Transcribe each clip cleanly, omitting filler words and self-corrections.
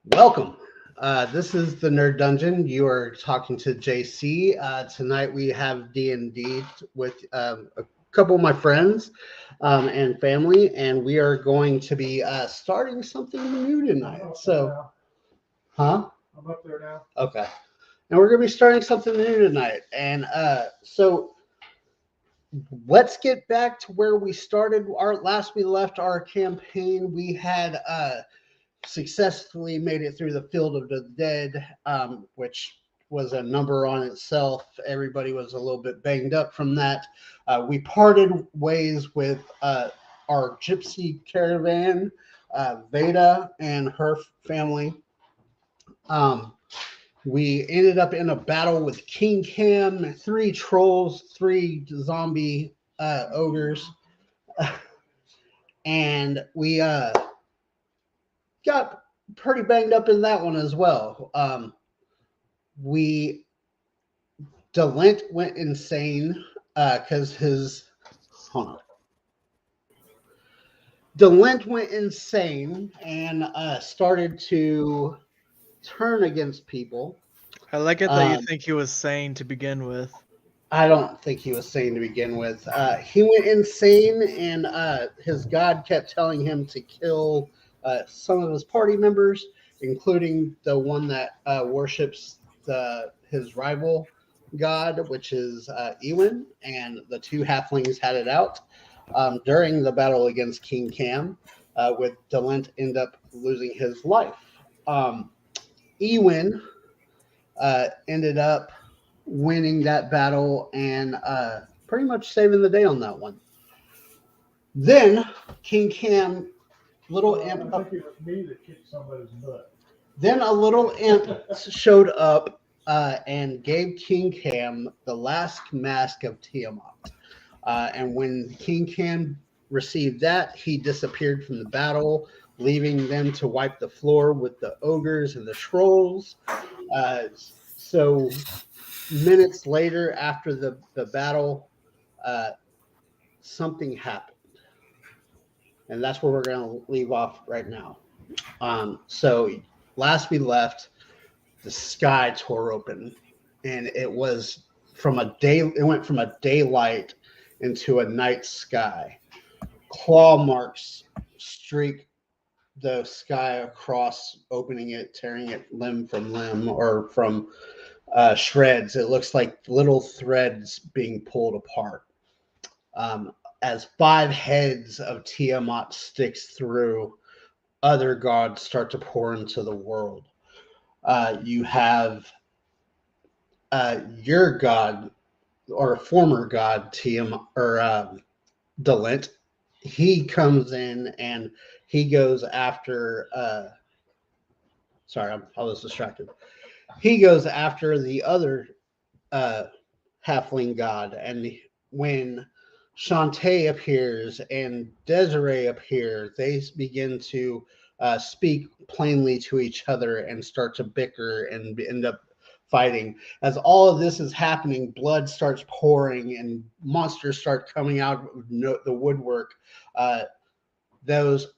Welcome. This is the Nerd Dungeon. You are talking to JC. Tonight we have D&D with a couple of my friends and family, and we are going to be starting something new tonight. Huh? I'm up there now. Okay. And we're going to be starting something new tonight. And so let's get back to where we started. We left our campaign. We had successfully made it through the Field of the Dead, which was a number on itself. Everybody was a little bit banged up from that. We parted ways with our gypsy caravan, Veda and her family. We ended up in a battle with King Cam, three trolls, three zombie ogres, and we got pretty banged up in that one as well. We Delint went insane because his hold on. Delint went insane and started to turn against people. I like it that you Um, think he was sane to begin with. I don't think he was sane to begin with. He went insane, and his god kept telling him to kill some of his party members, including the one that worships his rival god, which is Ewan, and the two halflings had it out during the battle against King Cam, with Delent end up losing his life. Um, Ewan ended up winning that battle and pretty much saving the day on that one. Then King Cam, little imp, I think it was me that kicked somebody's butt. then a little imp showed up and gave King Cam the last mask of Tiamat. And when King Cam received that, he disappeared from the battle, leaving them to wipe the floor with the ogres and the trolls. So minutes later, after the battle, uh, something happened. And that's where we're going to leave off right now. So last we left, the sky tore open, and it went from a daylight into a night sky. Claw marks streak the sky across, opening it, tearing it limb from limb or from shreds. It looks like little threads being pulled apart. Um, as five heads of Tiamat sticks through, other gods start to pour into the world. You have your god or former god Tiamat or Delint. He comes in and he goes after. Sorry, I was distracted. He goes after the other uh, halfling god, and when Shantae appears and Desiree appear, they begin to speak plainly to each other and start to bicker and end up fighting. As all of this is happening, blood starts pouring and monsters start coming out of the woodwork. Uh, those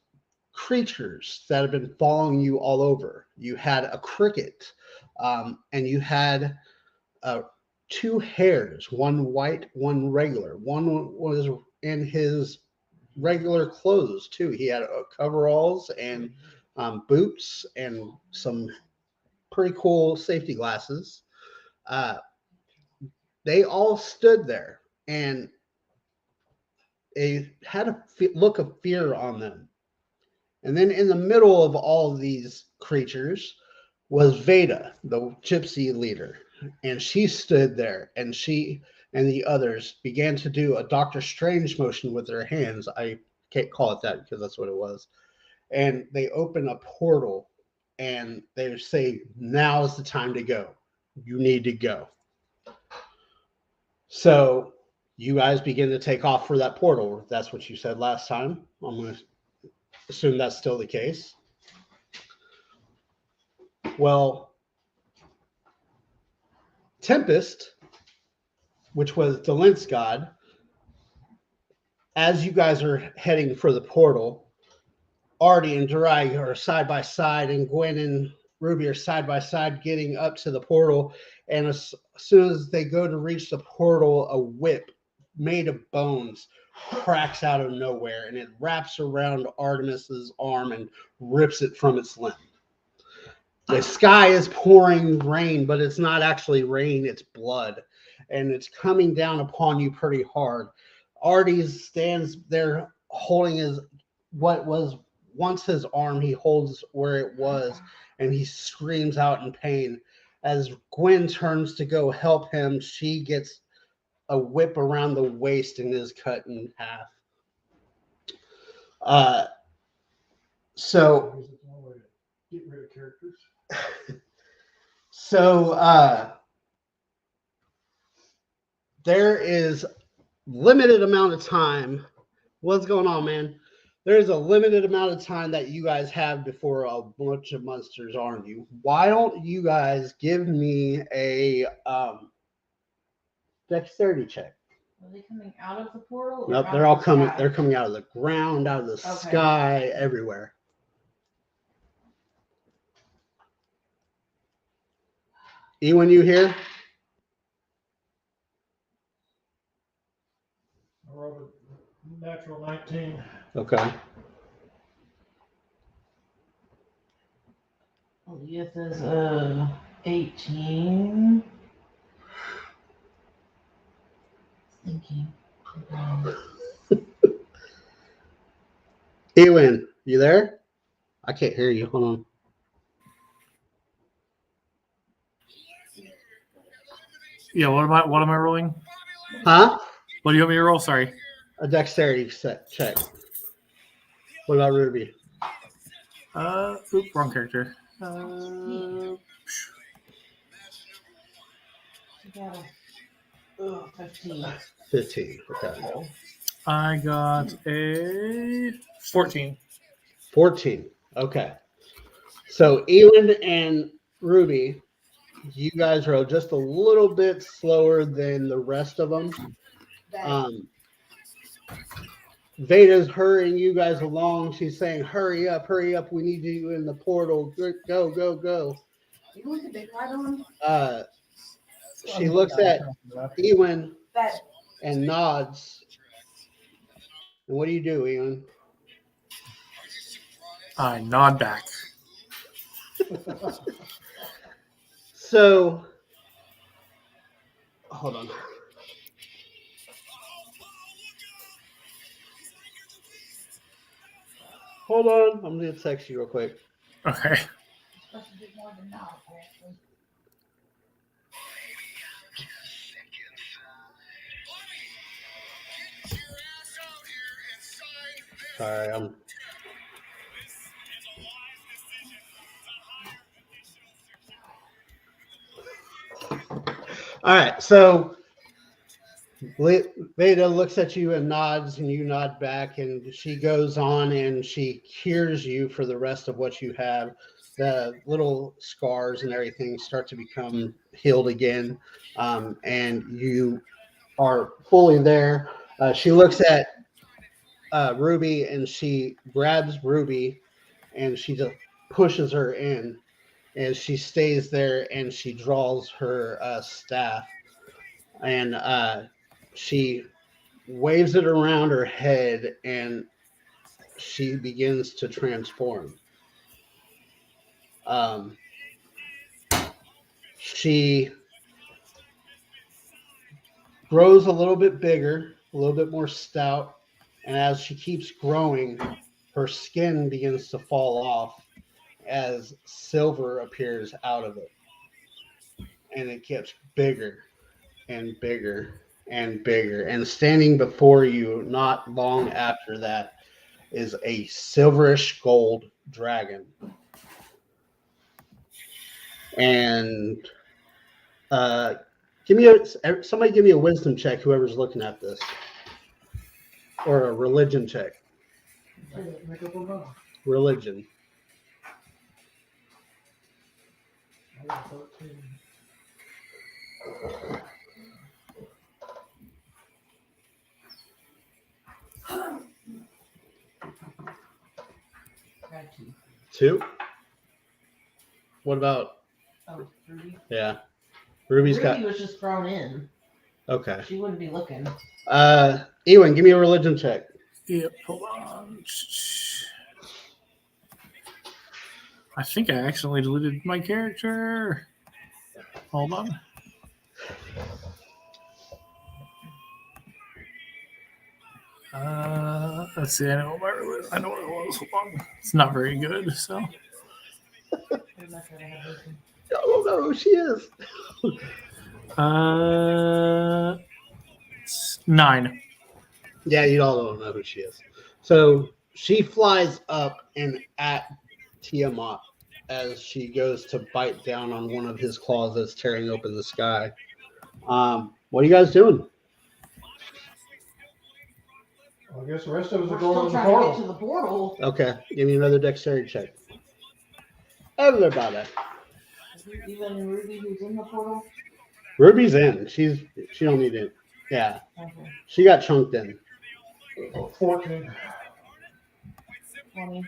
creatures that have been following you all over. You had a cricket, and you had uh, two hares, one white, one regular. One was in his regular clothes too. He had coveralls and boots and some pretty cool safety glasses. Uh, they all stood there and they had a look of fear on them. And then in the middle of all of these creatures was Veda, the gypsy leader. And she stood there and she and the others began to do a Doctor Strange motion with their hands. I can't call it that because that's what it was. And they open a portal and they say, now is the time to go. You need to go. So you guys begin to take off for that portal. That's what you said last time. I'm going to assume that's still the case. Well, Tempest, which was Delint's god, as you guys are heading for the portal, Artie and Jirai are side by side, and Gwen and Ruby are side by side getting up to the portal. And as soon as they go to reach the portal, a whip made of bones cracks out of nowhere, and it wraps around Artemis's arm and rips it from its limb. The sky is pouring rain, but it's not actually rain, it's blood. And it's coming down upon you pretty hard. Artie stands there holding what was once his arm. He holds where it was, and he screams out in pain. As Gwen turns to go help him, she gets a whip around the waist and is cut in half. So There's one way to get rid of characters. There is limited amount of time. What's going on, man? There's a limited amount of time that you guys have before a bunch of monsters arm you. Why don't you guys give me a dexterity check? Are they coming out of the portal? Nope, out they're of all the coming. sky? They're coming out of the ground, out of the Okay. sky, everywhere. Ewan, you here? I rolled a natural 19. Okay. Elias is 18. Thinking. Ewan, you there? I can't hear you. Hold on. Yeah, what am I rolling? Huh? What do you want me to roll? Sorry. A dexterity check. What about Ruby? Wrong character. She got a 15. 15. Okay. I got a 14. 14. Okay. So Ewan and Ruby, you guys are just a little bit slower than the rest of them. Veda's hurrying you guys along. She's saying, hurry up, we need you in the portal. Go, go, go. You want the big light on? She looks at Ewan That and nods. And what do you do, Ewan? I nod back. So, hold on. Hold on. I'm going to text you real quick. Okay. supposed to do more than that, apparently. Sorry, I'm. All right, so Veda looks at you and nods, and you nod back, and she goes on and she cures you for the rest of what you have. The little scars and everything start to become healed again, and you are fully there. She looks at Ruby, and she grabs Ruby, and she just pushes her in, and she stays there, and she draws her staff, and she waves it around her head, and she begins to transform. She grows a little bit bigger, a little bit more stout, and as she keeps growing, her skin begins to fall off as silver appears out of it. And it gets bigger and bigger and bigger. And standing before you, not long after that, is a silverish gold dragon. And somebody give me a wisdom check, whoever's looking at this. Or a religion check. Make up a number. Religion. I got 13. Got two. 2. What about Oh, Ruby. yeah? Ruby's Ruby got was just thrown in. okay. She wouldn't be looking. Ewan, give me a religion check. Yep. Hold on. I think I accidentally deleted my character. Hold on. Let's see. I know what it was. Hold on. It's not very good. So Pretty much what I had written. I don't know who she is. 9. Yeah, you all don't know who she is. So she flies up and at Tiamat as she goes to bite down on one of his claws that's tearing open the sky. What are you guys doing? I guess the rest of us We're are going still to the trying to get to portal. the portal. Okay, give me another dexterity check. Everybody. Even Ruby, who's in the portal. Ruby's in. She don't need it. Yeah, Okay. she got chunked in. 14. 20.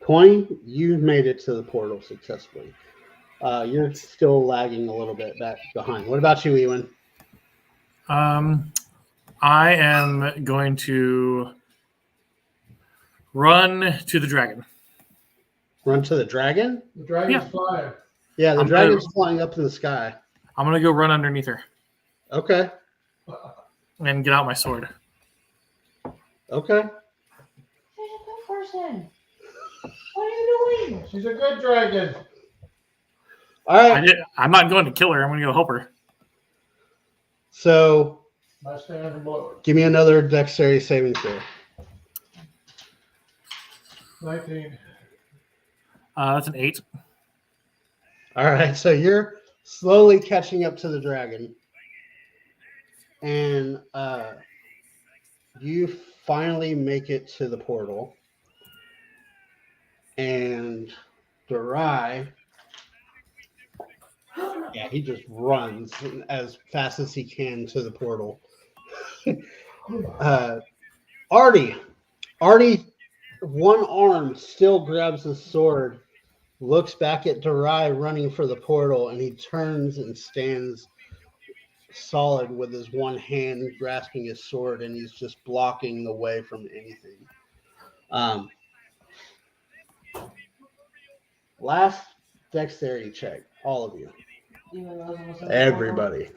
20, you made it to the portal successfully. You're still lagging a little bit back behind. What about you, Ewan? I am going to run to the dragon. Run to the dragon? The dragon's Yeah. flying. Yeah, the I'm dragon's gonna- flying up in the sky. I'm gonna go run underneath her Okay. and get out my sword. Okay. She's a good person. What are you doing? She's a good dragon. All right. I'm not going to kill her. I'm gonna go help her. So My standing blow. give me another dexterity saving throw. 19. That's an 8. All right. So you're slowly catching up to the dragon. And you finally make it to the portal. And Durai, yeah, he just runs as fast as he can to the portal. Artie, one arm still grabs his sword, looks back at Durai running for the portal, and he turns and stands solid with his one hand grasping his sword, and he's just blocking the way from anything. Last dexterity check, all of you. Even those of us in the portal? Everybody.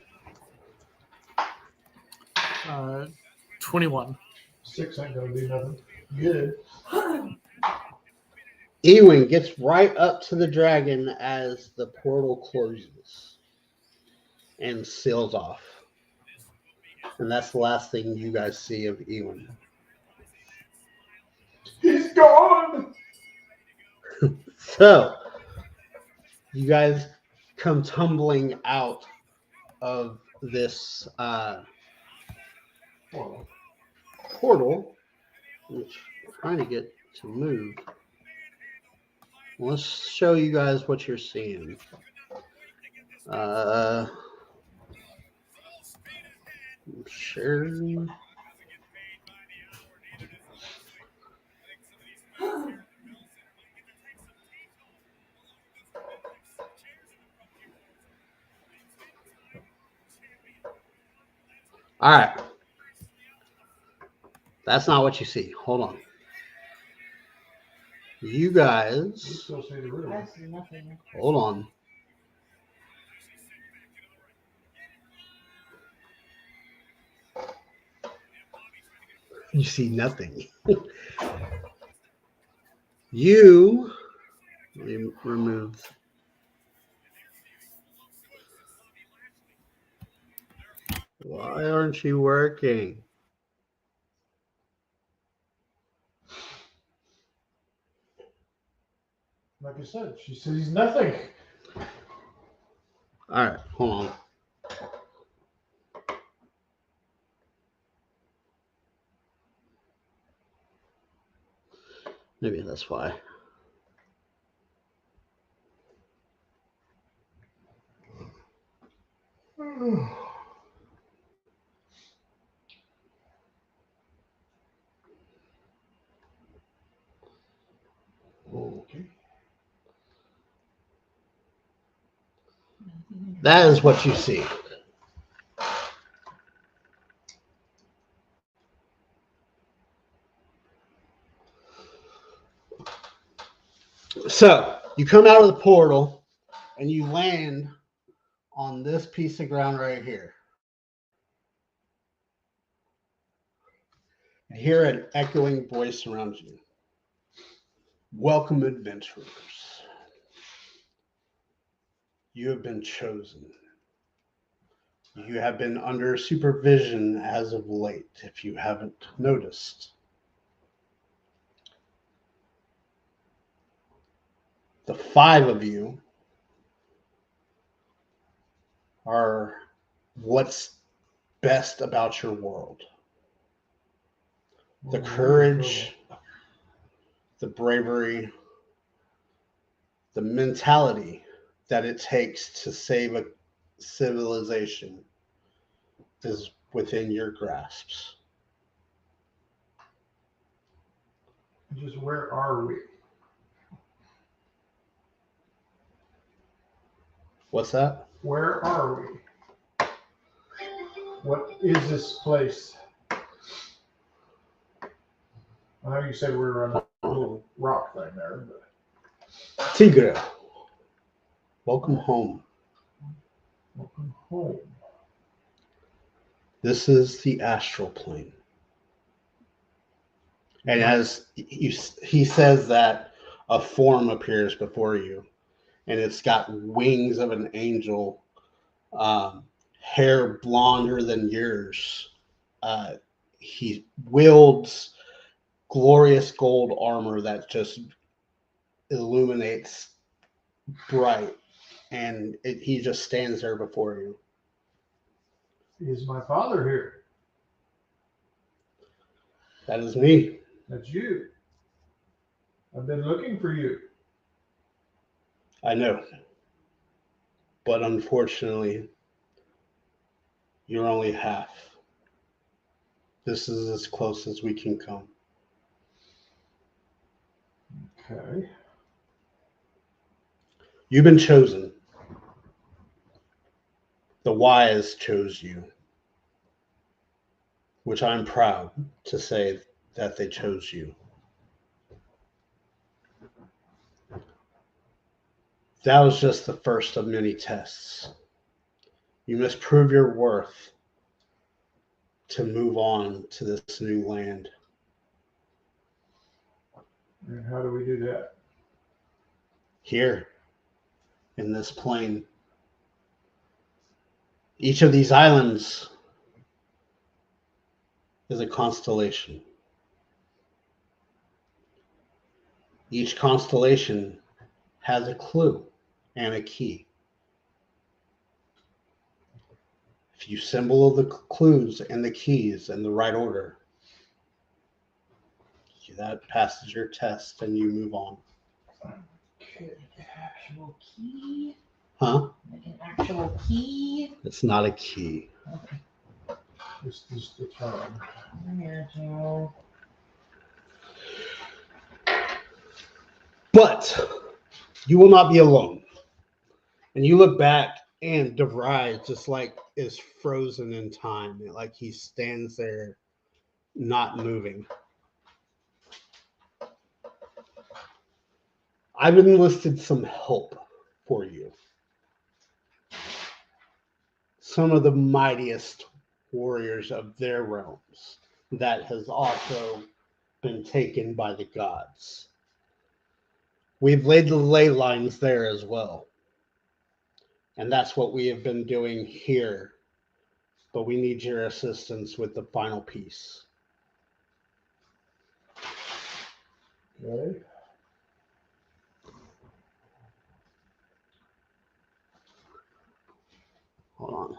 21. 6 ain't going to do nothing. Good. Ewan gets right up to the dragon as the portal closes and seals off. And that's the last thing you guys see of Ewan. He's gone. So, you guys come tumbling out of this portal, which I'm trying to get to move. Let's show you guys what you're seeing. Sharing. All right. That's not what you see. Hold on. You You guys, still see the room. I see nothing. hold on. You see nothing. Let me remove. Why aren't you working? Like I said, she sees nothing. All right, hold on. Maybe that's why. That is what you see. So you come out of the portal and you land on this piece of ground right here. You hear an echoing voice around you. Welcome, adventurers. You have been chosen. You have been under supervision as of late, if you haven't noticed. The 5 of you are what's best about your world. The courage, the bravery, the mentality that it takes to save a civilization is within your grasps. Just where are we? What's that? Where are we? What is this place? I know you said we were on a little rock thing there, but Tigre, welcome home. welcome home. This is the astral plane. And as he says that, a form appears before you, and it's got wings of an angel, hair blonder than yours. He wields glorious gold armor that just illuminates bright, and he just stands there before you. Is my father here? That is me. That's you. I've been looking for you. I know. But unfortunately, you're only half. This is as close as we can come. Okay. You've been chosen. The wise chose you, which I'm proud to say that they chose you. That was just the first of many tests. You must prove your worth to move on to this new land. And how do we do that? Here, in this plain. Each of these islands is a constellation. Each constellation has a clue and a key. If you symbol the clues and the keys in the right order, that passes your test and you move on. Okay, an actual key. Huh? Like an actual key. It's not a key. Okay. It's just the term. I got you. But you will not be alone. And you look back and DeVry just like is frozen in time. Like he stands there not moving. I've enlisted some help for you. Some of the mightiest warriors of their realms that has also been taken by the gods. We've laid the ley lines there as well. And that's what we have been doing here. But we need your assistance with the final piece. Okay. Hold on.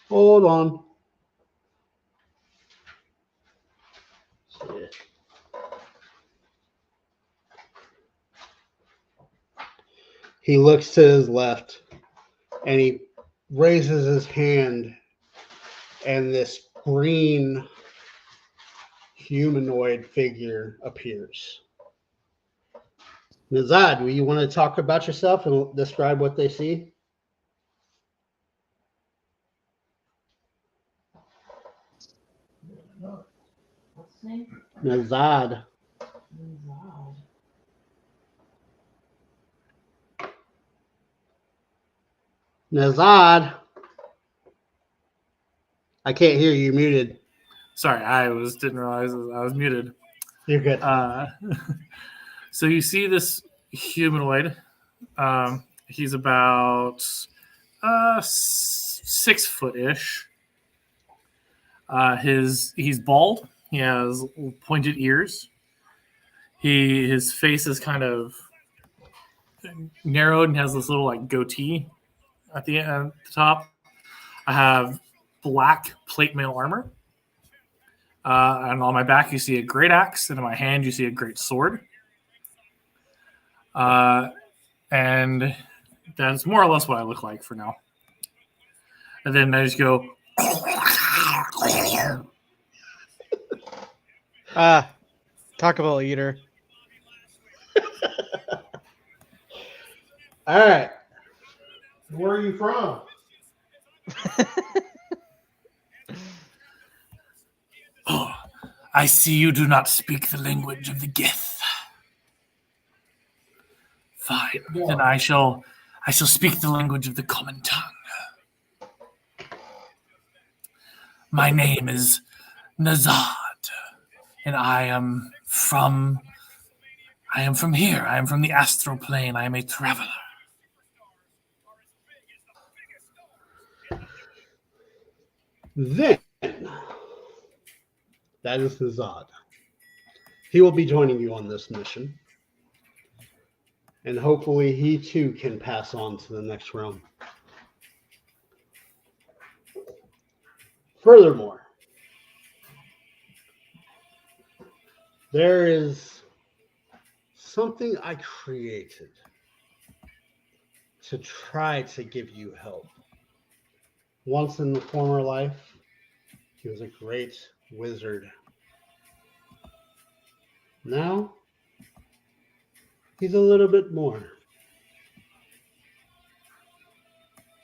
Hold on. Shit. He looks to his left and he raises his hand, and this green humanoid figure appears. Nazad, do you want to talk about yourself and describe what they see? What's his name? Nazad. Wow. Nazad. I can't hear you. You're muted. Sorry, didn't realize I was muted. You're good. So you see this humanoid. He's about 6 foot ish. He's bald. He has pointed ears. His face is kind of narrowed and has this little like goatee at the top. I have black plate mail armor. And on my back, you see a great axe, and in my hand, you see a great sword. And that's more or less what I look like for now. And then I just go. Taco Bell eater. All right. Where are you from? Oh, I see you do not speak the language of the Gith. Fine, then I shall speak the language of the common tongue. My name is Nazad, and I am from here. I am from the astral plane. I am a traveler. Then, that is Nazad. He will be joining you on this mission. And hopefully he too can pass on to the next realm. Furthermore, there is something I created to try to give you help. Once in the former life, he was a great wizard. Now, he's a little bit more.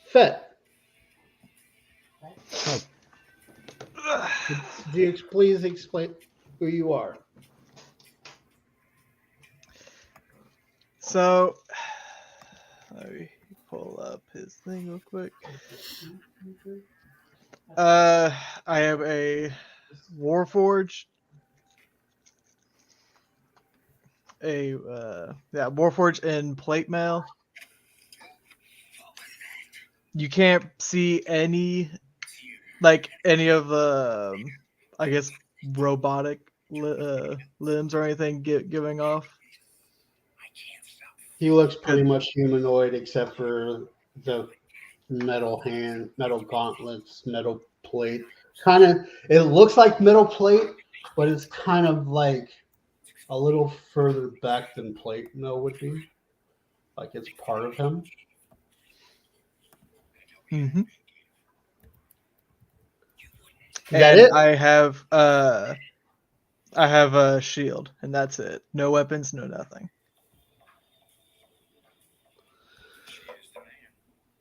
Fett, could you please explain who you are? So, let me pull up his thing real quick. I am a Warforged. Warforged in plate mail. You can't see any of the, I guess, robotic limbs or anything giving off. He looks pretty much humanoid except for the metal gauntlets, metal plate. It looks like metal plate, but it's kind of like a little further back than plate mail would be. Like it's part of him. Mm-hmm. Is that it? I have a shield, and that's it. No weapons, no nothing.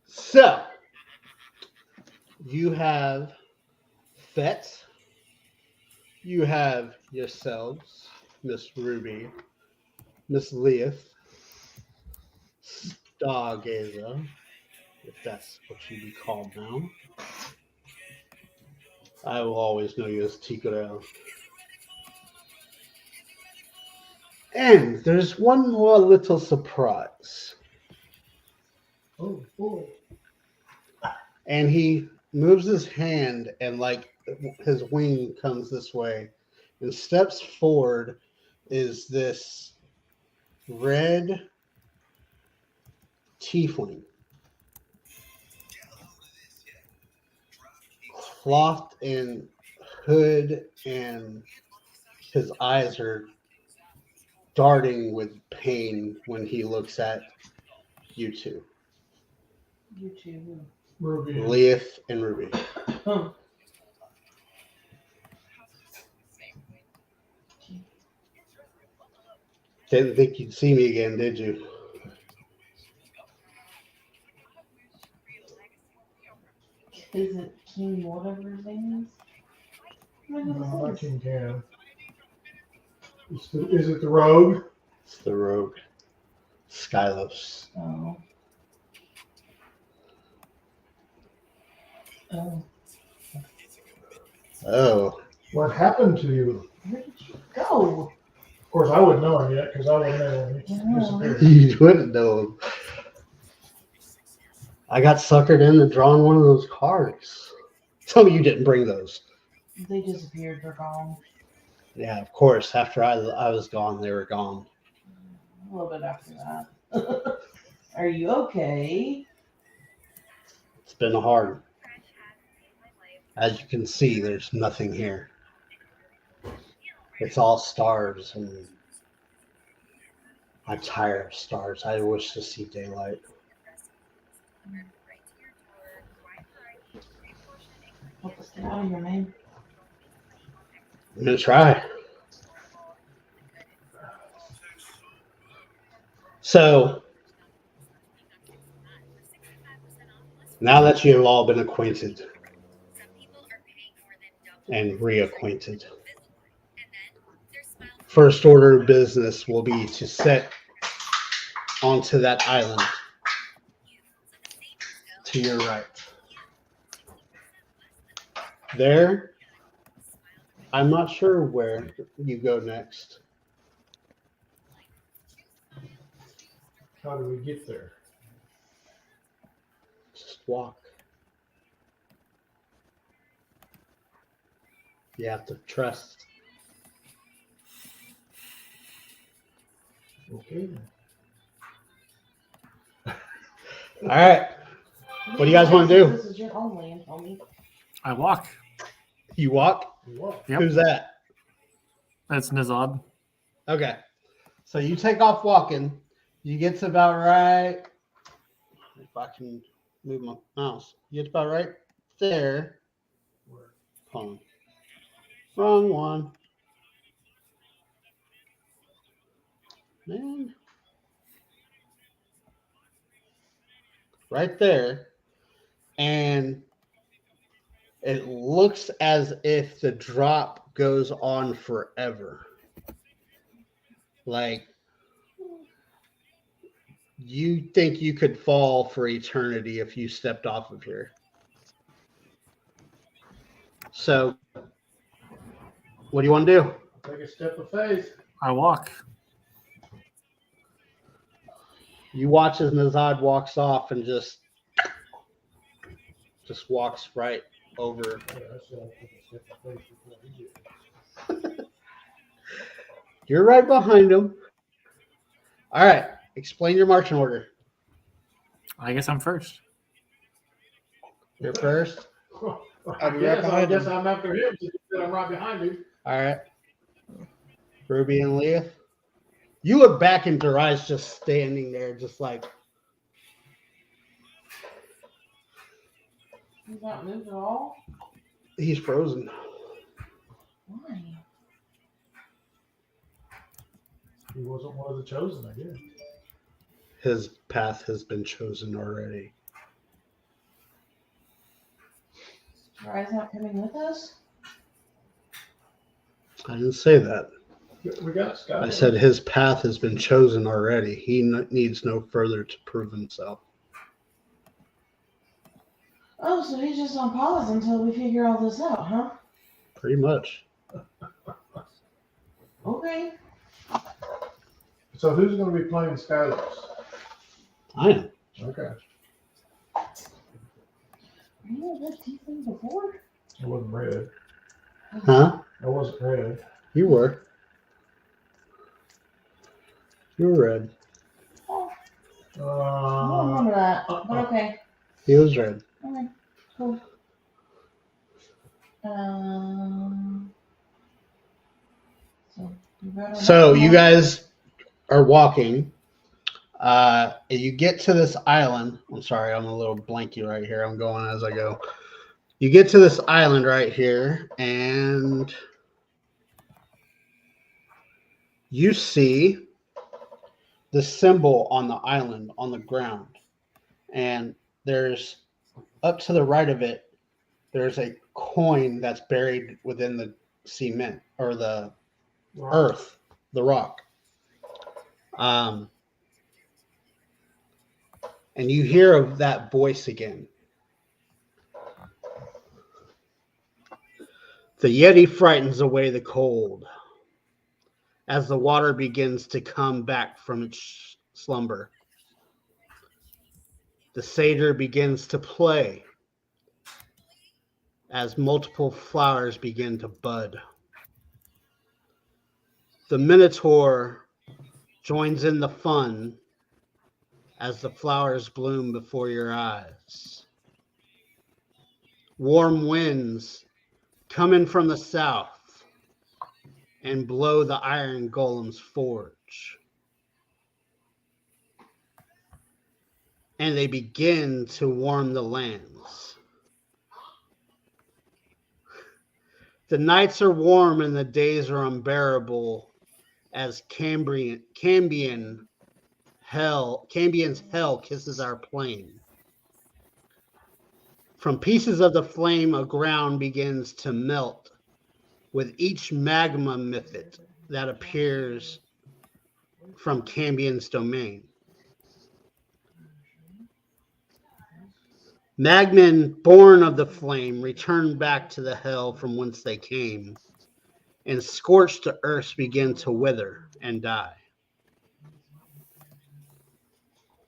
So, you have Fett, you have yourselves, Miss Ruby, Miss Leith, Stargazer, if that's what you be called now. I will always know you as Tikurel. And there's one more little surprise. Oh, boy. And he moves his hand and like his wing comes this way and steps forward is this red tiefling clothed in hood, and his eyes are darting with pain when he looks at you two, You too. Ruby. Leith and Ruby. Huh. Didn't think you'd see me again, did you? Is it King whatever his name is? I don't know No, who not this is. King Cam. Is it the Rogue? It's the Rogue. Skylos. Oh. Oh. Oh. What happened to you? Where did you go? Of course, I wouldn't know him yet because I wouldn't know when he Yeah. disappeared. You wouldn't know him. I got suckered into drawing one of those cards. Tell me you didn't bring those. They disappeared. They're gone. Yeah, of course. After I was gone, they were gone. A little bit after that. Are you okay? It's been hard. As you can see, there's nothing here. It's all stars, and I'm tired of stars. I wish to see daylight. Help us get out of here, man. I'm gonna try. So, now that you have all been acquainted and reacquainted, first order of business will be to set onto that island to your right. There, I'm not sure where you go next. How do we get there? Just walk. You have to trust. Okay. All right. What do you guys wanna do? This is your homeland, homie. I walk. You walk? What? Yep. Who's that? That's Nizad. Okay. So you take off walking. You get to about right. If I can move my mouse. You get about right there. Hold on. Wrong one. Man. Right there. And it looks as if the drop goes on forever. Like, you think you could fall for eternity if you stepped off of here. So, what do you want to do? Take a step of faith. I walk. You watch as Nazad walks off and just walks right over. Yeah, I said I'll take a step of faith before he did. You're right behind him. All right. Explain your marching order. I guess I'm first. You're first. I be right guess, behind him. I'm after him. Since you said I'm right behind him. All right. Ruby and Leah. You look back and Darai's just standing there, just like, He's not moved at all? he's frozen. Why? He wasn't one of the chosen, I guess. His path has been chosen already. Rise not coming with us? I didn't say that. We got Scott. I said his path has been chosen already. He needs no further to prove himself. Oh, so he's just on pause until we figure all this out, huh? Pretty much. Okay. So who's going to be playing Skylos? I am. Okay. You had that tiefling before? I wasn't red. Huh? I wasn't red. You were. You were red. Oh, I don't remember that, but okay. He was red. Okay, cool. So you guys are walking. You get to this island. I'm sorry, I'm a little blanky right here. I'm going as I go. You get to this island right here, and you see the symbol on the island on the ground, and there's up to the right of it. There's a coin that's buried within the cement or the earth, the rock. And you hear of that voice again. The Yeti frightens away the cold as the water begins to come back from its slumber. The satyr begins to play as multiple flowers begin to bud. The Minotaur joins in the fun as the flowers bloom before your eyes. Warm winds come in from the south and blow the iron golem's forge. And they begin to warm the lands. The nights are warm and the days are unbearable as Cambion's hell kisses our plain. From pieces of the flame, a ground begins to melt with each magma mythic that appears from Cambion's domain. Magmen, born of the flame, return back to the hell from whence they came, and scorched earths begin to wither and die.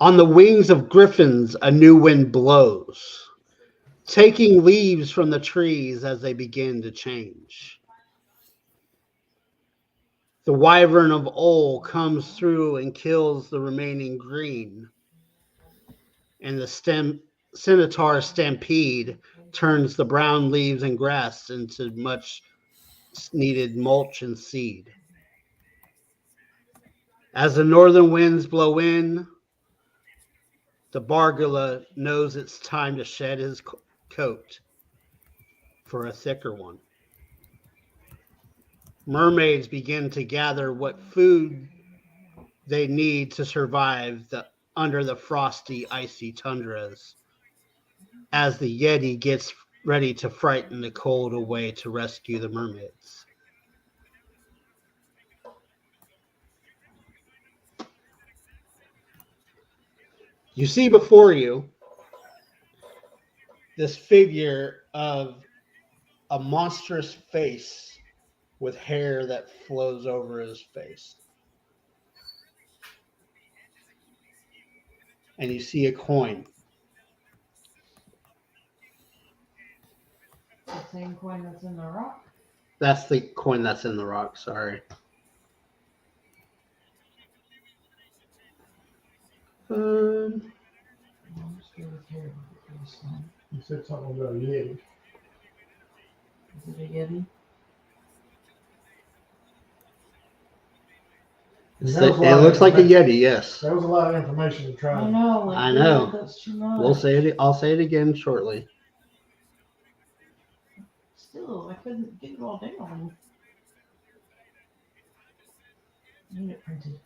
On the wings of griffins, a new wind blows, taking leaves from the trees as they begin to change. The wyvern of Ol comes through and kills the remaining green, and the centaur stampede turns the brown leaves and grass into much needed mulch and seed. As the northern winds blow in, the Bargula knows it's time to shed his coat for a thicker one. Mermaids begin to gather what food they need to survive under the frosty, icy tundras as the Yeti gets ready to frighten the cold away to rescue the mermaids. You see before you this figure of a monstrous face with hair that flows over his face. And you see a coin. The same coin that's in the rock. That's the coin that's in the rock, sorry. You said something about a Yeti. Is it a Yeti? It looks like a Yeti, yes. That was a lot of information to try. I know. Like, I know. That's too much. I'll say it again shortly. Still, I couldn't get it all down. I need it printed.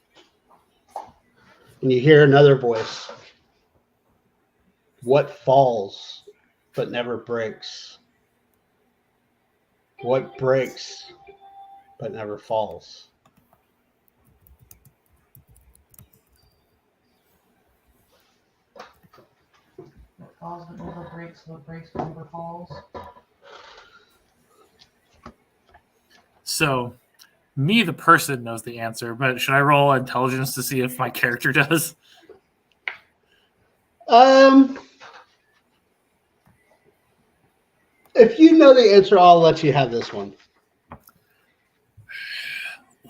And you hear another voice. What falls but never breaks? What breaks but never falls? What falls but never breaks, what breaks but never falls. So, me, the person, knows the answer, but should I roll intelligence to see if my character does? If you know the answer, I'll let you have this one.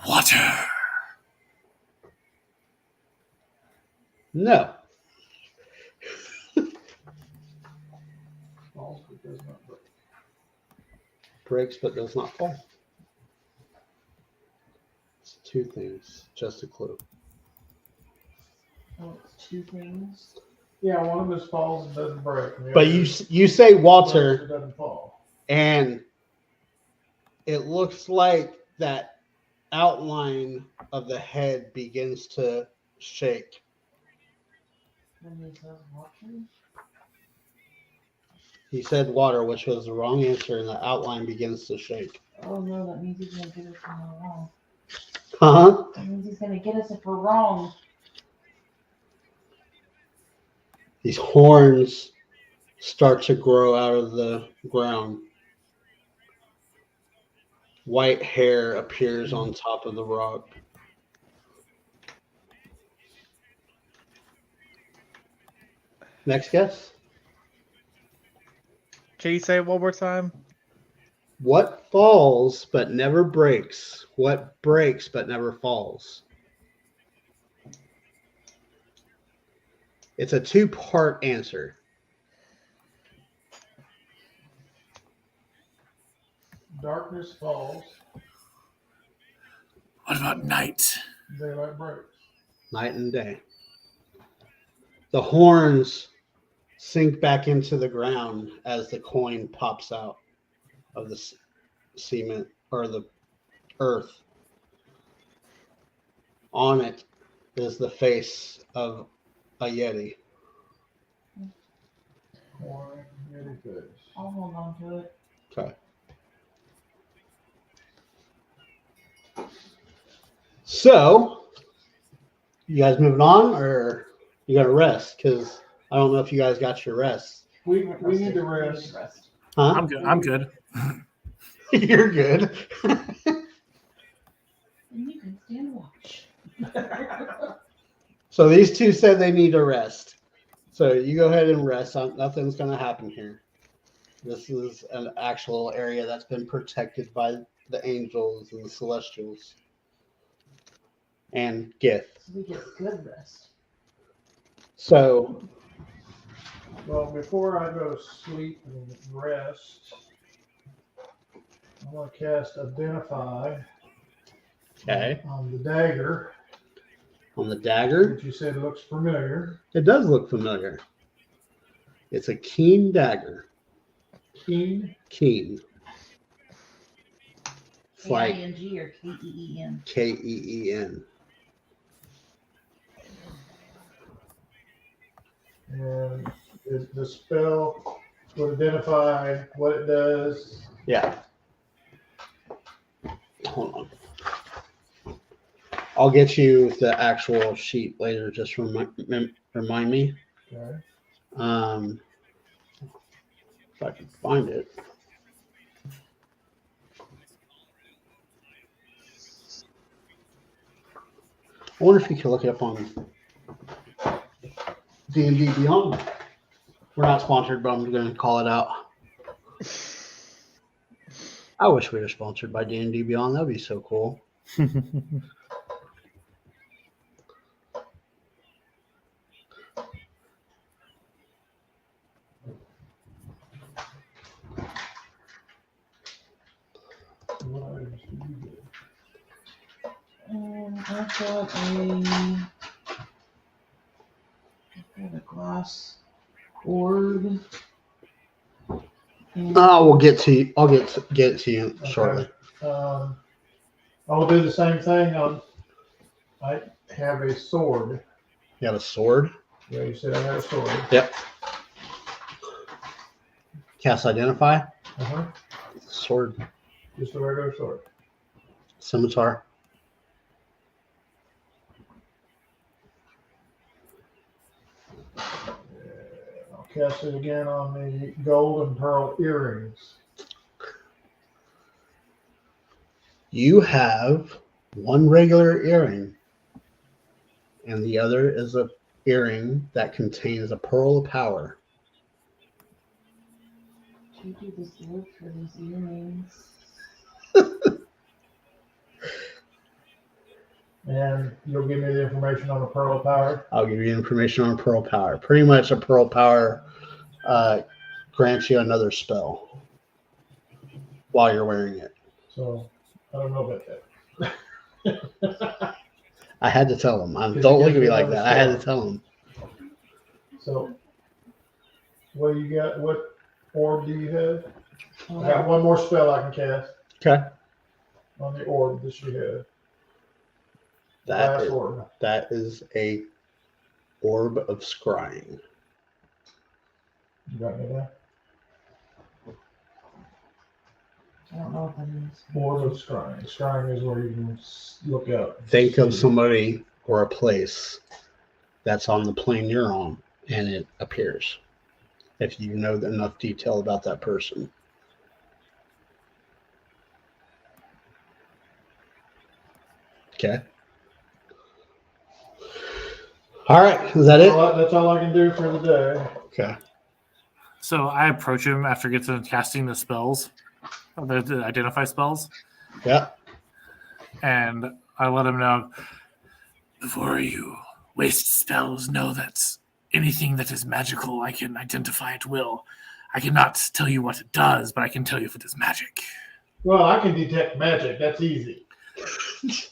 Water. No. Falls, but does not break. Breaks but does not fall. It's two things. Just a clue. Oh, it's two things. Yeah, one of them is falls and doesn't break. and the But other you is say breaks Walter, and doesn't fall. and it looks like that outline of the head begins to shake. Then he says water. He said water, which was the wrong answer, and the outline begins to shake. Oh no, that means he's gonna get us if we're wrong. Huh? That means he's gonna get us if we're wrong. These horns start to grow out of the ground. White hair appears on top of the rock. Next guess. Can you say it one more time? What falls but never breaks? What breaks but never falls? It's a two-part answer. Darkness falls, What about night? daylight breaks. Night and day. The horns sink back into the ground as the coin pops out of the cement or the earth. On it is the face of a Yeti. Coin, Yeti face. I'll hold on to it. Okay. So, you guys moving on, or you got to rest? Because I don't know if you guys got your rest. We need to rest. Huh? I'm good. I'm good. You're good. And you can stand watch. So these two said they need to rest. So you go ahead and rest. Nothing's going to happen here. This is an actual area that's been protected by the angels and the celestials. And Gith. So we get good rest. So, Well, before I go to sleep and rest, I'm going to cast Identify okay. on the dagger, On the dagger, which you said looks familiar. it does look familiar. It's a keen dagger. Keen. Keen. It's like K-I-N-G or K-E-E-N? Keen. And the spell would identify what it does. Yeah. Hold on. I'll get you the actual sheet later. Just remind me. Okay. If I can find it. I wonder if you can look it up on D&D Beyond. We're not sponsored, but I'm going to call it out. I wish we were sponsored by D&D Beyond. That'd be so cool. What items do you get? I've got a glass orb. And We'll get to you. I'll get it to you shortly. I'll do the same thing. I have a sword. You have a sword. Yeah, you said I have a sword. Yep. Cast Identify. Uh-huh. Sword. Just a regular sword. Scimitar. I'll cast it again on the gold and pearl earrings. You have one regular earring, and the other is a earring that contains a pearl of power. you do this work for these earrings. And you'll give me the information on the pearl of power. I'll give you information on pearl power. Pretty much, a pearl power grants you another spell while you're wearing it. So I don't know about that. I had to tell them. Because Don't it look at gives me you like another that. I had to spell. tell them. So what do you got? What orb do you have? I got one more spell I can cast Okay. on the orb that you have. Last orb. That is a orb of scrying. You got me there? I don't know what that is. Orb of scrying. Scrying is where you can look out. Think of somebody or a place that's on the plane you're on, and it appears. If you know enough detail about that person. Okay. All right. Is that it? That's all I can do for the day. Okay. So I approach him after gets done casting the spells, the identify spells, Yeah. and I let him know, before you waste spells, know that anything that is magical, I can identify at will. I cannot tell you what it does, but I can tell you if it is magic. Well, I can detect magic. That's easy.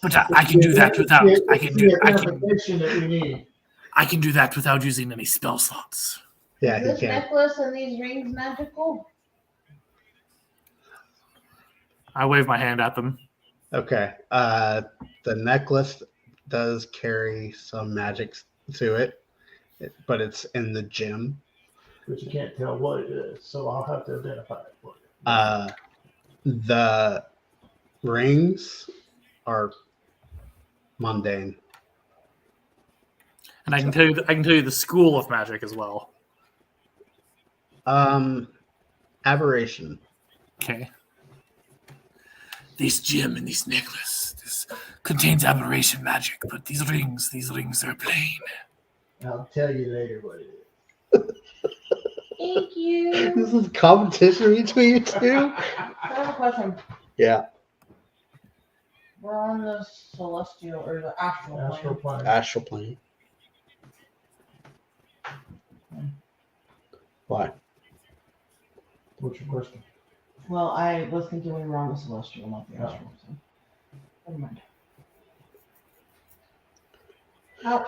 But I can do that without. I can do. Identification that we need. I can do that without using any spell slots. Yeah, Is he this can. necklace and these rings magical? I wave my hand at them. Okay. The necklace does carry some magic to it, but it's in the gem. But you can't tell what it is, so I'll have to identify it for you. The rings are mundane. And I can tell you. I can tell you the school of magic as well. Aberration. Okay. This gem and this necklace, this contains aberration magic, but these rings are plain. I'll tell you later what it is. Thank you. This is a competition between you two? I have a question. Yeah. We're on the celestial or the astral Astral plane. plane. Astral plane. Why? What's your question? Well, I was thinking we were on the celestial, not the Oh. astral. So never mind. How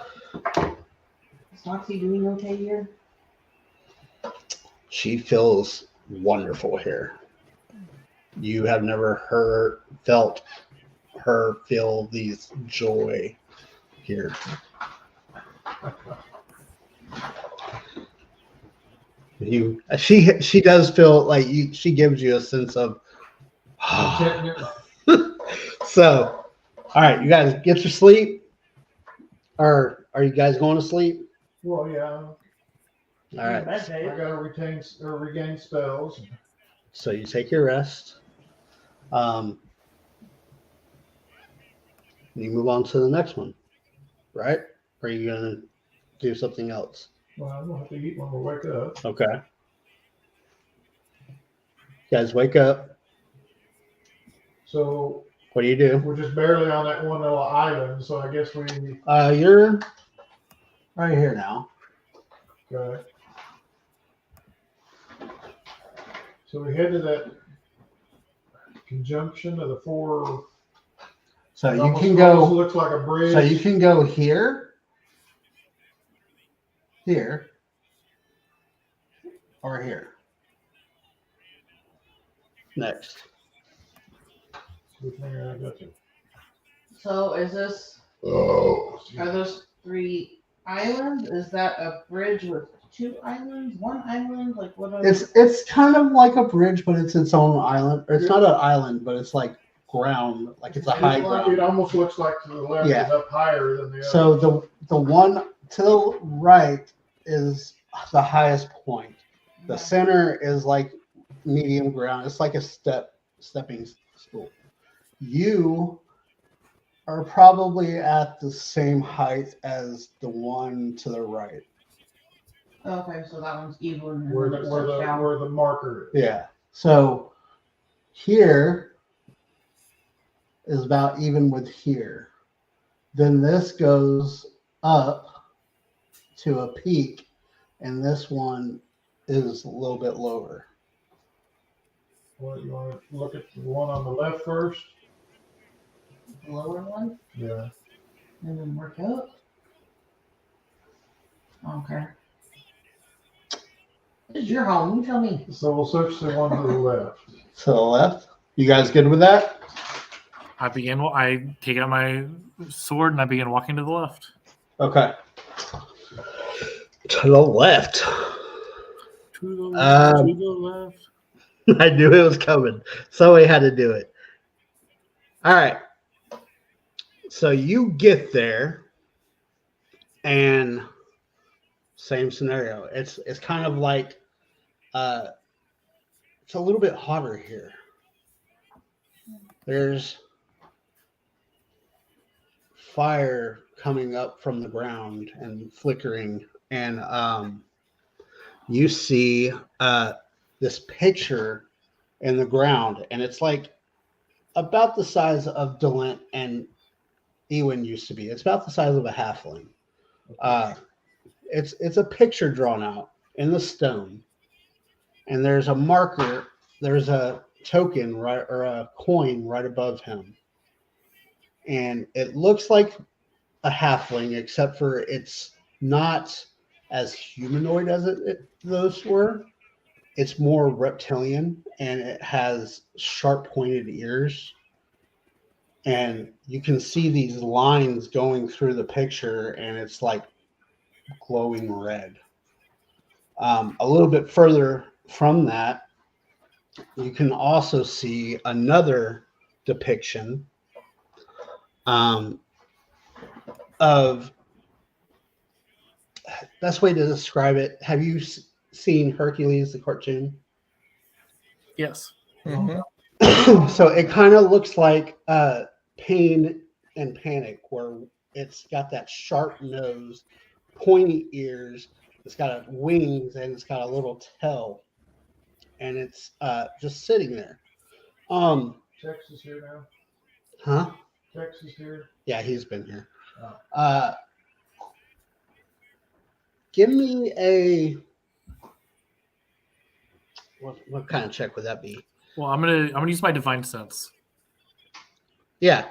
is Noxie doing okay here? She feels wonderful here. You have never felt her feel these joy here. She does feel like she gives you a sense of Contentment. so all right, you guys get your sleep, or are you guys going to sleep? Well, yeah. All right, I gotta regain spells. so you take your rest. You move on to the next one, right? Or are you gonna do something else? Well, I'm gonna have to eat when we wake up. Okay. You guys wake up. So What do you do? we're just barely on that one little island, so I guess we You're right here now. okay. So we head to that conjunction of the four. So it you almost- can almost go. looks like a bridge. So you can go here, or here. Next. Which one I got to? So is this Oh. are those three islands? Is that a bridge with two islands? One island? Like what are It's kind of like a bridge, but it's its own island. Or it's not an island, but it's like ground, like it's a high It ground. almost looks like to the left Yeah. is up higher than the other. So the one to the right is the highest point. The center is like medium ground. It's like a stepping stool. You are probably at the same height as the one to the right. Okay, so that one's even. and where then the it where steps the down. where the marker is. Yeah. So here is about even with here. Then this goes up to a peak, and this one is a little bit lower. Well, you want to look at the one on the left first? The lower one, Yeah. and then work up. Okay. This is your home. You tell me. So we'll search the one to the left. To the left. You guys good with that? I take out my sword and I begin walking to the left. Okay. To the left. To the left. To the left. I knew it was coming. Somebody had to do it. All right. So you get there, and same scenario. It's kind of like it's a little bit hotter here. There's fire coming up from the ground and flickering, and you see this picture in the ground, and it's like about the size of Delent and Ewan used to be. It's about the size of a halfling. It's a picture drawn out in the stone, and there's a marker. There's a token right or a coin right above him, and it looks like a halfling, except for it's not as humanoid as those were. It's more reptilian, and it has sharp pointed ears. And you can see these lines going through the picture, and it's like glowing red. A little bit further from that, you can also see another depiction of, best way to describe it. Have you seen Hercules, the cartoon? Yes. Mm-hmm. So it kind of looks like Pain and Panic, where it's got that sharp nose, pointy ears, it's got wings, and it's got a little tail, and it's just sitting there. Tex is here now. Huh? Tex is here. Yeah, he's been here. Oh. Give me a what kind of check would that be? Well, I'm gonna use my divine sense. Yeah.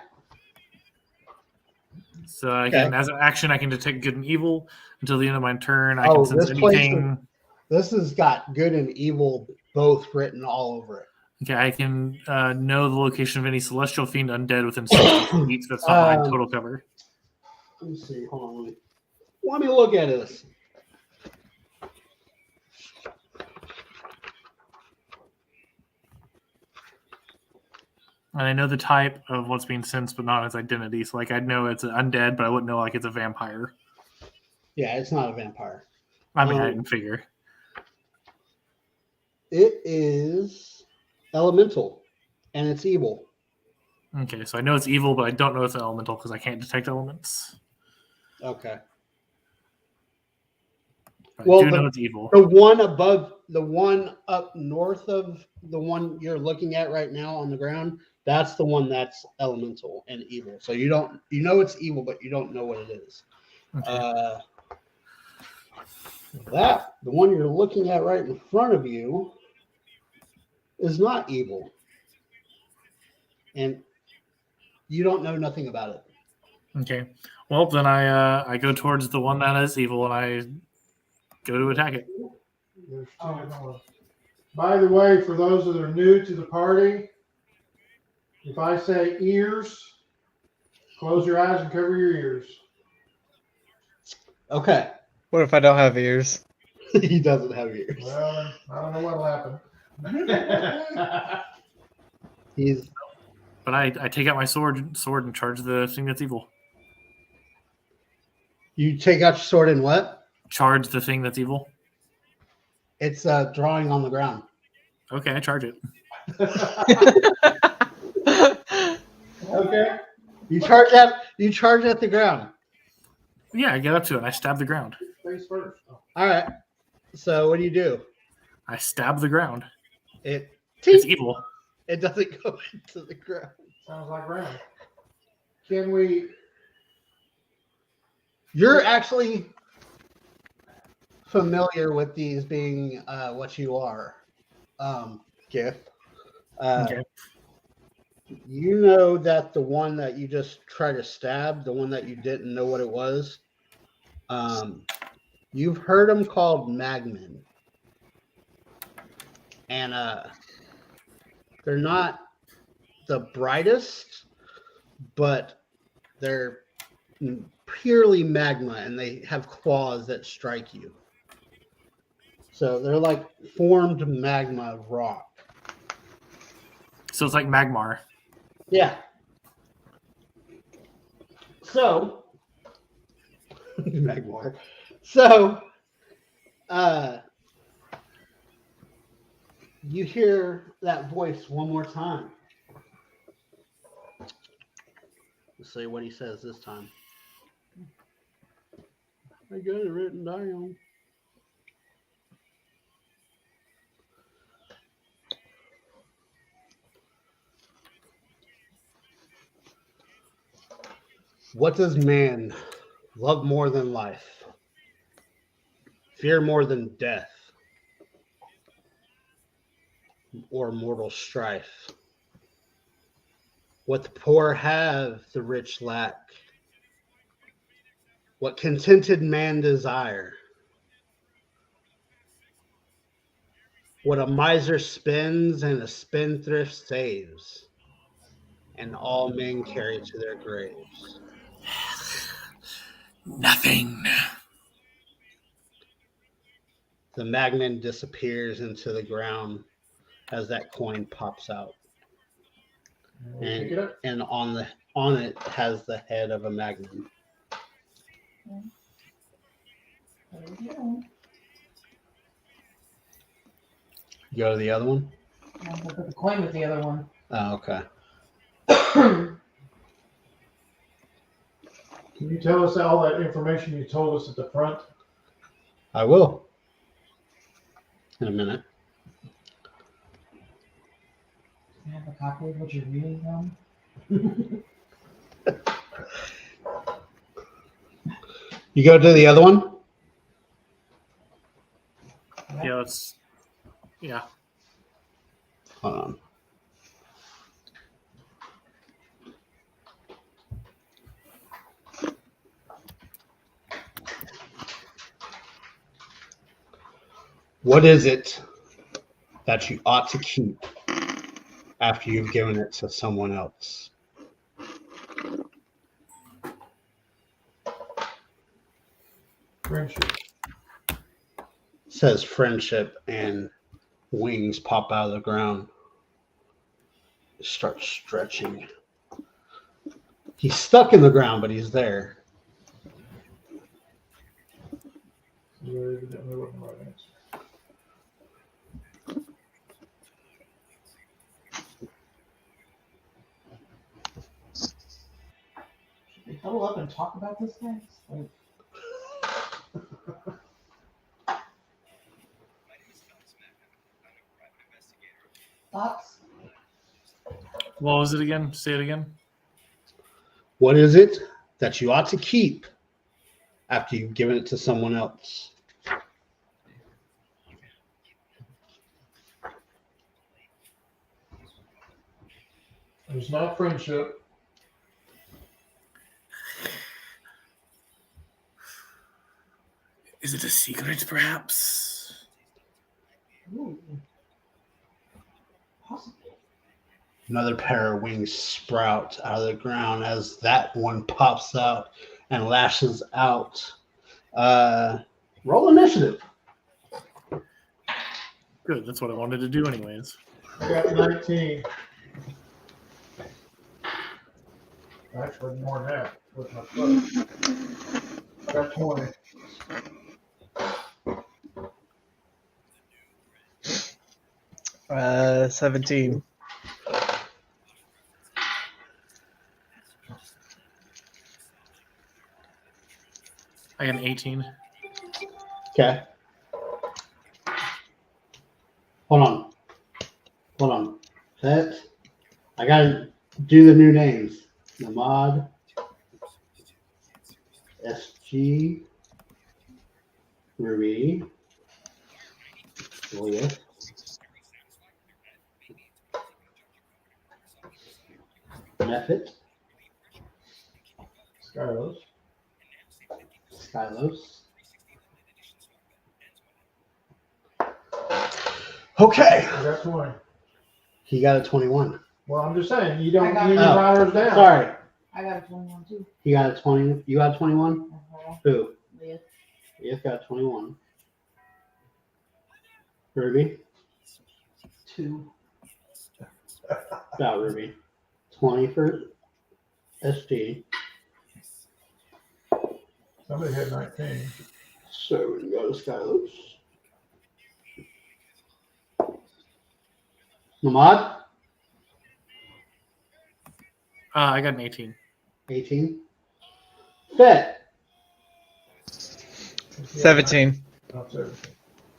So I can, as an action, I can detect good and evil until the end of my turn. I Oh, can sense this place anything. This has got good and evil both written all over it. Okay, I can know the location of any celestial fiend undead within 60 feet. That's not my total cover. Let me see. Hold on. Let me look at this. And I know the type of what's being sensed, but not its identity. So, like, I'd know it's an undead, but I wouldn't know, like, it's a vampire. Yeah, it's not a vampire. I mean, I didn't figure. It is elemental, and it's evil. Okay, so I know it's evil, but I don't know it's an elemental because I can't detect elements. Okay. But Well, I do know it's evil. The one above, the one up north of the one you're looking at right now on the ground, that's the one that's elemental and evil. So you know it's evil, but you don't know what it is. Okay. The one you're looking at right in front of you is not evil. And you don't know nothing about it. Okay. Well, then I go towards the one that is evil and I go to attack it. There's two more. By the way, for those that are new to the party, if I say ears, close your eyes and cover your ears. Okay. What if I don't have ears? He doesn't have ears. Well, I don't know what'll happen. But I take out my sword and charge the thing that's evil. You take out your sword and what? Charge the thing that's evil. It's drawing on the ground. Okay, I charge it. Okay. You charge at the ground. Yeah, I get up to it and I stab the ground. Face first. Oh. All right. So what do? I stab the ground. It's It's evil. It doesn't go into the ground. Sounds like ground. Can we? You're actually familiar with these being what you are, Gif. Okay. You know that the one that you just tried to stab, the one that you didn't know what it was, you've heard them called Magmen. And they're not the brightest, but they're purely magma, and they have claws that strike you. So they're like formed magma rock. So it's like Magmar. Yeah. So, Magmar. So, you hear that voice one more time. Let's see what he says this time. I got it written down. What does man love more than life? Fear more than death? Or mortal strife? What the poor have, the rich lack. What contented man desire? What a miser spends and a spendthrift saves, and all men carry to their graves. Nothing. The magnet disappears into the ground as that coin pops out, Pick it up. and on it has the head of a magnum. There we go. You go to the other one? I'm gonna put the coin with the other one. Oh, okay. Can you tell us all that information you told us at the front? I will. In a minute. Can I have a copy of what you're reading from? You go to the other one? Yeah, let's. Yeah. Hold on. What is it that you ought to keep after you've given it to someone else? Friendship. Says friendship, and wings pop out of the ground. Start stretching. He's stuck in the ground, but he's there. You evidently wasn't the right answer. Should we huddle up and talk about this, guys? Like, thoughts? What was it again? Say it again. What is it that you ought to keep after you've given it to someone else? It's not friendship. Is it a secret, perhaps? Ooh. Possibly. Another pair of wings sprout out of the ground as that one pops out and lashes out. Roll initiative. Good. That's what I wanted to do, anyways. I got 19. Actually, more than that with my foot. I got 20. Uh, 17. I got an 18. Okay. Hold on. That I gotta do the new names. Namad, SG, Ruby, Julia, Method, Skylos. Skylos. Okay. I got 20. He got a 21. Well, I'm just saying, you don't I got need Oh, writers down. Sorry. I got a 21 too. You got a 20. You got 21. Uh-huh. Who? Leah. You've got 21. Ruby. 2. Got Ruby. 20 for SG. Somebody had 19. So we go to Skylos. Namad. I got an 18. 18. Fett. 17. Not 17.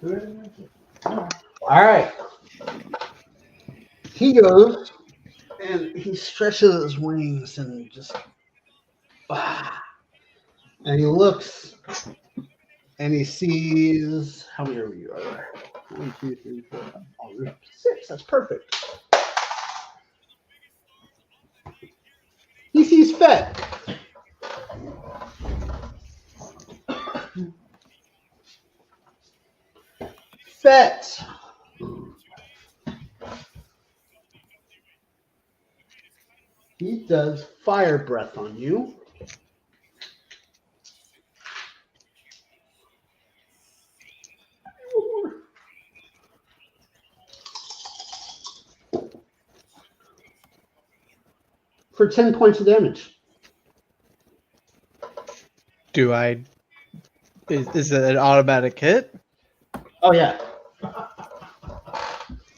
Who had 19? All right. He goes and he stretches his wings and just. And he looks and he sees. How many of you are there? 1, 2, 3, 4, 5. Oh, there's 6. That's perfect. He sees Fett. Fett. He does fire breath on you. For 10 points of damage. Do I? Is it an automatic hit? Oh, yeah.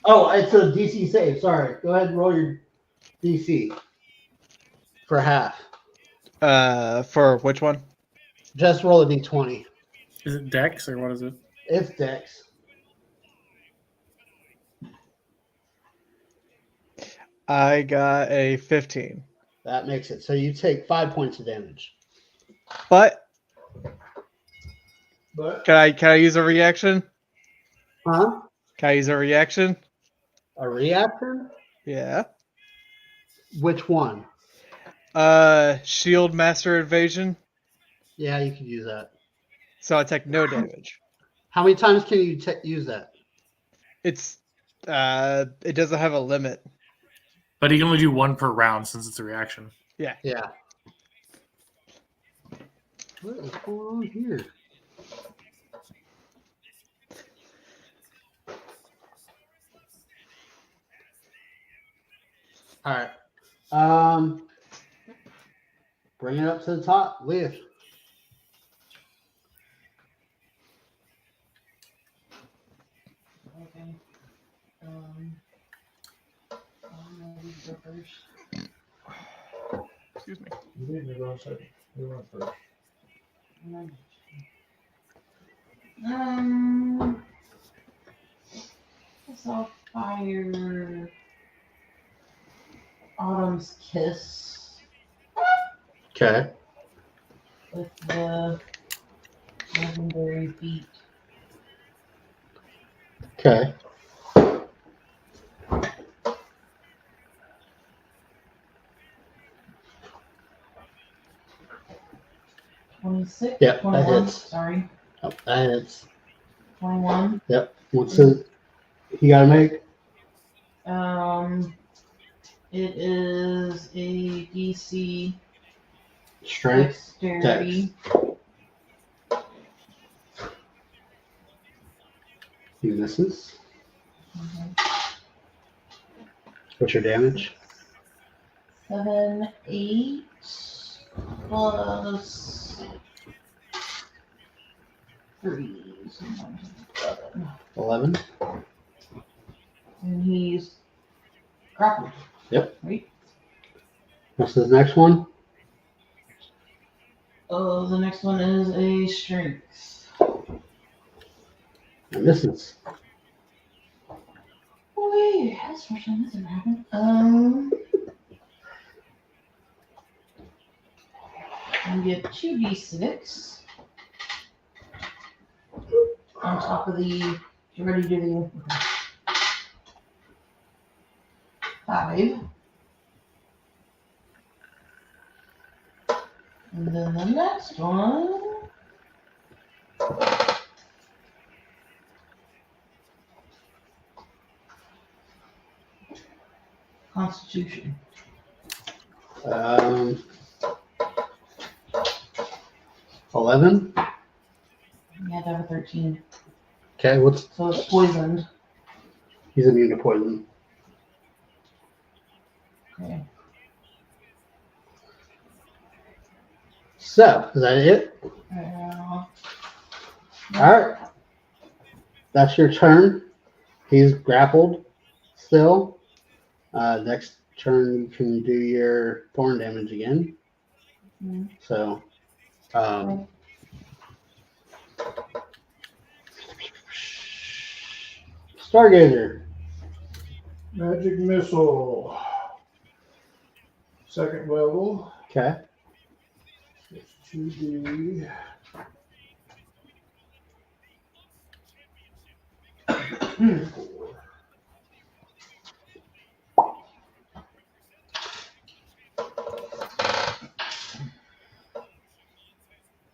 Oh, it's a DC save. Sorry. Go ahead and roll your DC for half. For which one? Just roll a D20. Is it Dex or what is it? It's Dex. I got a 15. That makes it. So you take 5 points of damage. But But can I use a reaction? Huh? Can I use a reaction? A reactor? Yeah. Which one? Shield Master Invasion. Yeah, you could use that. So I take no damage. How many times can you use that? It's it doesn't have a limit. But he can only do 1 per round since it's a reaction. Yeah. What is going on here? All right. Bring it up to the top. Leah. Okay. I'm gonna go first. Excuse me. you didn't go on second. You went first. Guess I'll fire Autumn's Kiss Okay. with the legendary beat. Okay. $26. Yep, that 21. hits. Sorry. Oh, that hits. 21. Yep. What's it? You gotta make? It is a DC Strength. dexterity. He misses. Mhm. What's your damage? 7, 8 plus 3. So 11. 11. And he's grappled. Yep. Right? What's the next one? Oh, the next one is a strength. It misses. Oh, wait, that's the first time this didn't happen. I get 2d6 on top of the. You ready to do the 5. And then the next one. Constitution. 11. You had to have a 13. Okay, what's So it's poisoned. he's immune to poison. Okay. So is that it? Uh, All right. That's your turn. He's grappled still. Next turn, you can do your thorn damage again. Mhm. So, Stargazer. Magic missile. Second level. Okay. It's 2D. Four.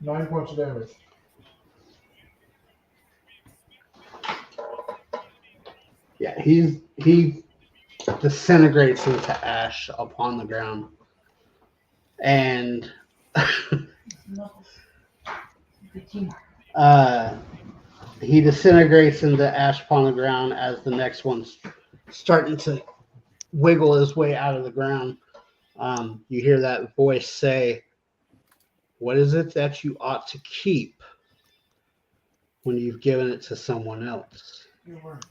Nine points of damage. Yeah, he disintegrates into ash upon the ground, and Knuckles. Good teamwork. he disintegrates into ash upon the ground as the next one's starting to wiggle his way out of the ground. You hear that voice say, "What is it that you ought to keep when you've given it to someone else?" Your word.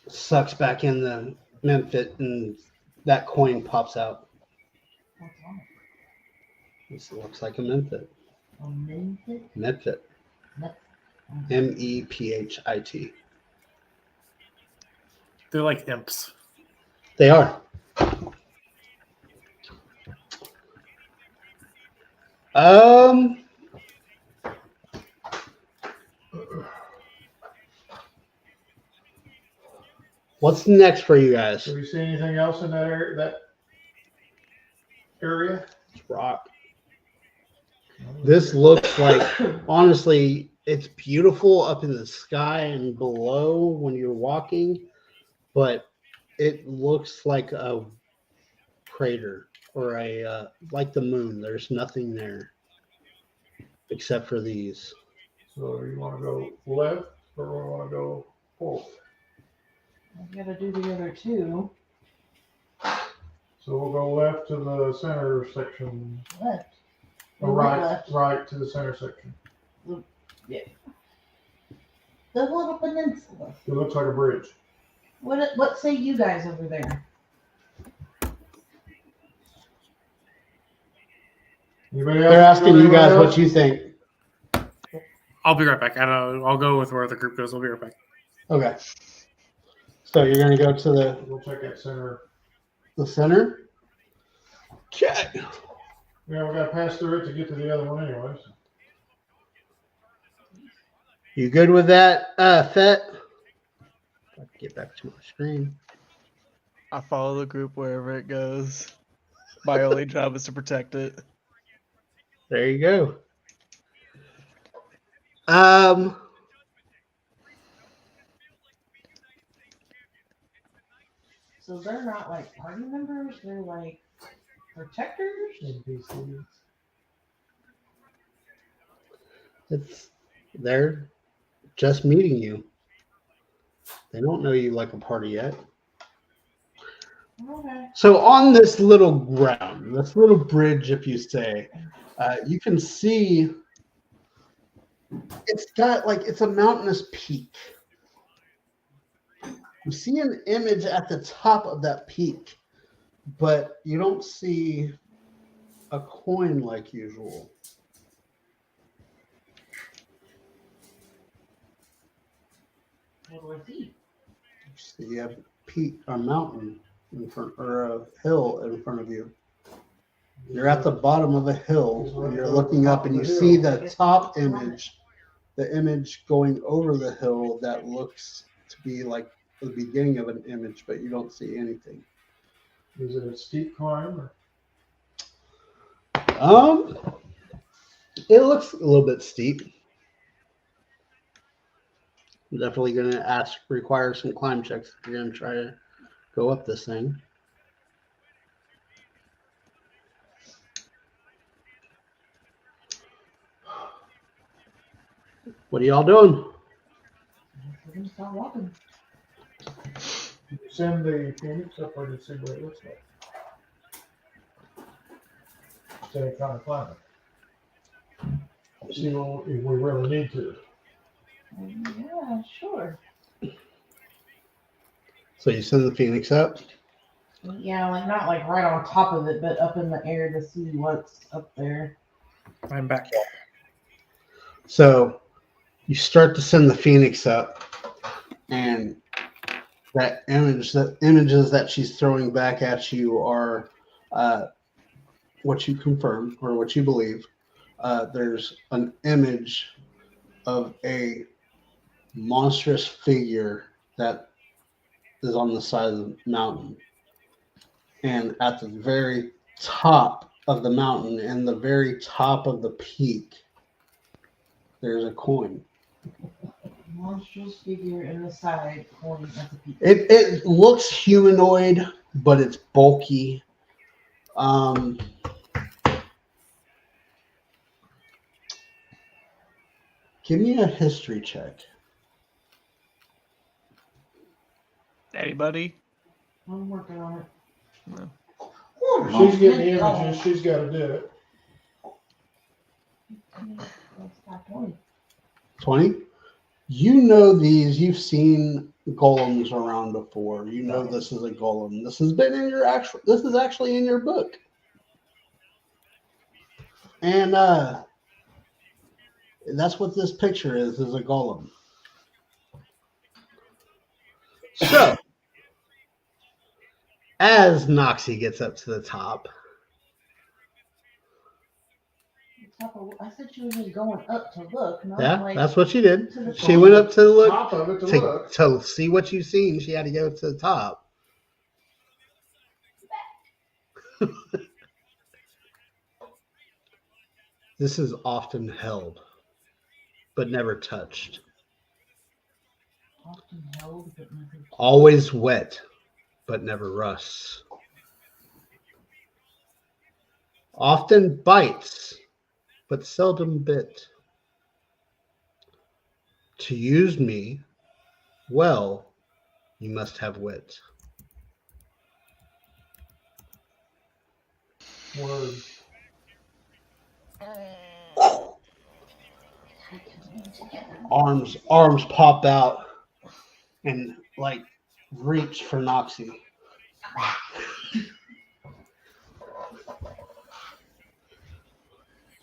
Sucks back in the Memphit, and that coin pops out. What's on it? This looks like a Memphit. A Memphit? Memphit. Mep- Mephit. They're like imps. They are. What's next for you guys? Do we see anything else in that area? It's rock. This looks like, honestly, it's beautiful up in the sky and below when you're walking, but it looks like a crater or like the moon. There's nothing there except for these. So you want to go left or we want to go forward? I gotta do the other two. So we'll go left to the center section. Left. Or Right, right, left. right to the center section. The little peninsula. It looks like a bridge. What say you guys over there? Anybody else? They're asking you guys what you think. I'll be right back. I don't know. I'll go with where the group goes. I'll be right back. Okay. So you're going to go to We'll check that center. the center? Okay. Yeah, we got to pass through it to get to the other one anyways. You You good with that, Fett? Get back to my screen. I follow the group wherever it goes. My only job is to protect it. There you go. So they're not like party members, they're like protectors? NPCs. They're just meeting you. They don't know you like a party yet. Okay. So on this little ground, this little bridge, if you say, you can see it's a mountainous peak. You see an image at the top of that peak, but you don't see a coin like usual. What do I see? So you have a mountain in front, or a hill in front of you. You're at the bottom of a hill, and you're looking up, and you see the top image, the image going over the hill that looks to be like the beginning of an image, but you don't see anything. Is it a steep climb? It looks a little bit steep. I'm definitely going to require some climb checks if you're going to try to go up this thing. What are y'all doing? We're gonna start walking. Send the Phoenix up there to see what it looks like. Say kind of climate. See what, if we really need to. Yeah, sure. So you send the Phoenix up. Yeah, like not like right on top of it, but up in the air to see what's up there. I'm back. So you start to send the Phoenix up, and that images that she's throwing back at you are what you confirm or what you believe. There's an image of a monstrous figure that is on the side of the mountain. And at the very top of the mountain and the very top of the peak, there's a coin. Monstrous figure in the side pointing at the peak. It looks humanoid, but it's bulky. Give me a history check. Anybody? I'm working on it. No. If she's getting the images, she's got to do it. That's 20. 20? You know these. You've seen golems around before. You know this is a golem. This has been in your actual. This is actually in your book. And that's what this picture is a golem. So, as Noxie gets up to the top, I said she was just going up to look, not yeah, like that's what she did. to the She went up to look Top of it to look. to see what you've seen. She had to go to the top. This is often held, but never touched. often held, but never. Always wet, but never rusts. Often bites, but seldom bit. To use me well, you must have wit. Word. Arms pop out and like reach for Noxie.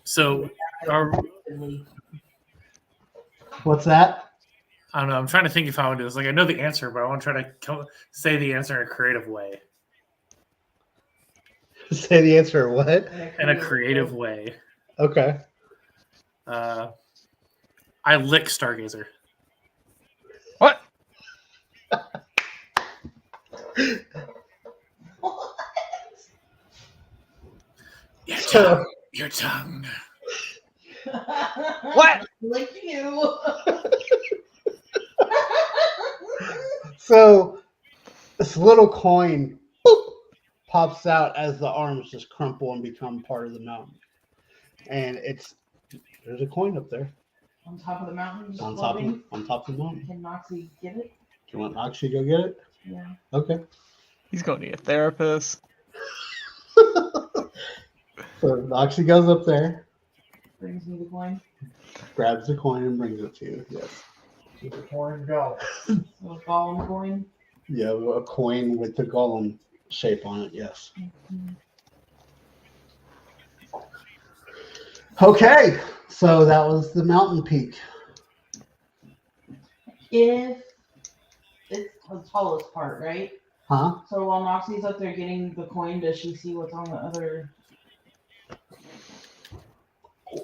So, What's that? I don't know. I'm trying to think if I would do this. Like, I know the answer, but I want to try to say the answer in a creative way. Say the answer. What? In a creative way. Okay. I lick Stargazer. What? Your tongue. What? Like you. So this little coin boop, pops out as the arms just crumple and become part of the mountain. And there's a coin up there On top of the mountain, just on top floating. of the mountain. Can Noxie get it? Do you want Noxie to go get it? Yeah. Okay. He's going to need a therapist. So Noxie goes up there, Brings me the coin. grabs the coin, and brings it to you. Yes. Keep the coin going. Little golem coin. Yeah, a coin with the golem shape on it. Yes. Okay, so that was the mountain peak. If it's the tallest part, right? Huh? So while Noxie's up there getting the coin, does she see what's on the other?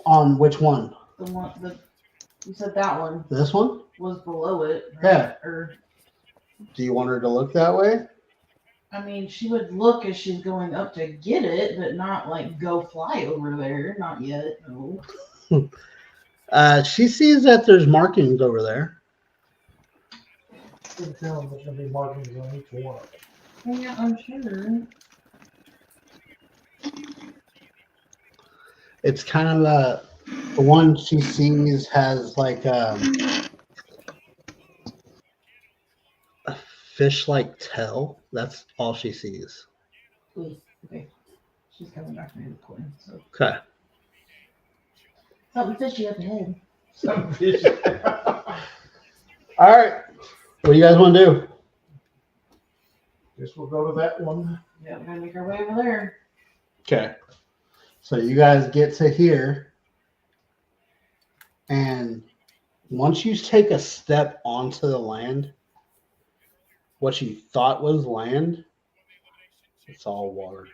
On which one? The one you said that one This one? was below it, right? Yeah. Or Do you want her to look that way? I mean, she would look as she's going up to get it, but not like go fly over there. Not yet. No. She sees that there's markings over there. Good feeling there's going to be markings on each one. Yeah, I'm sure. It's kind of The one she sees has like a fish-like tail. That's all she sees. Wait, okay. She's coming back to me with the coin. So Okay. something fishy up ahead. Some fish. All right. What do you guys want to do? Guess we'll go to that one. Yeah, we're gonna make our way over there. Okay. So you guys get to here, and once you take a step onto the land, what you thought was land, it's all water.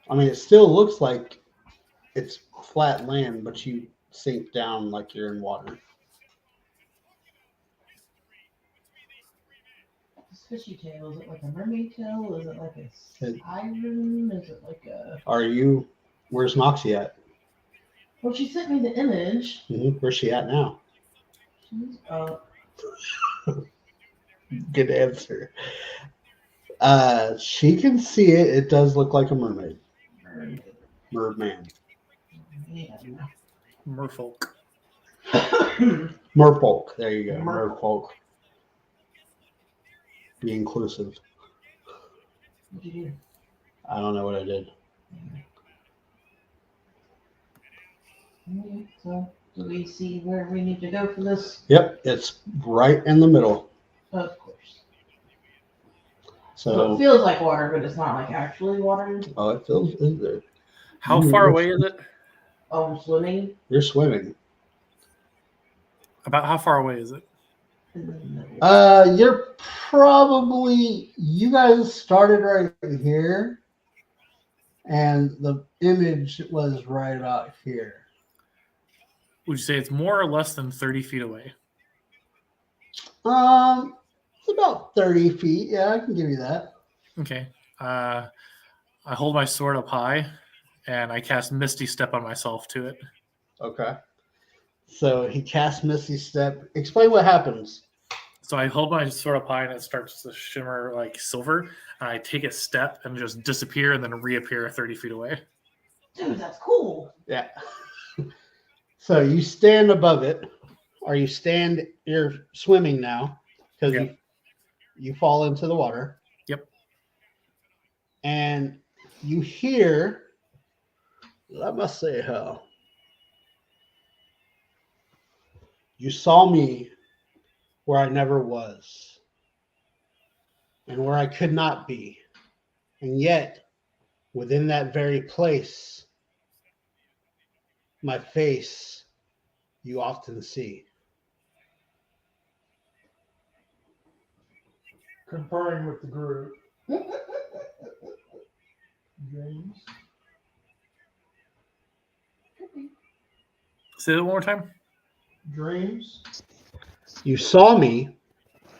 I mean, it still looks like it's flat land, but you sink down like you're in water. This fishy tail, is it like a mermaid tail? Is it like a It- siren? Is it like a... Where's Moxie at? Well, she sent me the image. Where's she at now? She's Good answer. She can see it. It does look like a mermaid. Merman. Yeah. Merfolk. Merfolk. There you go. Merfolk. Merfolk. Be inclusive. What'd you do? I don't know what I did. Okay, so do we see where we need to go for this? Yep, it's right in the middle. Of course. So it So, feels like water, but it's not like actually water. oh, it feels good. How far away is it? Oh, I'm swimming You're swimming. About how far away is it? in the middle. You're probably, you guys started right here, and the image was right about here. Would you say it's more or less than 30 feet away? It's about 30 feet. Yeah, I can give you that. Okay. I hold my sword up high, and I cast Misty Step on myself to it. Okay. So he casts Misty Step. Explain what happens. So I hold my sword up high, and it starts to shimmer like silver. And I take a step and just disappear, and then reappear 30 feet away. Dude, that's cool. Yeah. So you stand above it, or you're swimming now because Yep. you fall into the water. Yep. And you hear, let me say how. You saw me where I never was, and where I could not be. And yet, within that very place, my face you often see. Conferring with the group. James. Say that one more time. Dreams. You saw me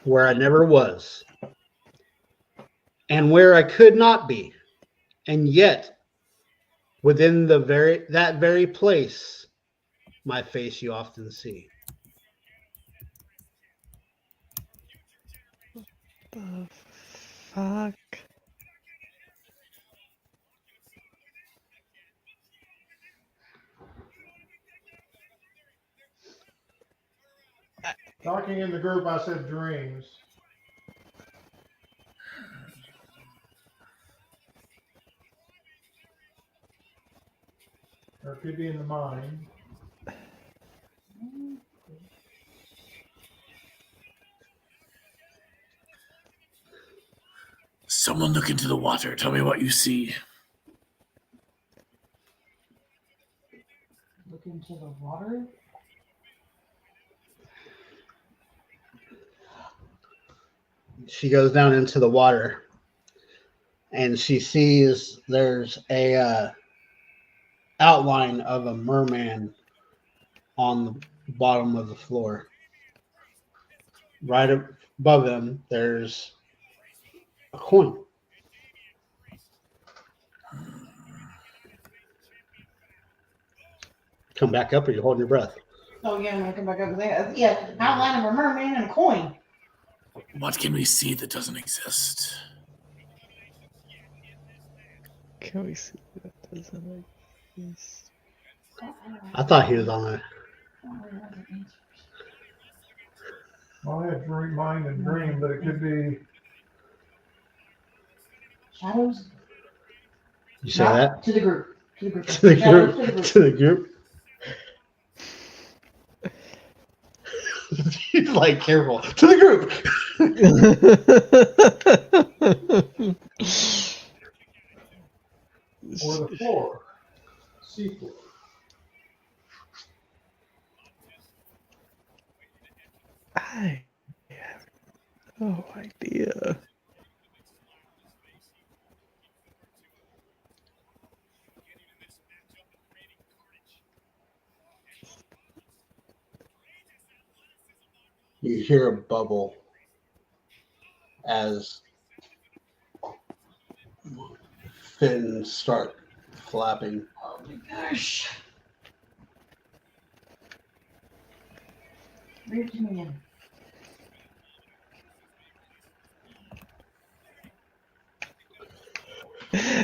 where I never was, and where I could not be. And yet, within that very place, my face you often see. The fuck? Talking in the group, I said dreams. Or it could be in the mind. Someone look into the water. Tell me what you see. Look into the water. She goes down into the water, and she sees there's a outline of a merman on the bottom of the floor. Right above him, there's a coin. Come back up, or you're holding your breath. Oh yeah, I'm gonna come back up there. Yeah, outline of a merman and a coin. What can we see that doesn't exist? Can we see what that doesn't like this? I thought he was on there. I had dream, mind and dream, but it could be. Shadows. You say Not that? to the group. To the group. To the Shadows group. to the group. To the group. He's like, careful. To the group. Or the floor. Seafloor. I have no idea. You hear a bubble as fins start flapping. Oh my gosh. Where's man?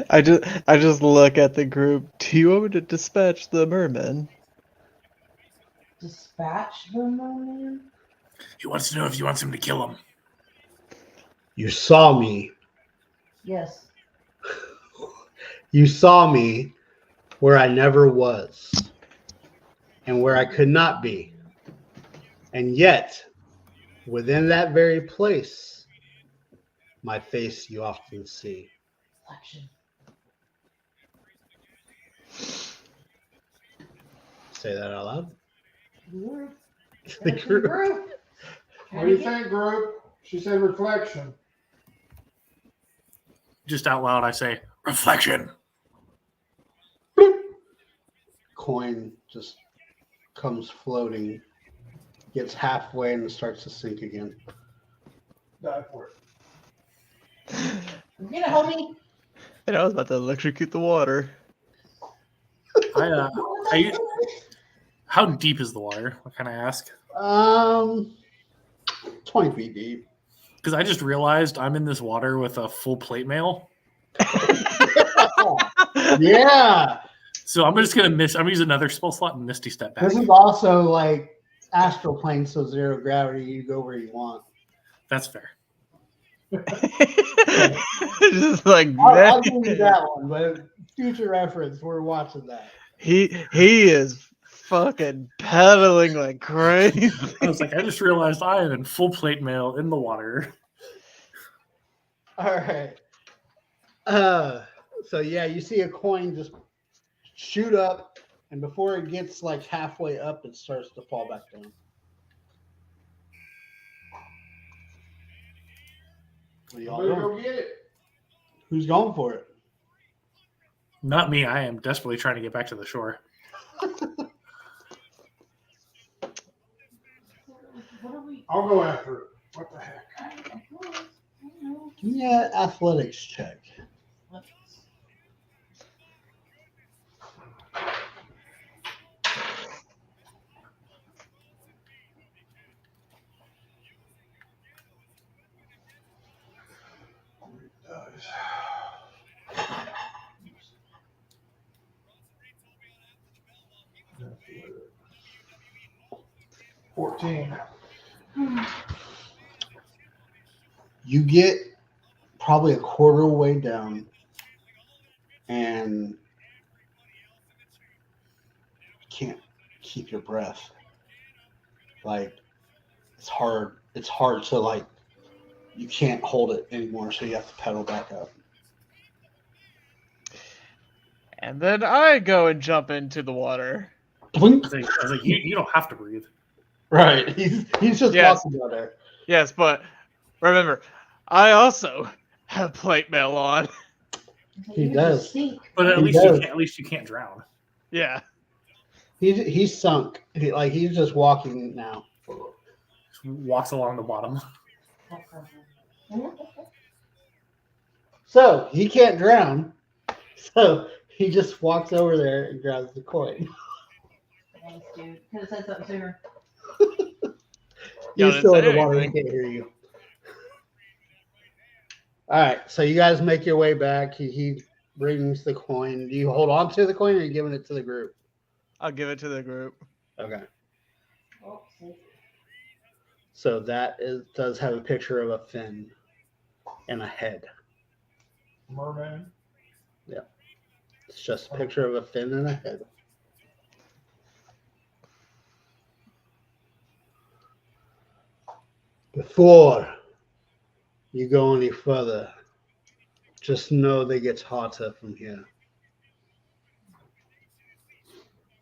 I just look at the group. Do you want me to dispatch the merman? Dispatch the man? He wants to know if you want him to kill him. You saw me. Yes. You saw me where I never was and where I could not be. And yet, within that very place, my face you often see. Reflection. Say that out loud. Group. The That's the group. group. What do you think, group? She said reflection. Just out loud, I say, reflection. Coin just comes floating, gets halfway, and starts to sink again. Die for it. You gonna hold me? And I was about to electrocute the water. How deep is the water? What can I ask? 20 feet deep. Because I just realized I'm in this water with a full plate mail. Yeah. So I'm just gonna miss. I'm using another spell slot and Misty Step back. This is also like astral plane, so zero gravity. You go where you want. That's fair. Just like I'll give you that one, but future reference, we're watching that. he is fucking pedaling like crazy. I was like, I just realized I am in full plate mail in the water. All right. So yeah, you see a coin just shoot up, and before it gets like halfway up, it starts to fall back down. What do y'all Better doing? go get it. Who's going for it? Not me. I am desperately trying to get back to the shore. What are we? I'll go after it. What the heck? Give me an athletics check. Does. 14. You get probably a quarter way down, and you can't keep your breath. Like it's hard. It's hard to like. You can't hold it anymore, so you have to pedal back up. And then I go and jump into the water. I was like, you don't have to breathe. Right. He's just Yes. walking down there. Yes, but remember, I also have plate mail on. He You does. just stink. But at He least does. you can't drown. Yeah. He's sunk. He's just walking now. Just walks along the bottom. So he can't drown. So he just walks over there and grabs the coin. Thanks, dude. Could have said something sooner. Y'all He's didn't still in say the water. He anything. can't hear you. All right. So you guys make your way back. He brings the coin. Do you hold on to the coin or are you giving it to the group? I'll give it to the group. Okay. Oh, see. So does have a picture of a fin and a head. Merman. It's just a picture of a fin and a head. Before you go any further, just know they get hotter from here.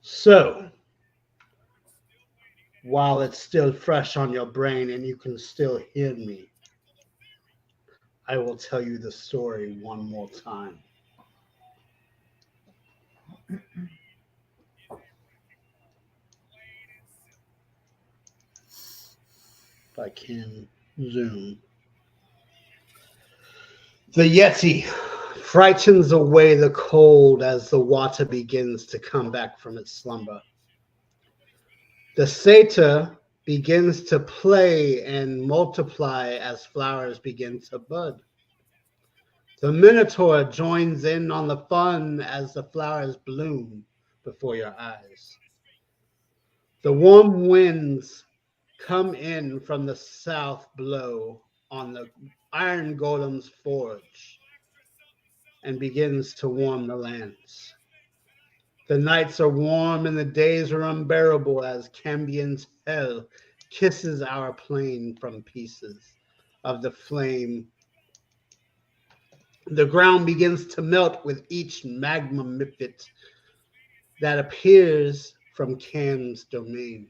So, while it's still fresh on your brain and you can still hear me, I will tell you the story one more time. If I can zoom. The Yeti frightens away the cold as the water begins to come back from its slumber. The satyr begins to play and multiply as flowers begin to bud. The minotaur joins in on the fun as the flowers bloom before your eyes. The warm winds come in from the south, blow on the iron golem's forge and begins to warm the lands. The nights are warm and the days are unbearable as Cambion's hell kisses our plane from pieces of the flame. The ground begins to melt with each magma mifit that appears from Cam's domain.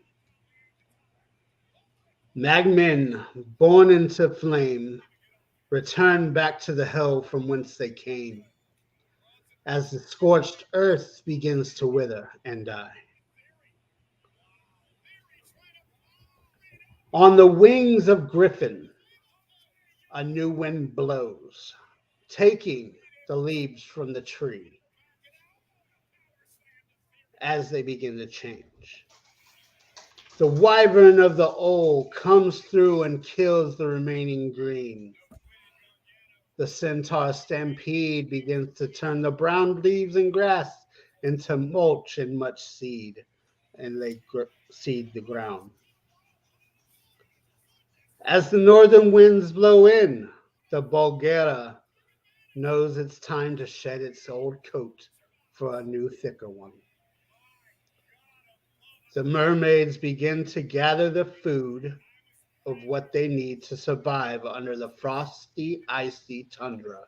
Magmen, born into flame, return back to the hell from whence they came, as the scorched earth begins to wither and die. On the wings of Griffin, a new wind blows, taking the leaves from the tree as they begin to change. The wyvern of the old comes through and kills the remaining green. The centaur stampede begins to turn the brown leaves and grass into mulch and much seed, and they seed the ground. As the northern winds blow in, the Bulgara knows it's time to shed its old coat for a new, thicker one. The mermaids begin to gather the food of what they need to survive under the frosty, icy tundra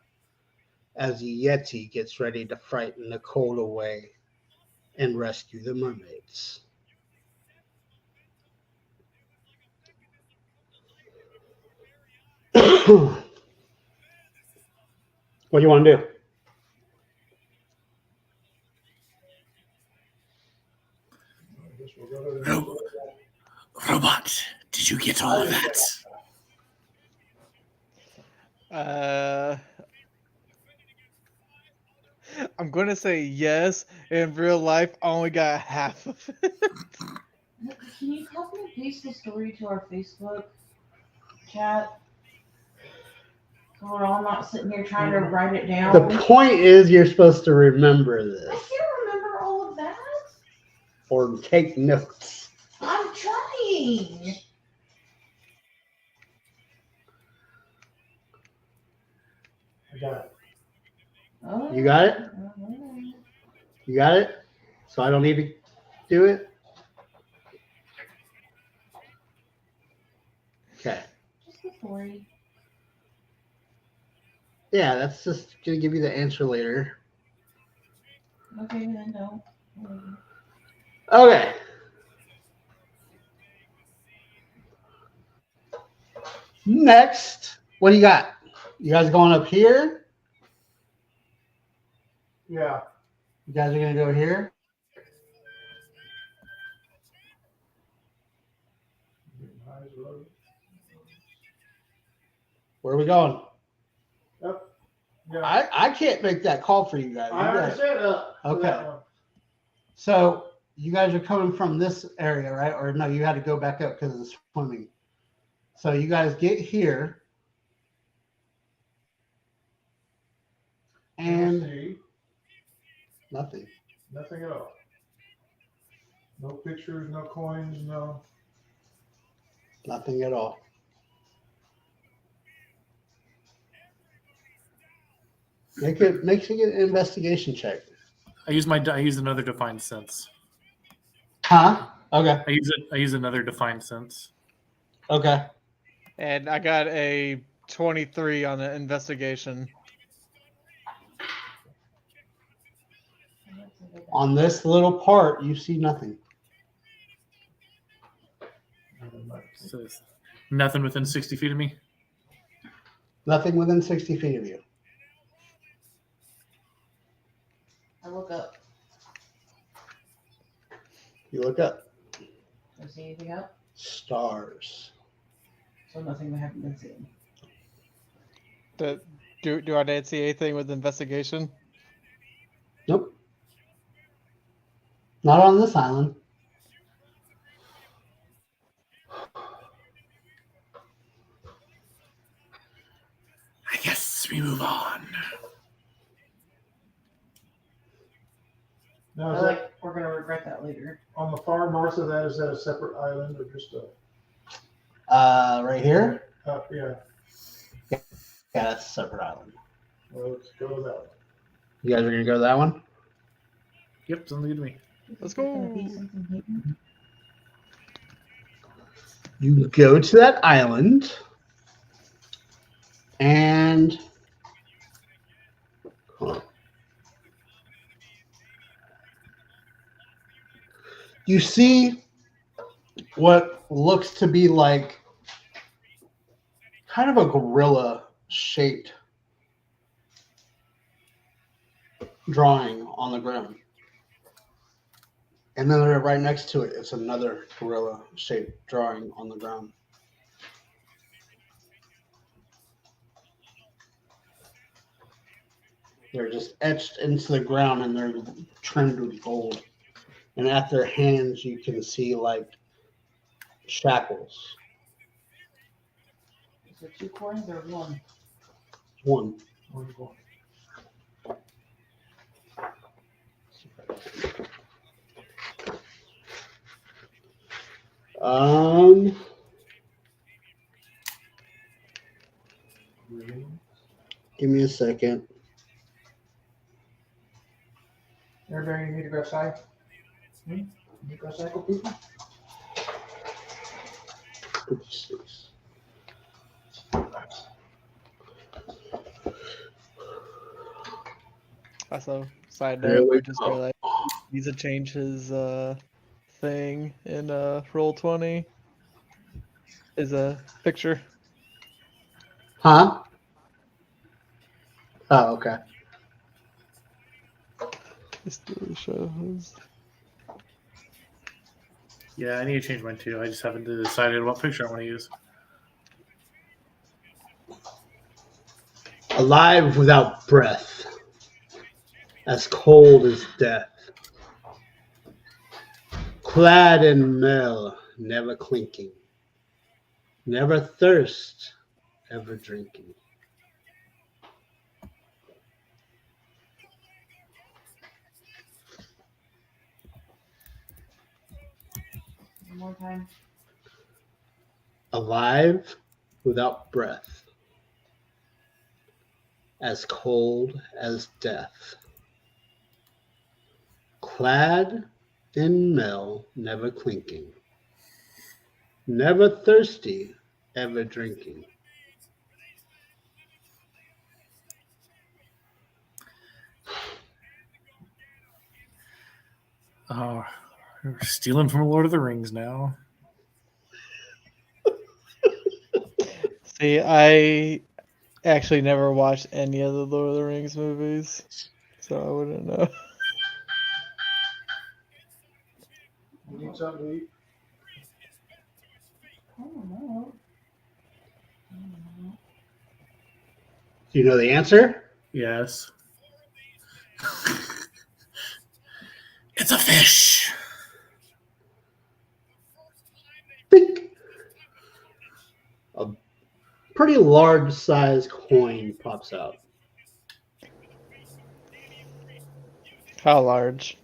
as Yeti gets ready to frighten the cold away and rescue the mermaids. What do you want to do? I guess we'll go to the Robot, did you get all of that? I'm going to say yes. In real life, I only got half of it. Can you copy and paste the story to our Facebook chat? So we're all not sitting here trying to write it down. The point is you're supposed to remember I this can't remember all of that. or take notes. I'm trying. I got it. Oh, You got it? You got it? So I don't need to do it? Okay. Just the story. Yeah, that's just going to give you the answer later. Okay, then don't. Okay. Next, what do you got? You guys going up here? Yeah. You guys are going to go here? Where are we going? Yep. Yeah. I can't make that call for you guys. You I already guys- said up. for Okay. that one. So you guys are coming from this area, right? Or no, you had to go back up because of the swimming. So you guys get here. And See? Nothing. Nothing at all. No pictures, no coins, no. Nothing at all. Make an investigation check. I use another defined sense. Huh? Okay. I use another defined sense. Okay. And I got a 23 on the investigation. On this little part, you see nothing. So it's nothing within 60 feet of me. Nothing within 60 feet of you. I look up. You look up. Do I see anything up? Stars. So nothing that haven't been seen. Do I not see anything with investigation? Nope. Not on this island. I guess we move on. Now, I is feel that like we're gonna regret that later. on the far north of that? Is that a separate island or just a? Right here? Yeah. Yeah, that's a separate island. Well, let's go with that one. You guys are going to go to that one? Yep, sounds good to me. Let's Is there gonna go. be something hidden? You go to that island, and hold on. You see what looks to be like kind of a gorilla shaped drawing on the ground. And then right next to it, it's another gorilla shaped drawing on the ground. They're just etched into the ground and they're trimmed with gold. And at their hands, you can see like shackles. Is there 2 coins or 1? One. Where's it going? Give me a second. Everybody need to go outside? You go cycle people? 56. Also, side There note, we I just go. realized he needs to change his thing in Roll20. Is a picture. Huh? Oh, okay. Just to shows. Yeah, I need to change mine too. I just haven't decided what picture I want to use. Alive without breath, as cold as death. Clad in mail, never clinking. Never thirst, ever drinking. One more time. Alive without breath, as cold as death. Clad in mail, never clinking. Never thirsty, ever drinking. Oh, we're stealing from Lord of the Rings now. See, I actually never watched any of the Lord of the Rings movies, so I wouldn't know. You need something to eat? I don't know. Do you know the answer? Yes. It's a fish. Bink. A pretty large size coin pops out. How large?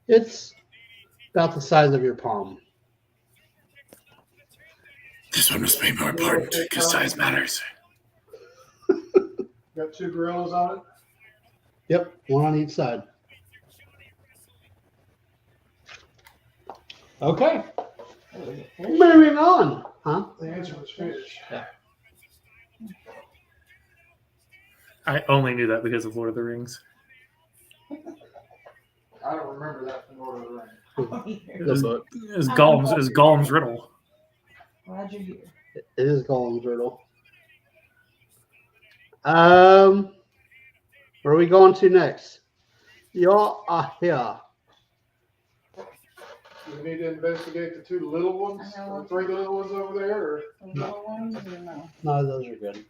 It's about the size of your palm. This one must be more important because size matters. Got 2 gorillas on it. Yep, one on each side. Okay, moving on. Huh? The answer was fish. I only knew that because of Lord of the Rings. I don't remember that from Lord of the Rings. It was Gollum's riddle. Glad you're here. It is Gollum's riddle. Where are we going to next? Y'all are here. Do we need to investigate the 2 little ones? I know. Or 3 little ones over there? Or? The little ones or no? No, those are good.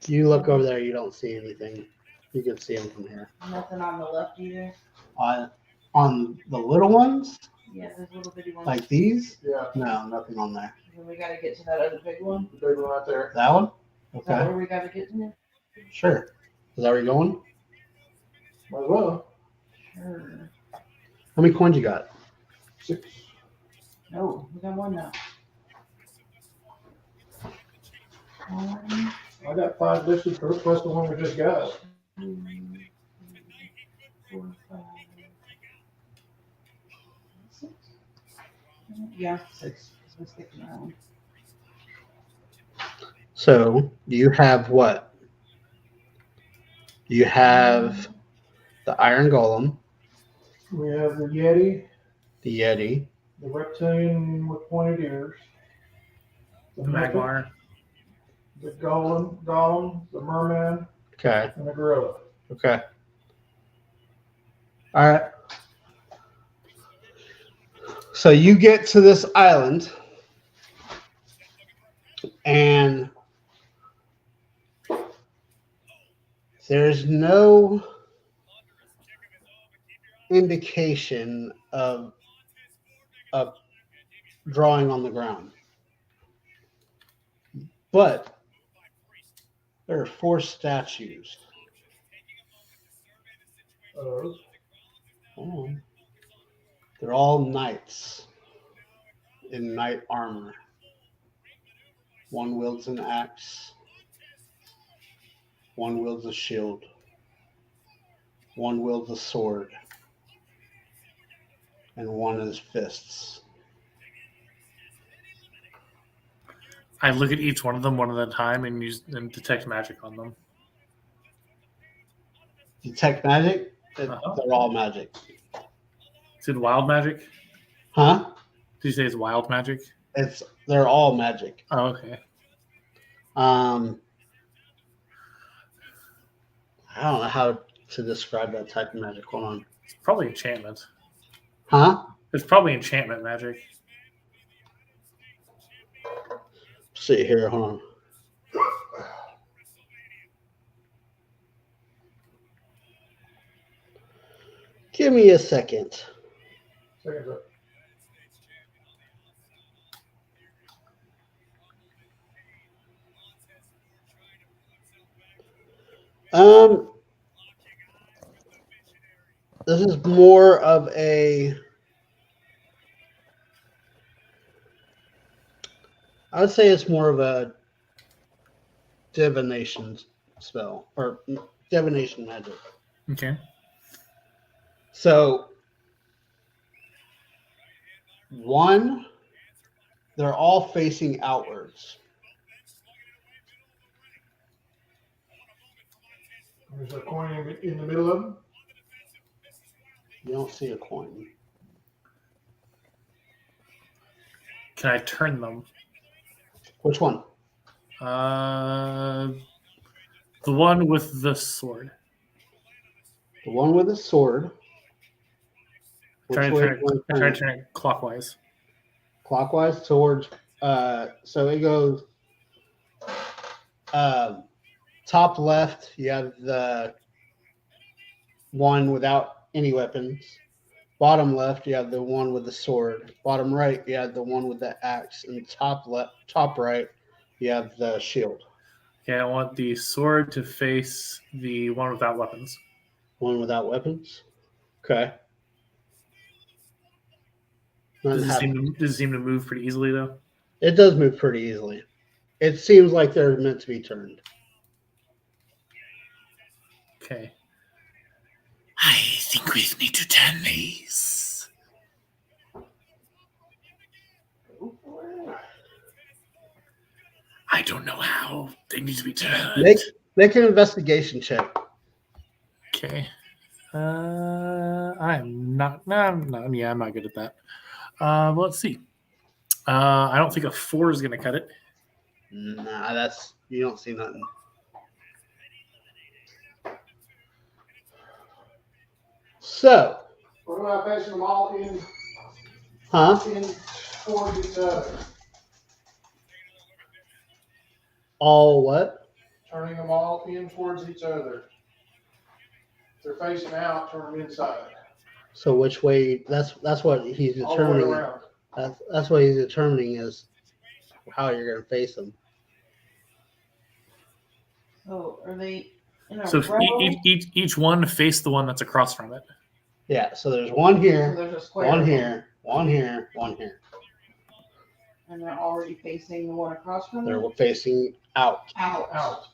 You look over there, you don't see anything. You can see them from here. Nothing on the left either. On the little ones, Yeah, those little bitty ones. like these, Yeah, no, nothing on there. Then we gotta get to that other big one. the big one right there. That one? Is that Okay, where we gotta get to? sure. Is that where you're going? Might as well. Sure. How many coins you got? 6. No, we got one now. One, I got 5 listed plus the one we just got. 2, 3, 4, 5, 6. Yeah, 6. We're sticking around. So you have what? You have the Iron Golem, We have the Yeti, the Yeti, the reptilian with pointed ears, The Magmar. the Gollum, the merman, okay, and the gorilla. okay. All right. So you get to this island, and there's no indication of drawing on the ground. But there are 4 statues. Oh, Hold on. They're all knights in knight armor. One wields an axe. One wields a shield. One wields a sword. And one is fists. I look at each one of them one at a time and use and detect magic on them. Detect magic? Uh-huh. They're all magic. Is it wild magic? Huh? Did you say it's wild magic? They're all magic. Oh, okay. I don't know how to describe that type of magic. Hold on. It's probably enchantment. Huh? It's probably enchantment magic. See here, hold on. Give me a second. seconds up. This is more of a, I would say it's more of a divination spell or divination magic. Okay. So, one, they're all facing outwards. There's a coin in the middle of them. You don't see a coin. Can I turn them? Which one? The one with the sword. The one with the sword. Which Try to way turn do you want to Try turn to it? turn it clockwise. Clockwise towards, so it goes top left, you have the one without any weapons. Bottom left, you have the one with the sword. Bottom right, you have the one with the axe. And top left, top right, you have the shield. Okay, I want the sword to face the one without weapons. One without weapons. Okay. Does it seem to move pretty easily though? It does move pretty easily. It seems like they're meant to be turned. Okay. I think we need to turn these. Go for it. I don't know how they need to be turned. Make an investigation check. Okay. I'm not. No, I'm not good at that. Well, let's see. I don't think a 4 is going to cut it. Nah, you don't see nothing. So, What about facing them all in towards each other? All what? Turning them all in towards each other. If they're facing out, turn them inside. So which way? That's what he's All the way determining. around. That's what he's determining is how you're going to face them. So are they in a So row? each one face the one that's across from it. Yeah. So there's one So here, there's a square. one here, one here, one here. And they're already facing the one across from They're them? facing out. Out.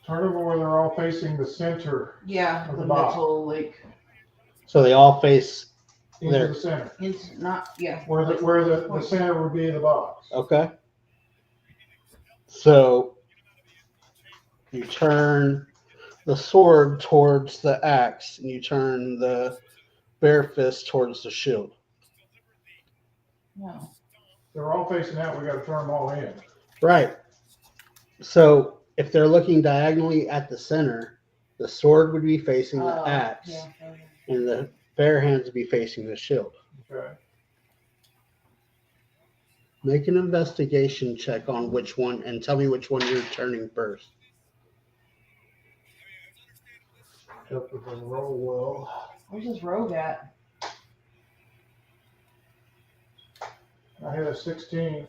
Turn them where they're all facing the center Yeah, Of the the box. middle, like, So they all face. into There. the center. it's not, yeah. Where the center would be the box. Okay. So you turn the sword towards the axe, and you turn the bare fist towards the shield. No. They're all facing out. We got to turn them all in. Right. So if they're looking diagonally at the center, the sword would be facing the Oh, axe, yeah. and the bare hands would be facing the shield. Okay. Make an investigation check on which one, and tell me which one you're turning first. Hope we can roll well. Where's this rogue at? I had a 16.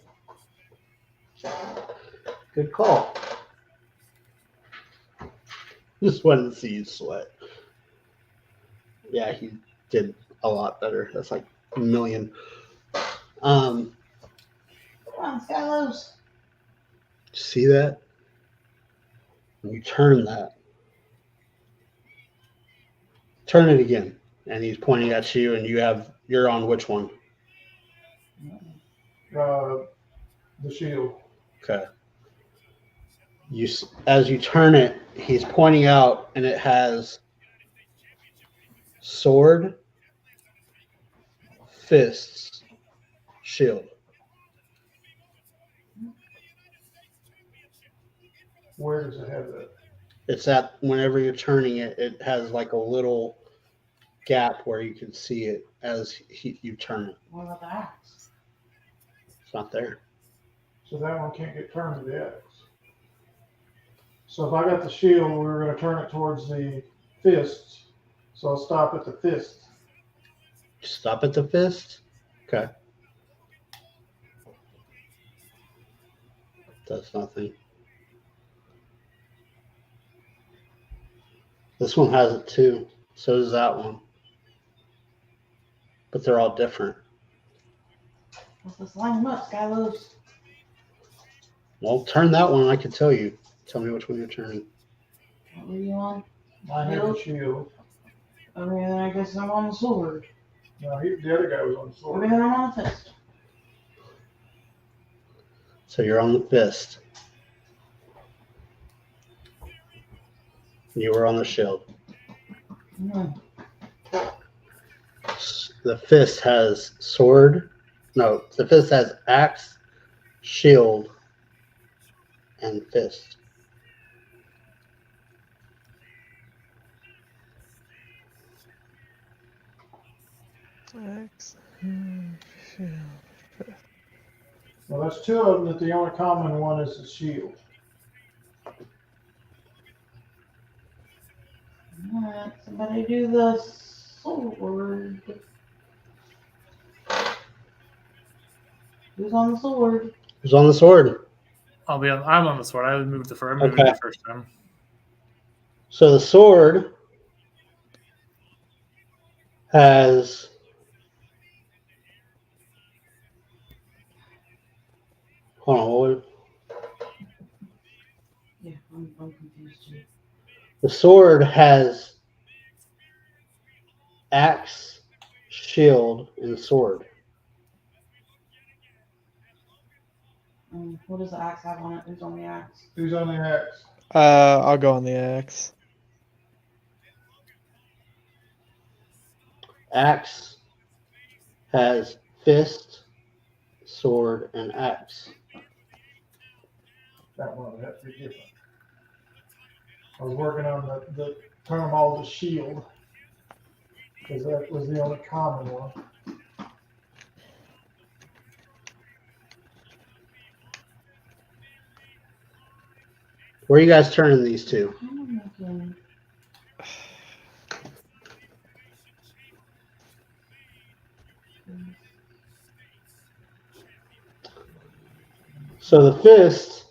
Good call. Just wanted to see you sweat. Yeah, he did a lot better. That's like a million. Come on, Skylos. See that? You turn that. Turn it again. And he's pointing at you, and you're on which one? The shield. Okay. As you turn it, he's pointing out, and it has sword, fists, shield. Where does it have that? It's at whenever you're turning it, it has like a little gap where you can see it as you turn it. What about the axe? It's not there. So that one can't get turned to the X. So if I got the shield, we were going to turn it towards the fists. So I'll stop at the fist. Stop at the fist. Okay. Does nothing. This one has it too. So does that one. But they're all different. Let's line them up, Skylos. Well, turn that one. I can tell you. Tell me which one you're turning. What were you on? I had the shield. Okay, then I guess I'm on the sword. No, the other guy was on the Okay, sword. then I'm on the fist. So you're on the fist. You were on the shield. Mm. The fist has sword. No, the fist has axe, shield, and fist. X. Well, there's two of them that the only common one is the shield. Alright, somebody do the sword. Who's on the sword? Who's on the sword? I'm on the sword. I moved the first. I moved Okay. the first time. So the sword has hold on. Yeah, I'm confused too. The sword has axe, shield, and sword. What does the axe have on it? Who's on the axe? Who's on the X? I'll go on the X. Axe has fist, sword, and axe. That one, that's pretty different. I was working on the term all the shield. Because that was the only common one. Where are you guys turning these to? I'm looking. So the fist,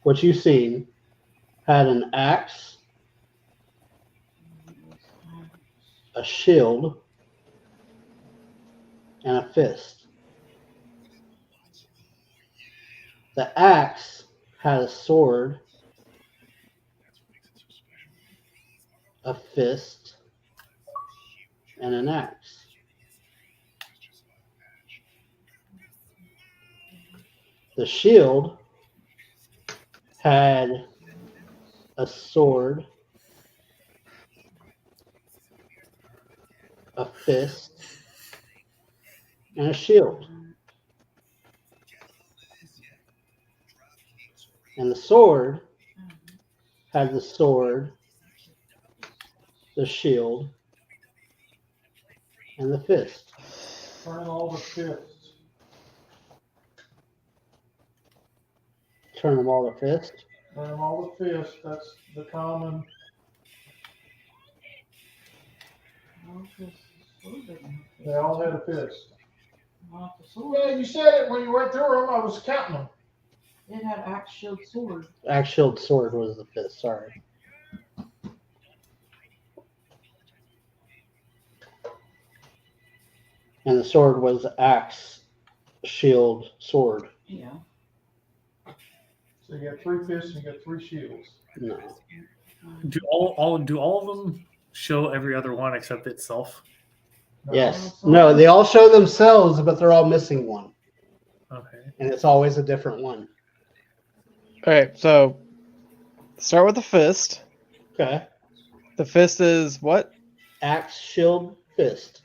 what you've seen, had an axe, a shield, and a fist. The axe had a sword, a fist, and an axe. The shield had a sword, a fist, and a shield. And the sword had the sword, the shield, and the fist. Turn all the fists. Turn them all to fist. Turn them all the fists. That's the common. They all had a fist. Not the sword. Yeah, you said it when you went through them. I was counting them. It had axe, shield, sword. Axe, shield, sword was the fist. Sorry. And the sword was axe, shield, sword. Yeah. So you got 3 fists and you got 3 shields. No. Do all of them show every other one except itself? Yes. No, they all show themselves, but they're all missing one. Okay. And it's always a different one. Okay, so start with the fist. Okay. The fist is what? Axe, shield, fist.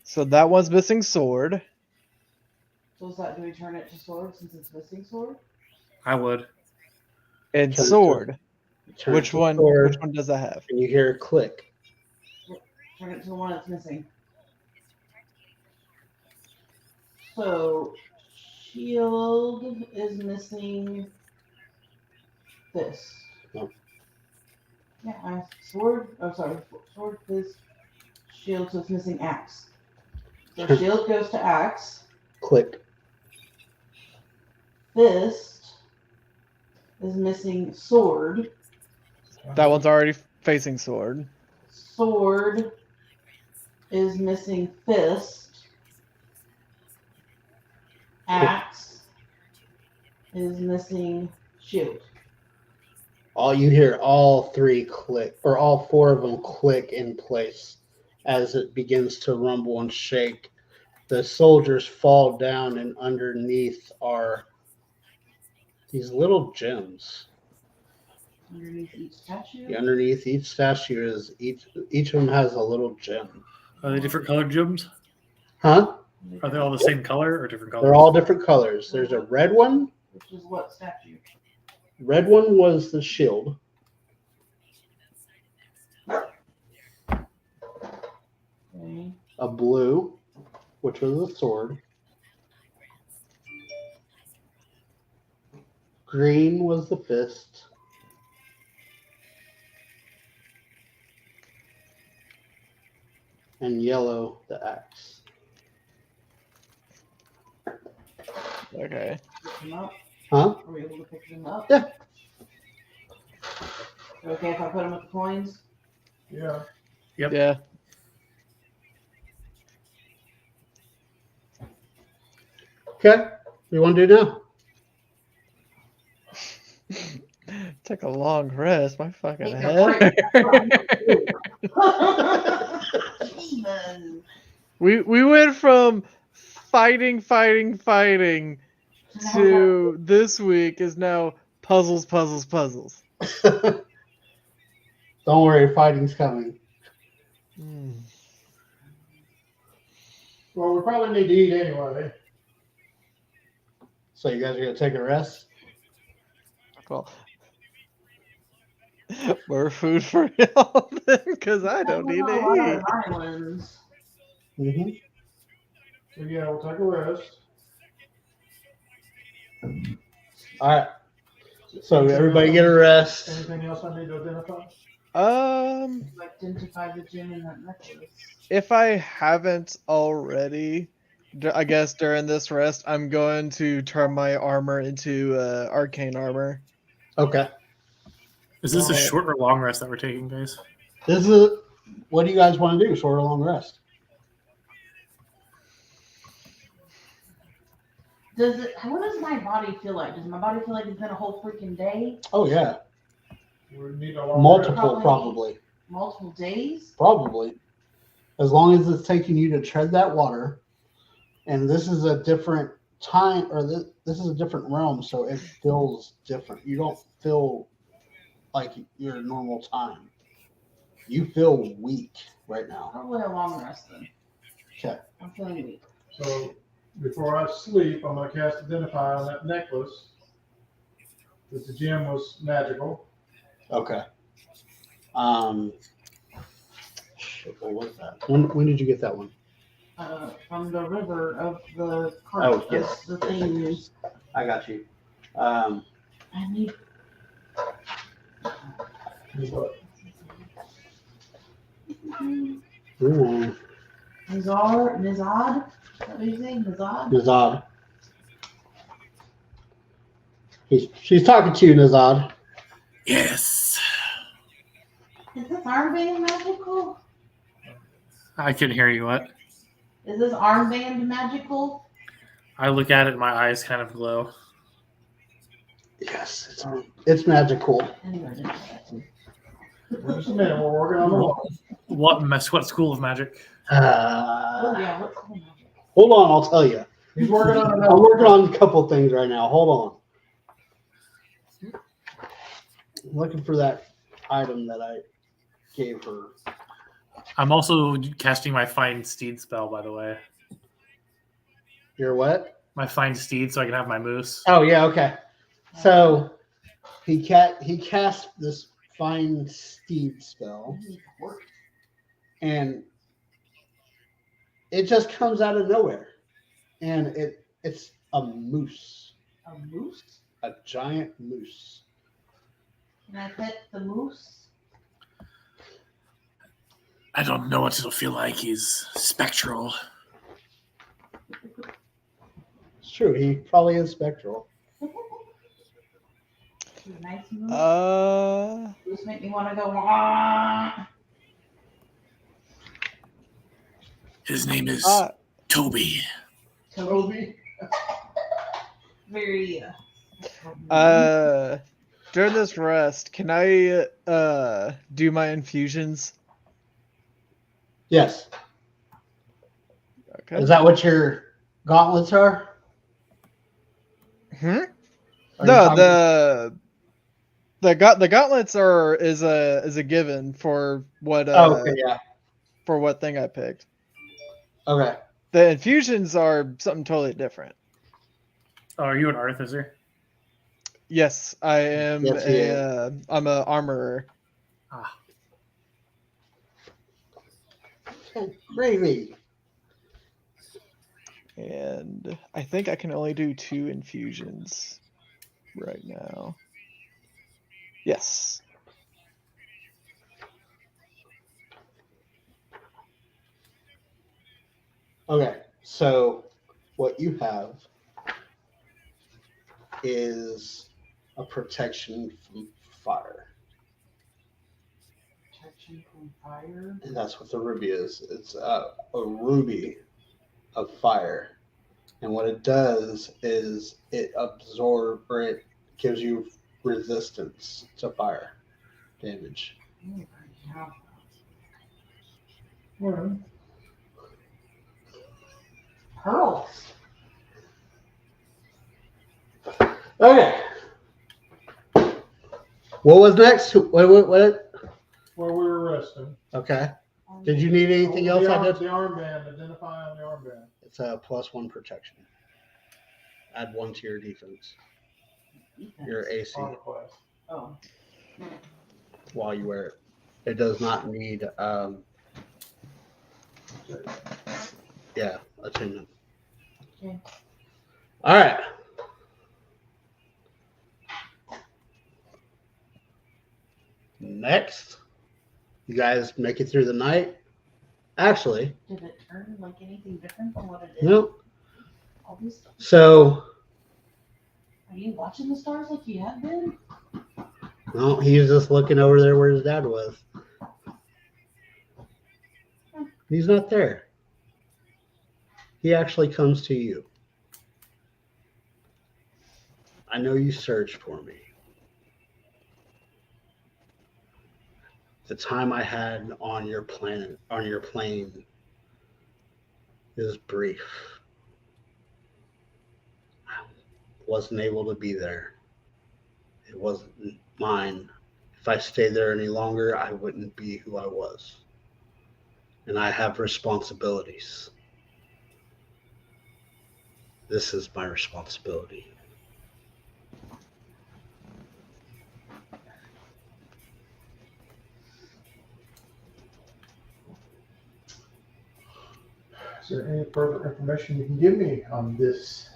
So that one's missing sword. So is that, do we turn it to sword since it's missing sword? I would. And Turn it to- sword. Turn Which it to one? sword, Which one does that have? and you hear a click. Turn it to the one that's missing. So shield is missing fist. Nope. Yeah, sword. Oh, sorry. Sword, fist, shield. So it's missing axe. So shield goes to axe. Click. Fist is missing sword. That one's already facing sword. Sword is missing fist. Axe is missing shield. All you hear all 3 click, or all 4 of them click in place as it begins to rumble and shake. The soldiers fall down, and underneath are these little gems. Underneath each statue. Underneath each statue is each of them has a little gem. Are they different colored gems? Huh? Are they all the same color or different colors? They're all different colors. There's a red one. Which is what statue? Red one was the shield. Okay. A blue, which was the sword. Green was the fist. And yellow, the axe. Okay. Pick them up. Huh? Are we able to pick them up? Yeah. Okay, if I put them with the coins? Yeah. Yep. Yeah. Okay. What do you want to do now? Took a long rest. My fucking Take a head. Demon. we went from fighting to this week is now puzzles. Don't worry, fighting's coming. Hmm. Well, we probably need to eat anyway. So you guys are gonna take a rest? Well, more food for y'all then, because I don't need A lot to of islands. Mm-hmm. So yeah, we'll take a rest. All right. So everybody get a rest. Anything else I need to identify? eat. Identify the gem in that necklace. If I haven't already, I guess during this rest, I'm going to turn my armor into arcane armor. Okay. Is this a Alright. short or long rest that we're taking, guys? This is. What do you guys want to do? Short or long rest? What does my body feel like? Does my body feel like it's been a whole freaking day? Oh yeah, We need a long multiple rest. probably. Multiple days? Probably. As long as it's taking you to tread that water, and this is a different time, or this is a different realm, so it feels different. You don't feel like your normal time. You feel weak right now. Probably a long rest then. Okay. I'm feeling weak. So before I sleep, I'm gonna cast Identify on that necklace. That the gem was magical. Okay. Shit, what was that? When did you get that one? From the river of the cart. Oh, yes. The thing. I got you. I need. Ooh, Nizad? Is that what you say? Nizad? Nazad. She's talking to you, Nazad. Yes. Is this armband magical? I couldn't hear you. What? Is this armband magical? I look at it, my eyes kind of glow. Yes, it's magical. Just a minute, we're working on the wall. What school of magic? Oh, yeah. What's cool magic? Hold on, I'll tell you. He's working on I'm another. working on a couple things right now. Hold on. I'm looking for that item that I gave her. I'm also casting my Find Steed spell, by the way. Your what? My Find Steed, so I can have my moose. Oh yeah, okay. So he cast this Find Steed spell, and it just comes out of nowhere, and it's a moose, A moose? a giant moose. Can I pet the moose? I don't know what it'll feel like. He's spectral. It's true. He probably is spectral. Nice moose. Moose make me want to go. Wah! His name is Toby. Toby. Very. During this rest, can I do my infusions? Yes. Okay. Is that what your gauntlets are? Hmm? Are you No, talking- the gauntlets is a given for what Oh, okay, yeah. for what thing I picked. Okay. The infusions are something totally different. Oh, are you an artificer? Yes, I am Yes, he is. I'm a armorer. Ah, Gravy. And I think I can only do 2 infusions right now. Yes. Okay, so what you have is a protection from fire. Protection from fire. And that's what the ruby is. It's a ruby of fire. And what it does is it absorbs, or it gives you resistance to fire damage. Ooh, yeah. Well, Pearls. Okay. What was next? What? where we were resting. Okay. Did you need anything else? I did. The armband. Identify on the armband. It's a +1 protection. Add 1 to your defense. Your AC Armor class. Oh. while you wear it. It does not need attunement. Okay. All right. Next, you guys make it through the night. Actually, Did it turn like anything different from what it is? nope. Obviously. So, Are you watching the stars like you have been? no, he's just looking over there where his dad was. He's not there. He actually comes to you. I know you searched for me. The time I had on your planet, on your plane, is brief. I wasn't able to be there. It wasn't mine. If I stayed there any longer, I wouldn't be who I was. And I have responsibilities. This is my responsibility. Is there any further information you can give me on this?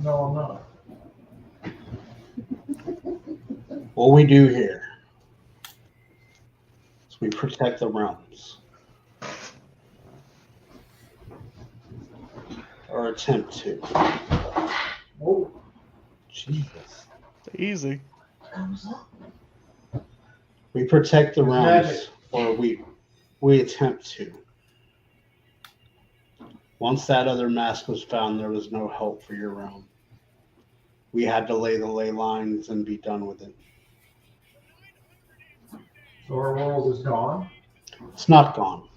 No, I'm not. What we do here is we protect the realms. Or attempt to. Whoa. Jesus. Easy. Comes up. We protect the realms, Magic. or we attempt to. Once that other mask was found, there was no help for your realm. We had to lay the ley lines and be done with it. So our world is gone. It's not gone.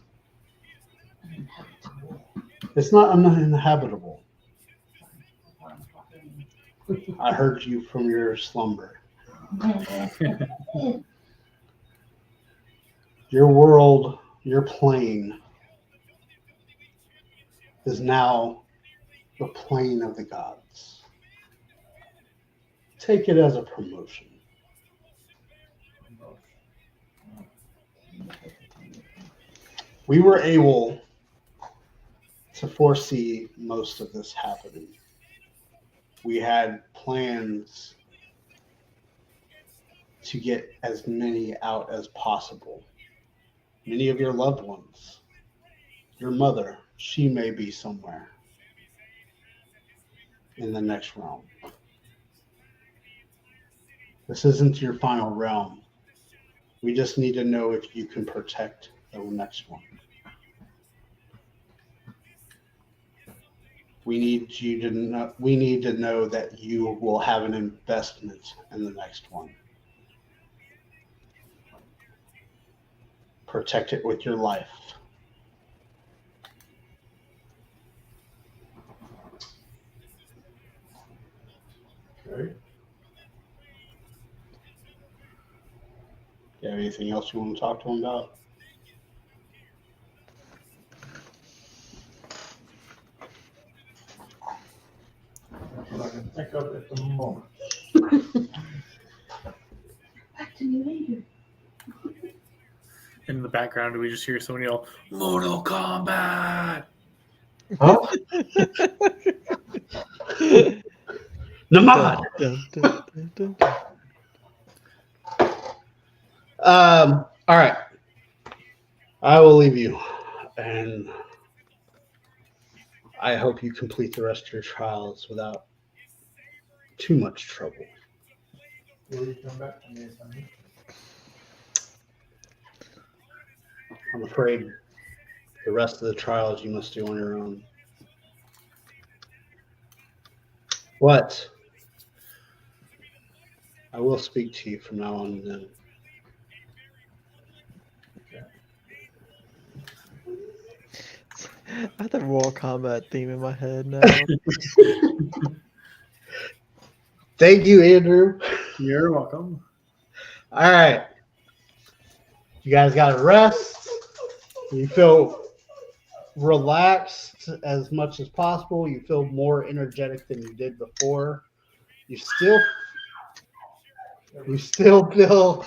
It's not uninhabitable. I heard you from your slumber. Your world, your plane, is now the plane of the gods. Take it as a promotion. We were able to foresee most of this happening. We had plans to get as many out as possible. Many of your loved ones, your mother, she may be somewhere in the next realm. This isn't your final realm. We just need to know if you can protect the next one. We need to know that you will have an investment in the next one. Protect it with your life. Okay. Do you have anything else you want to talk to him about? That's what I can think of at the moment. Back to me later. In the background, we just hear someone yell, "Mortal Kombat!" Oh, Namad. Dun, dun, dun, dun, dun. All right. I will leave you, and I hope you complete the rest of your trials without too much trouble. Will you come back to me if I need I'm afraid the rest of the trials you must do on your own. But I will speak to you from now on and then. I have the Mortal Kombat theme in my head now. Thank you, Andrew. You're welcome. All right. You guys got to rest. You feel relaxed as much as possible. You feel more energetic than you did before. You still feel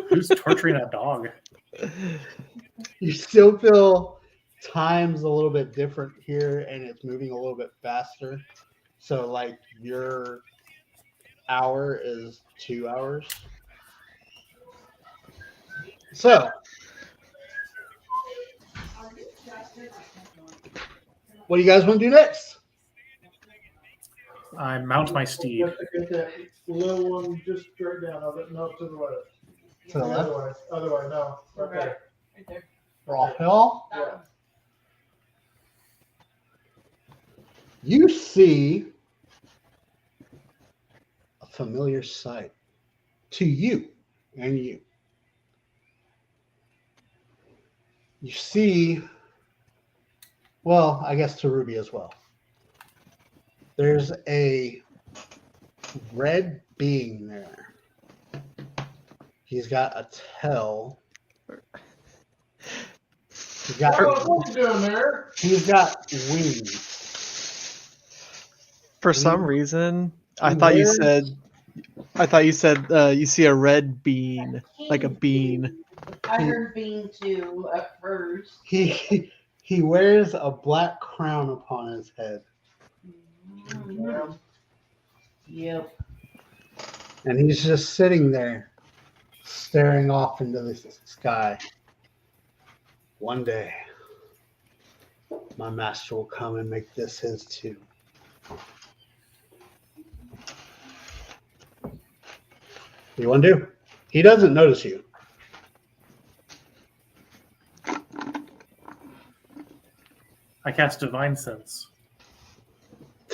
Who's torturing that dog? you still feel time's a little bit different here, and it's moving a little bit faster. So like your hour is 2 hours. So what do you guys want to do next? I mount my steed. You have to get that little one just straight down of it, no, to the left. To the left? Other way, no, right there. Right there. Raphael? Yeah. You see a familiar sight to you and you. You see, well, I guess to Ruby as well. There's a red being there. He's got a tail. He's got, What you doing there? he's got wings. For some reason, I thought you said you see a red bean, like a bean. I heard bean too at first. He wears a black crown upon his head, Mhm. Yep. and he's just sitting there, staring off into the sky. One day, my master will come and make this his too. What do you want to do? He doesn't notice you. I cast Divine Sense.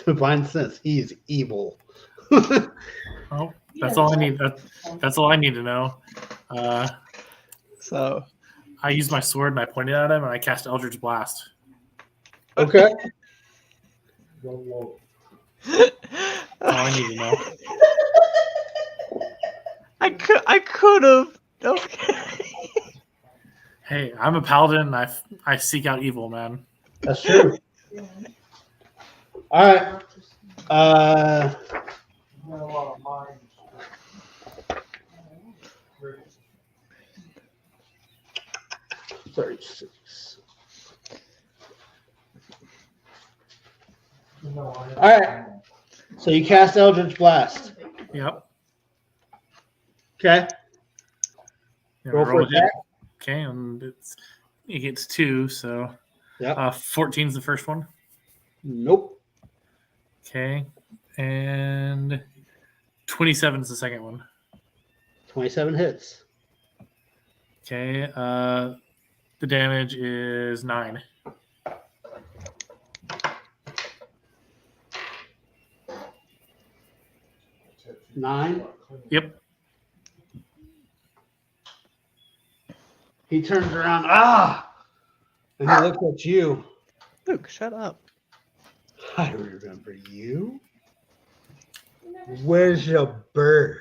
Divine sense. He's evil. Oh, that's all I need. That's all I need to know. So I used my sword and I pointed at him and I cast Eldritch Blast. Okay. Whoa. That's all I need to know. I could have. Okay. Hey, I'm a paladin and I seek out evil, man. That's true. All right. Got a lot of minds. 36. No, All right. So you cast Eldritch Blast. Yep. Okay. Yeah, Roll for roll it. attack. Okay, and it gets 2, so Yep. 14's the first one. Nope. Okay, and 27 is the second one. 27 hits. Okay, the damage is 9. Nine. Yep. He turns around. And he looks at you. Luke, shut up. I remember you. Where's your bird?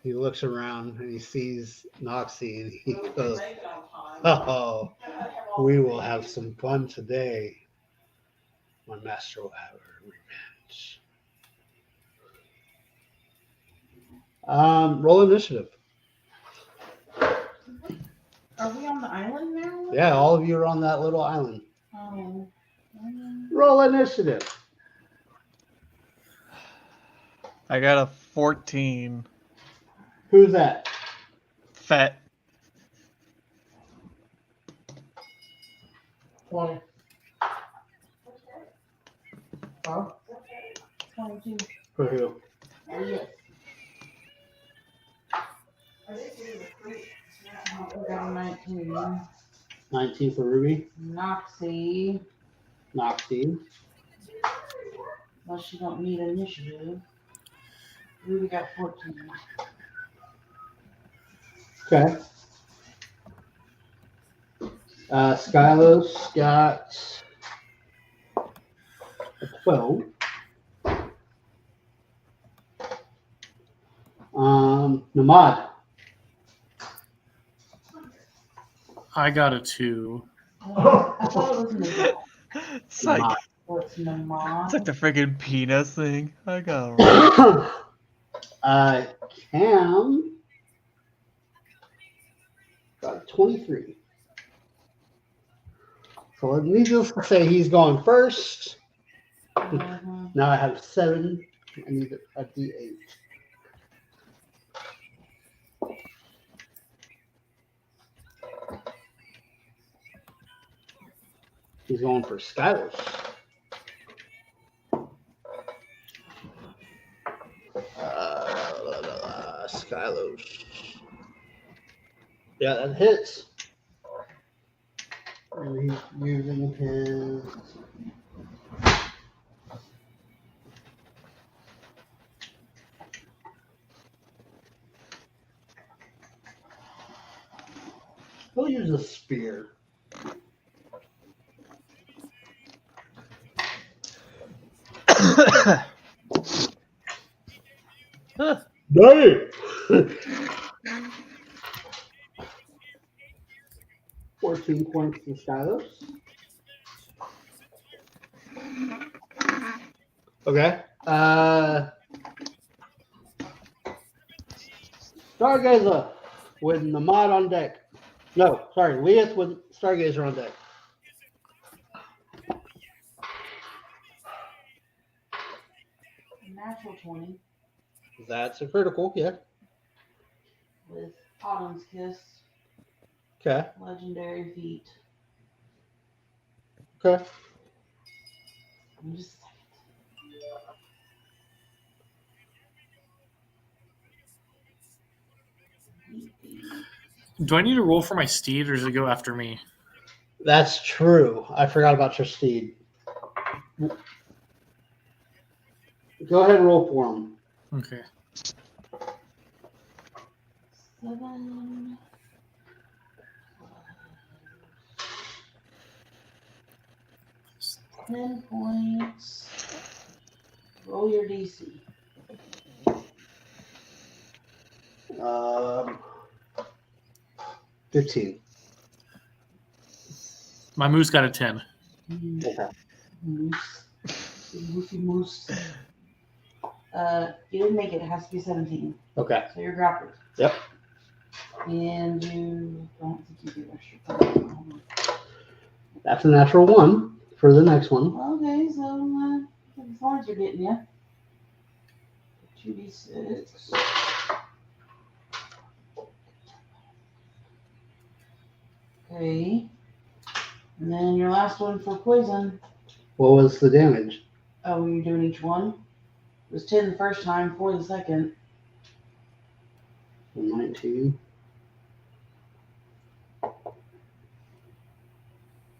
He looks around and he sees Noxie and he goes, "Oh, we will have some fun today. My master will have her revenge." Roll initiative. Are we on the island now? Yeah, all of you are on that little island. Oh. Roll initiative. I got a 14. Who's that? Fat. 20. Huh? 22. For who? Yes. We got a 19. 19 for Ruby. Noxie. Noxie. Unless you don't need initiative. Ruby got 14. Okay. Skylos got a 12. Namad. I got a 2. I thought it was Namal. It's like Namad. Oh, it's Namal. it's like the freaking penis thing. I got it right. Cam got a 23. So needless to say, he's going first. Mhm. Now I have 7. I need a D8. He's going for Skylos. Skylos. Yeah, that hits. And he's using his. He'll use a spear. Damn! 14 points to Skylos. Okay. Stargazer with Namad on deck. No, sorry, Leith with Stargazer on deck. Natural 20 That's a critical, yeah. with Autumn's Kiss. Okay. Legendary feat. Okay. Just a second. Do I need to roll for my steed, or does it go after me? That's true. I forgot about your steed. Go ahead and roll for him. Okay. 7. 10 points. Roll your DC. 15. My moose got a 10. Okay. Moose. Moosey moose. You didn't make it. It has to be 17. Okay. So you're grappled. Yep. And you don't think you do extra. That's a natural 1 for the next one. Okay, so as long as you're getting you. 2d6. Okay. And then your last one for poison. What was the damage? Oh, you're doing each one? It was 10 the first time, 4 the second. 19.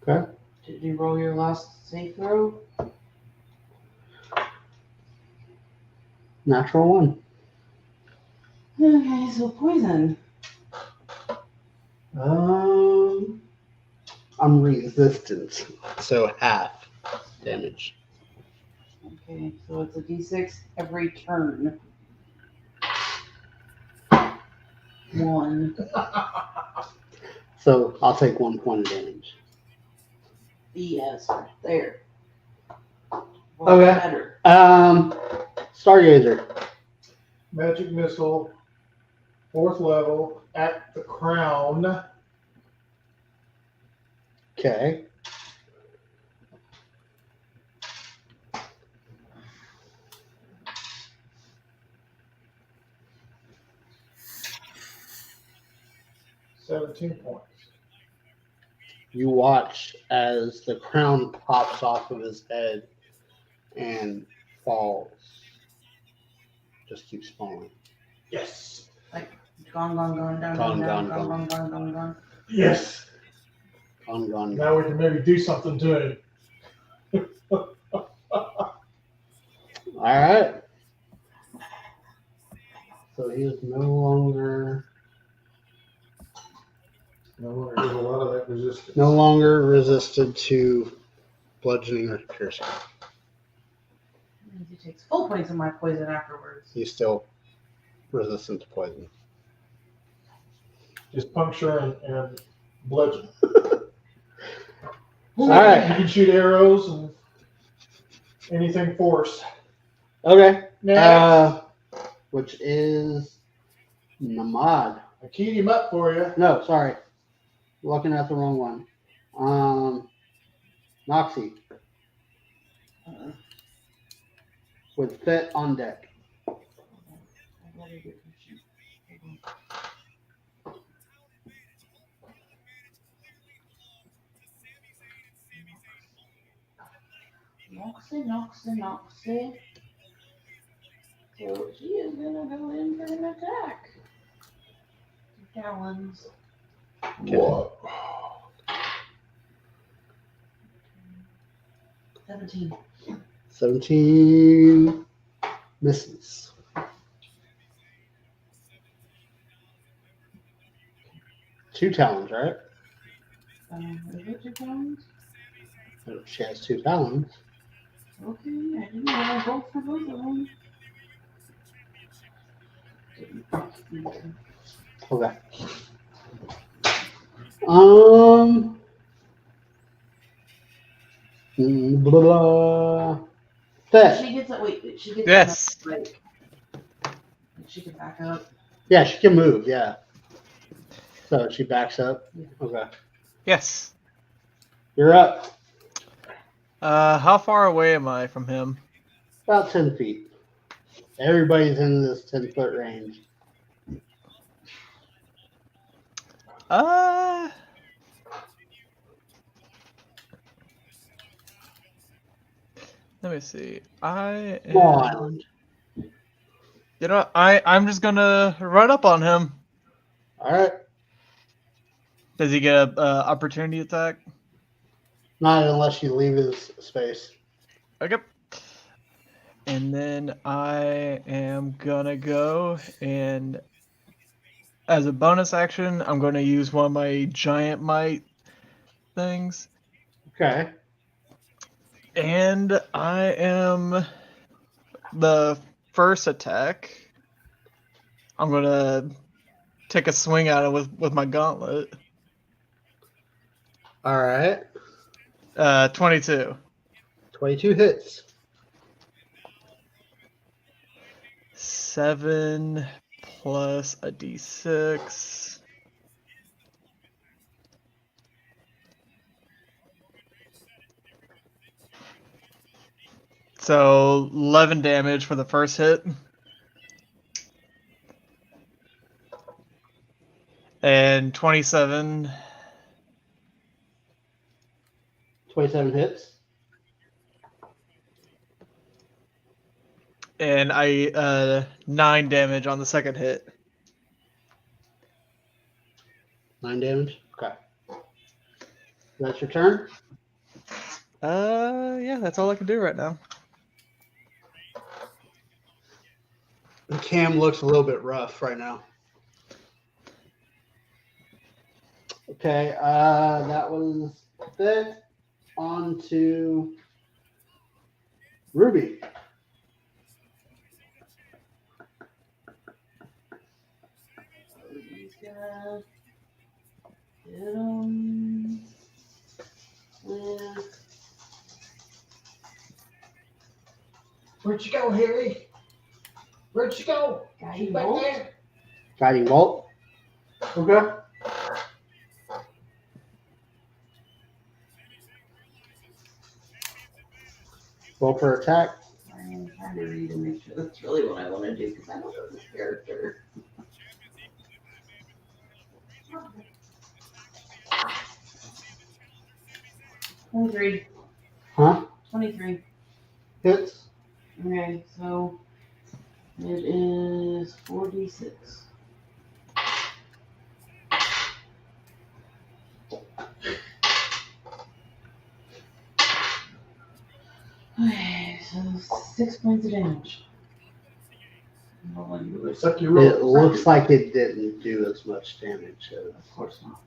Okay. Did you roll your last save throw? Natural 1. Okay, so poison. I'm resistant, so half damage. Okay, so it's a d6 every turn. 1. So I'll take 1 point of damage. Yes, right there. Well, Okay. Better. Stargazer. Magic missile, 4th level, at the crown. Okay. 17 points. You watch as the crown pops off of his head and falls. Just keeps falling. Yes. Gone, down, Gone, down, gone, gone. Yes. Gone. Now we can maybe do something to him. All right. So he is no longer No longer does a lot of that resistance. resisted to bludgeoning or piercing. He takes full points of my poison afterwards. He's still resistant to poison. Just puncture and bludgeon. All right. You can shoot arrows and anything force. Okay. Next. Which is Namad. I keyed him up for you. No, sorry. Looking at the wrong one. Noxie. With Fit on deck. Noxie. So she is gonna go in for an attack. 2 talons. What? 17. 17 misses. Two talons, right? Is it 2 talons? She has 2 talons. Okay, I didn't know I rolled for both of them. Okay. Blah, blah. Fit. She gets it. Wait, she gets Yes. enough, like, she can back up. Yeah, she can move, yeah. So she backs up. Yeah. Okay. Yes. You're up. How far away am I from him? About 10 feet. Everybody's in this 10-foot range. Let me see. I am, Small island. You know, I'm just gonna run up on him. All right. Does he get a opportunity attack? Not unless you leave his space. Okay. And then I am gonna go and, as a bonus action, I'm gonna use one of my giant might things. Okay. And I am the first attack. I'm gonna take a swing at it with my gauntlet. All right. 22. 22 hits. 7 plus a d6. So 11 damage for the first hit. And 27. 27 hits. And 9 damage on the second hit. 9 damage. Okay. That's your turn? Yeah, that's all I can do right now. Cam looks a little bit rough right now. Okay, that was Fit. On to Ruby. He's gonna hit him with. Where'd you go, Harry? Where'd you go? Guiding Back bolt. there. Guiding Bolt. Okay. Roll for attack. I'm trying to read and make sure that's really what I want to do because I don't know this character. 23. Huh? 23. Hits. Okay, so it is 46. Okay, so 6 points of damage. Except you roll. It looks like it didn't do as much damage. Of course not.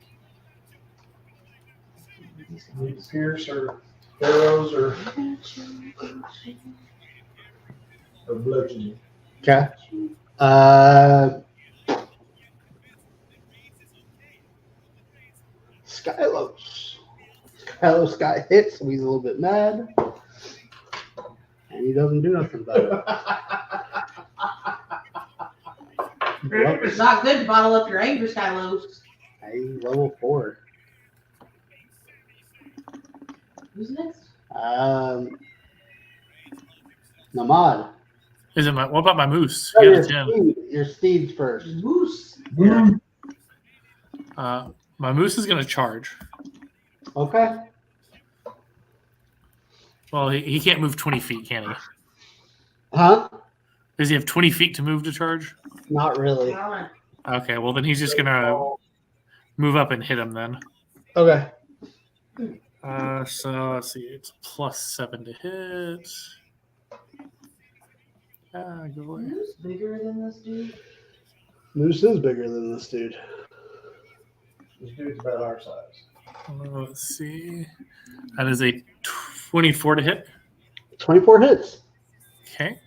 Pierce or arrows or bludgeoning. Okay. Skylos. Skylos got hit, so he's a little bit mad. And he doesn't do nothing about it. It's not good to bottle up your anger, Skylos. Hey, level 4. Who's next? Namad. Is it my? What about my moose? Oh, He your, has a 10. steed, your steed's first. Moose. Yeah. My moose is going to charge. Okay. Well, he can't move 20 feet, can he? Huh? Does he have 20 feet to move to charge? Not really. Okay, well then he's just gonna move up and hit him then. Okay. So let's see, it's +7 to hit. Go away. Who's bigger than this dude? Moose is bigger than this dude. This dude's about our size. Let's see. That is a 24 to hit. 24 hits. Okay.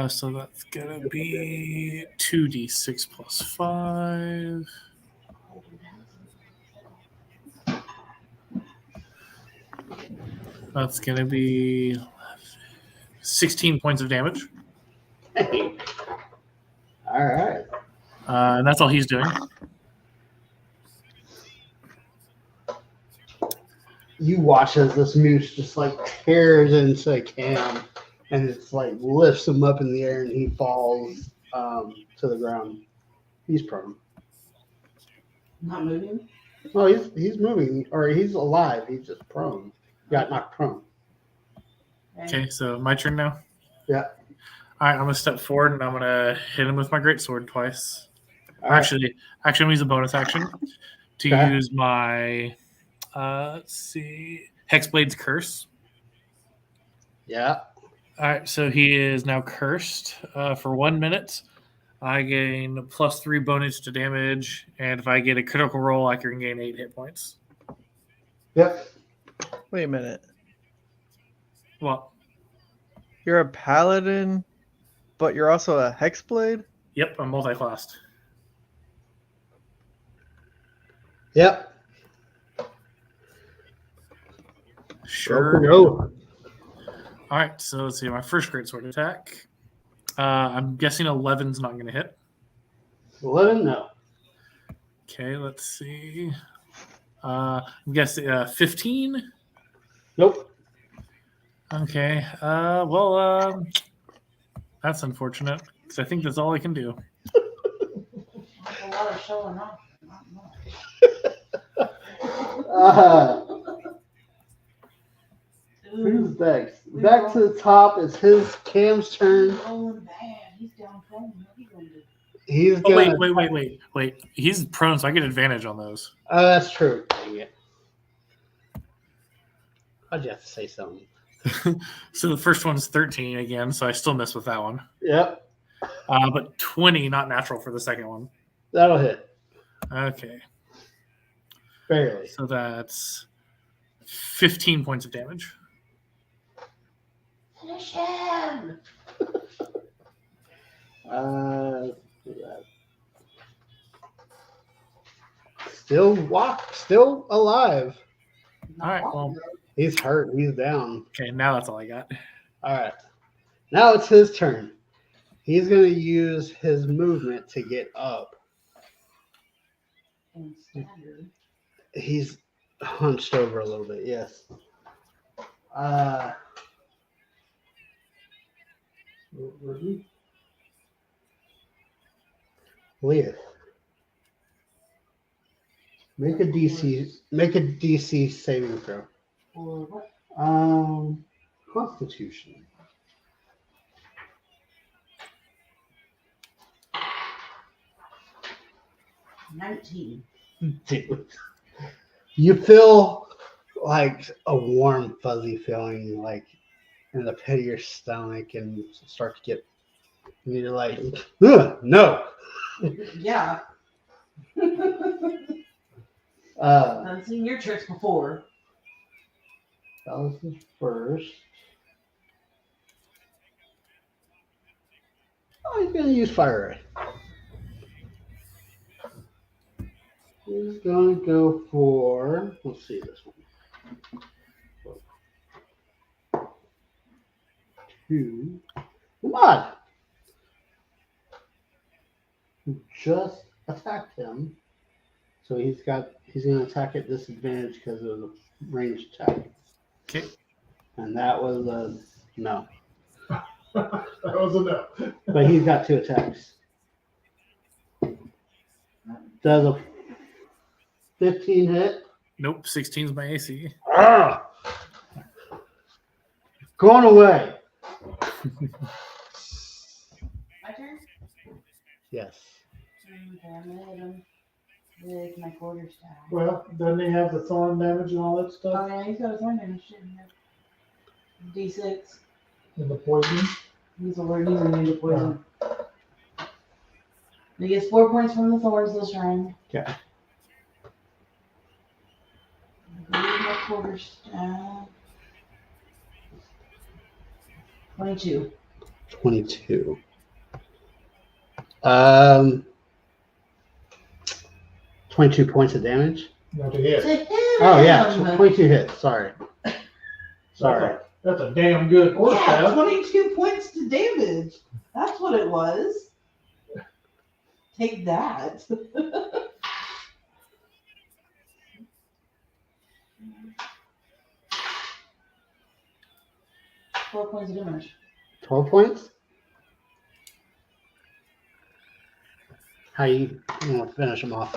So that's gonna be 2d6 plus 5. That's gonna be 16 points of damage. All right. And that's all he's doing. You watch as this moose just like tears into Cam, and it's like lifts him up in the air, and he falls to the ground. He's prone. Not moving. No, he's moving, or he's alive. He's just prone. Got knocked prone. Okay, so my turn now. Yeah. All right, I'm gonna step forward and I'm gonna hit him with my greatsword twice. All right. Actually, I'm gonna use a bonus action to Okay. use my let's see, Hexblade's Curse. Yeah. All right, so he is now cursed for 1 minute. I gain +3 bonus to damage, and if I get a critical roll, I can gain 8 hit points. Yep. Wait a minute. Well, You're a paladin, but you're also a hexblade? yep, I'm multi-classed. Yep. Sure. Go. All right, so let's see. My first greatsword attack. I'm guessing 11's not going to hit. 11? No. Okay, let's see. I'm guessing 15. Nope. Okay. That's unfortunate because I think that's all I can do. That's a lot of showing off. Not much. Who's next? Back to the top is his Cam's turn. Rolling bad. He's down prone. What are you gonna do? He's Oh, gonna. wait. He's prone, so I get advantage on those. Oh, that's true. Dang it. Why'd you have to say something? So the first one's 13 again, so I still miss with that one. Yep. But 20, not natural for the second one. That'll hit. Okay. Barely. So that's 15 points of damage. Finish him. Still alive. All right, well, He's hurt. He's down. okay, now that's all I got. All right. Now it's his turn. He's going to use his movement to get up. And standard. He's hunched over a little bit, yes. Leah. Make a DC saving throw. Or what? Constitution. $19. Dude. You feel like a warm, fuzzy feeling like in the pit of your stomach and you start to get, and you're like, ugh, no. Yeah. Uh, I've seen your tricks before. that was the first. Oh, he's going to use fire ray. He's going to go for, let's see this one. 2. Come on. Who just attacked him. So he's going to attack at disadvantage because of the ranged attack. Okay. And that was a no. That was enough. But he's got 2 attacks. Does a 15 hit? Nope. 16's my AC. Ah! Going away. My turn? Yes. Okay, I'm gonna hit him with my quarterstaff. Well, doesn't he have the thorn damage and all that Oh stuff? yeah, he's got his own damage too. D6. And the poison? He's immune to poison. He gets 4 points from the thorns this round. Okay. My quarterstaff. 22. 22. 22 points of damage. Not to hit. To hit Oh yeah, him! 22 hits. Sorry. Sorry. That's a damn good Yeah, quarterstaff. 22 points to damage. That's what it was. Take that. Four points of damage. 12 points. How you want to finish him off?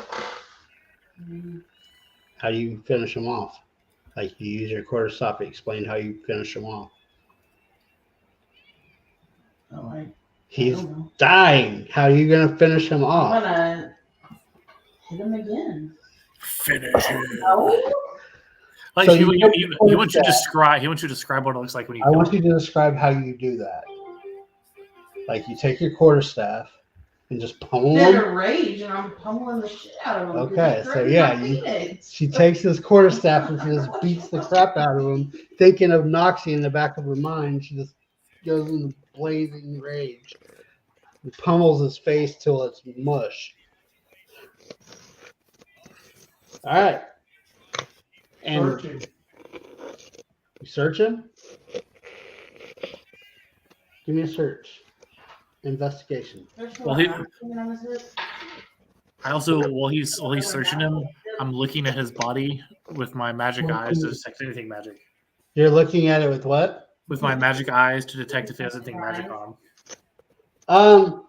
How do you finish him off? Like you use your quarterstaff to explain how you finish him off. Oh, I He's don't know. dying. How are you gonna finish him I'm off? gonna hit him again. Finish it. No. Like So he you wants you to that. describe. He wants you to describe what it looks like when you. I kill want him. you to describe how you do that. Like you take your quarterstaff and just pummel I'm in him. a rage and I'm pummeling the shit out of him. 'cause Okay, he so threatened yeah, my Phoenix. She takes his quarterstaff and she just beats the crap out of him, thinking of Noxie in the back of her mind. She just goes into blazing rage and pummels his face till it's mush. All right. And Searching. you search him? Give me a search. Investigation. There's Well, one he- arm hanging on his hip. I also while he's searching him, I'm looking at his body with my magic eyes to detect anything magic. You're looking at it with what? With my magic eyes to detect if he has anything magic on him.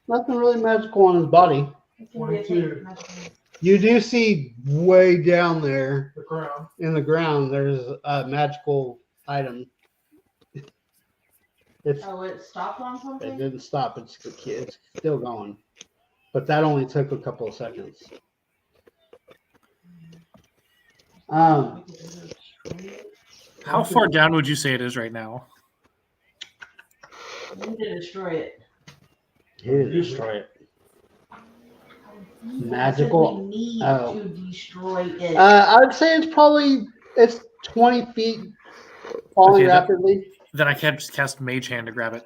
Nothing really magical on his body. It can be a 22. take magical. You do see way down there The crown. in the ground, there's a magical item. Oh, it stopped on It something? didn't stop. It's still going. But that only took a couple of seconds. How far down would you say it is right now? You need to destroy it. He didn't destroy it. I Magical- said we need oh. to destroy it. I would say it's 20 feet falling Okay, that- rapidly. Then I can't just cast Mage Hand to grab it.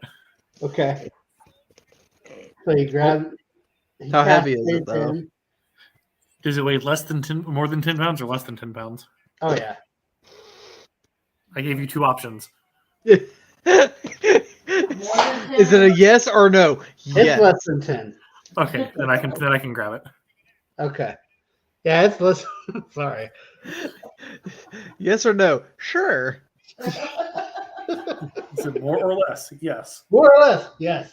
Okay. So you grab. he How casts heavy is it, Save though? Hand. Does it weigh more than 10 pounds, or less than 10 pounds? Oh yeah. I gave you two options. Is it a yes or no? It's Yes. less than 10. Okay, then I can grab it. Okay. Yeah, it's less. Sorry. Yes or no? Sure. Is it more or less? Yes. More or less, yes.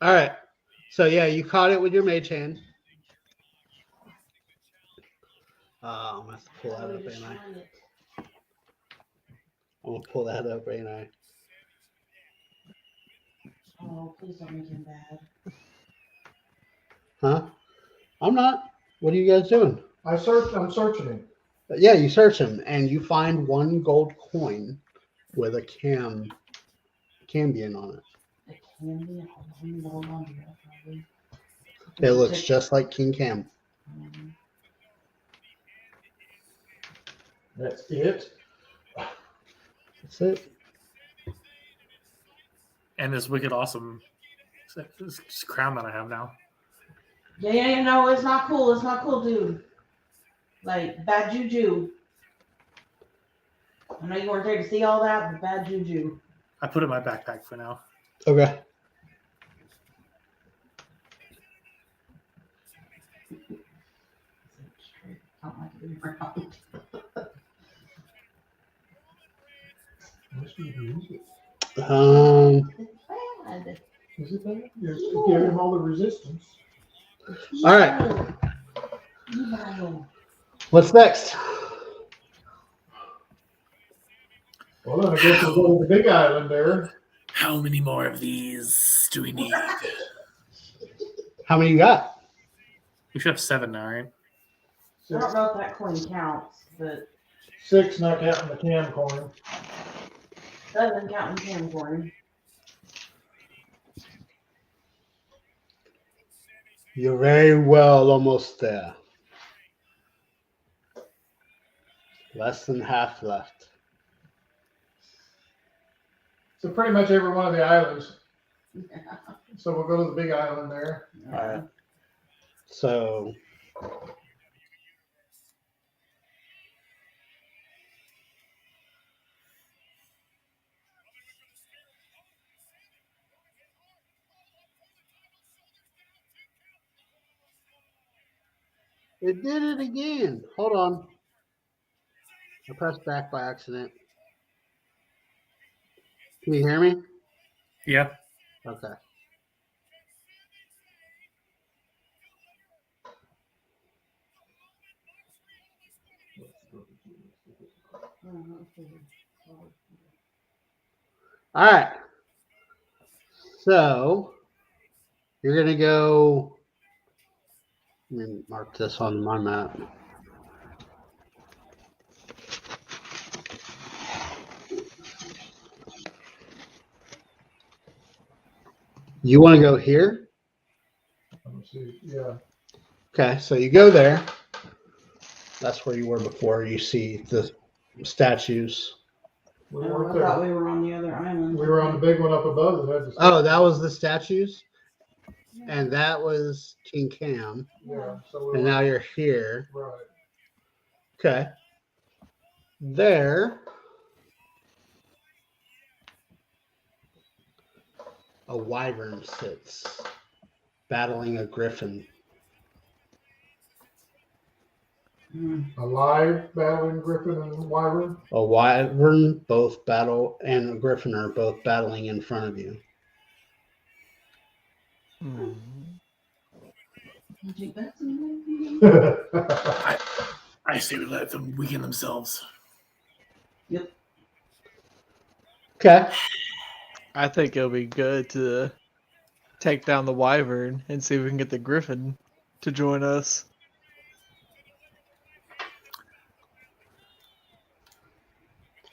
All right. So yeah, you caught it with your mage hand. I'm gonna have to pull that How do up, we ain't I? destroy it? I'm gonna pull that up, ain't I? Oh, please don't make him bad. Huh? I'm not. What are you guys doing? I'm searching him. Yeah, you search him and you find one gold coin with a Cambion on it. It can be. Let me hold on to that probably. It looks just like King Cam. That's it. That's it. And this wicked awesome this crown that I have now. Yeah, no, it's not cool. It's not cool, dude. Like, bad juju. I know you weren't there to see all that, but bad juju. I put it in my backpack for now. Okay. Don't like it around. Must be easy. It's bad. Is it bad? You're giving him all the resistance. It's All right. evil. What's next? Well, then I guess we'll go to the big island there. How many more of these do we need? How many you got? We should have 7 now, right? I don't know if that coin counts, but 6, not counting the cam coin. doesn't count in cam coin. You're very well almost there. Less than half left. So pretty much every one of the islands. So we'll go to the big island there. All right. So it did it again. Hold on. I pressed back by accident. Can you hear me? Yeah. Okay. All right. So you're going to go. Let me mark this on my map. You want to go here? Let me see. Yeah. Okay, so you go there. That's where you were before. You see the statues. We Oh, weren't I thought there. we were on the other island. We were on the big one up above that had the Oh, that was the statues? And that was King Cam. Yeah. So we And were now you're here. right. Okay. There. A wyvern sits, battling a griffin. A live battling griffin and wyvern. A wyvern both battle and a griffin are both battling in front of you. Magic Betsy. I say we let them weaken themselves. Okay. I think it'll be good to take down the wyvern and see if we can get the griffin to join us.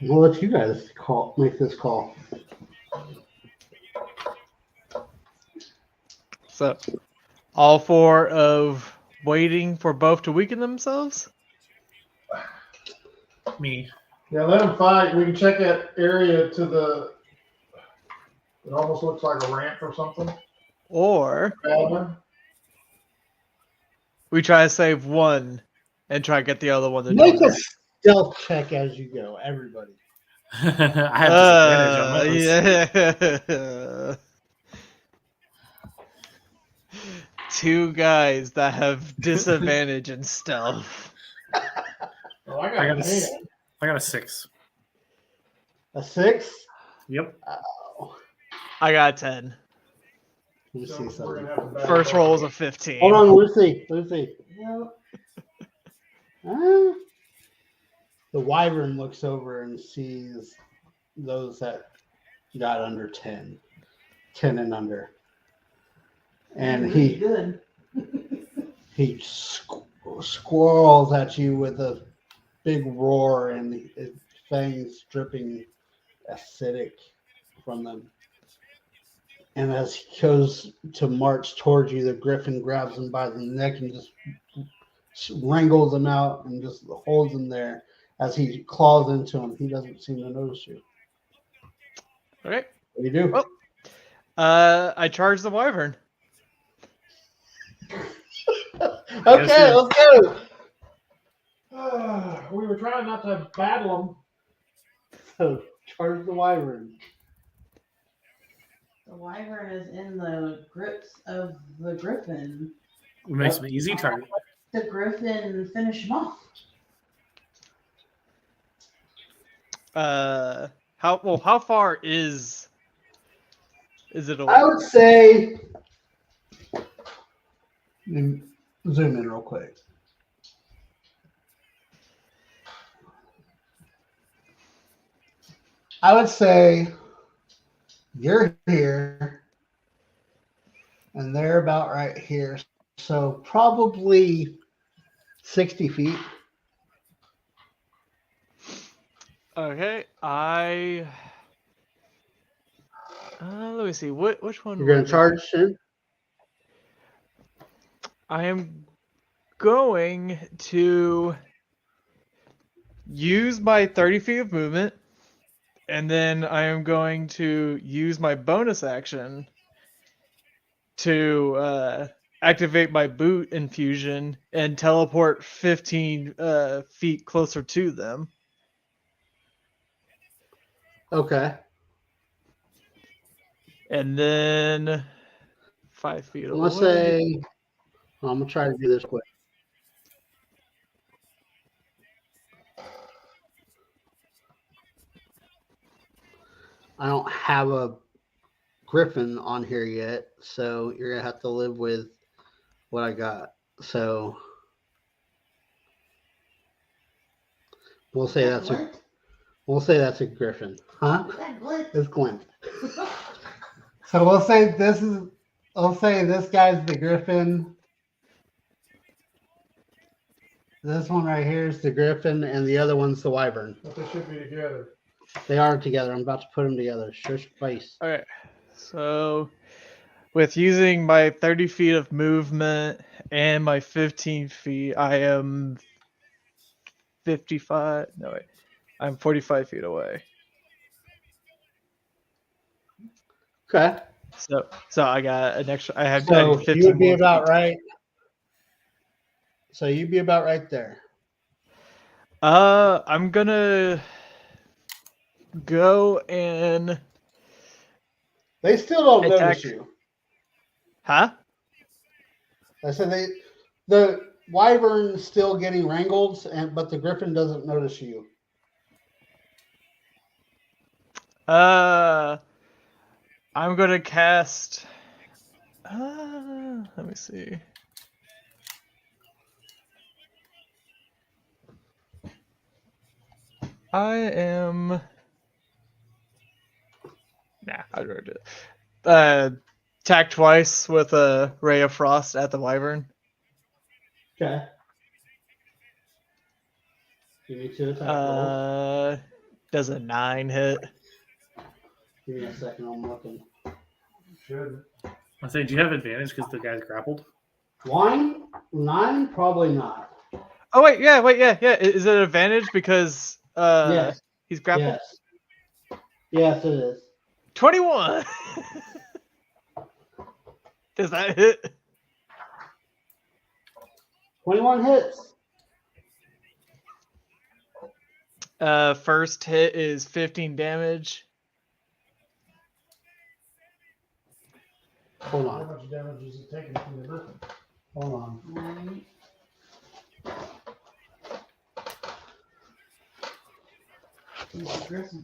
We'll let you guys make this call. So, all four of waiting for both to weaken themselves? Me. Yeah, let them fight. We can check that area to the. It almost looks like a ramp or something. Or Bad one. we try to save one and try to get the other one to Make join a us? stealth check as you go, everybody. I have disadvantage on those. Yeah. Two guys that have disadvantage in stealth. Oh, I I got got a a 6. A 6? Yep. Oh. I got 10. me So see we're something. gonna have a battle. First roll is a 15. Hold on, Lucy. Lucy. Yep. The wyvern looks over and sees those that got under 10, 10 and under. And Really good. he squirrels at you with a big roar and his fangs dripping acidic from them. And as he goes to march towards you, the griffin grabs him by the neck and just wrangles him out and just holds him there. As he claws into him, he doesn't seem to notice you. Okay. What do you do? Well, I charge the wyvern. Okay, let's go. We were trying not to battle So charge the wyvern. The wyvern is in the grips of the griffin. It makes me easy target. The griffin finish him off. How far is it away? I would say. Zoom in real quick. I would say you're here and they're about right here. So probably 60 feet. Okay, let me see. Which one? You're going was to it? charge soon? I am going to use my 30 feet of movement, and then I am going to use my bonus action to activate my boot infusion and teleport 15 feet closer to them. Okay. And then 5 feet I'm away. going to say, I'm going to try to do this quick. I don't have a griffin on here yet, so you're going to have to live with what I got. So we'll say that's a griffin. Huh? It's Glint. So we'll say this guy's the griffin. This one right here is the griffin, and the other one's the wyvern. but they should be together. They are together. I'm about to put them together. Shush face. Okay, so with using my 30 feet of movement and my 15 feet, I am 55. No, wait. I'm 45 feet away. Okay. So I got an extra. I have So 15 you would be more about feet. right. So you'd be about right there. I'm gonna go and They still don't Attack. notice you. huh? I said the wyvern's still getting wrangled, but the griffin doesn't notice you. I'm gonna cast. Let me see. I am. Nah, I'd rather do it. Attack twice with a ray of frost at the wyvern. Okay. Give me 2 attack rolls. Does a 9 hit? Give me a second. I'm looking. Should. I say, do you have advantage because the guy's grappled? 9? Probably not. Oh wait, yeah. Is it an advantage because Yes. he's grappled? Yes. Yes, it is. 21. Does that hit? 21 hits. First hit is 15 damage. Hold How on. much damage is it taking from the griffin? Hold on. Right.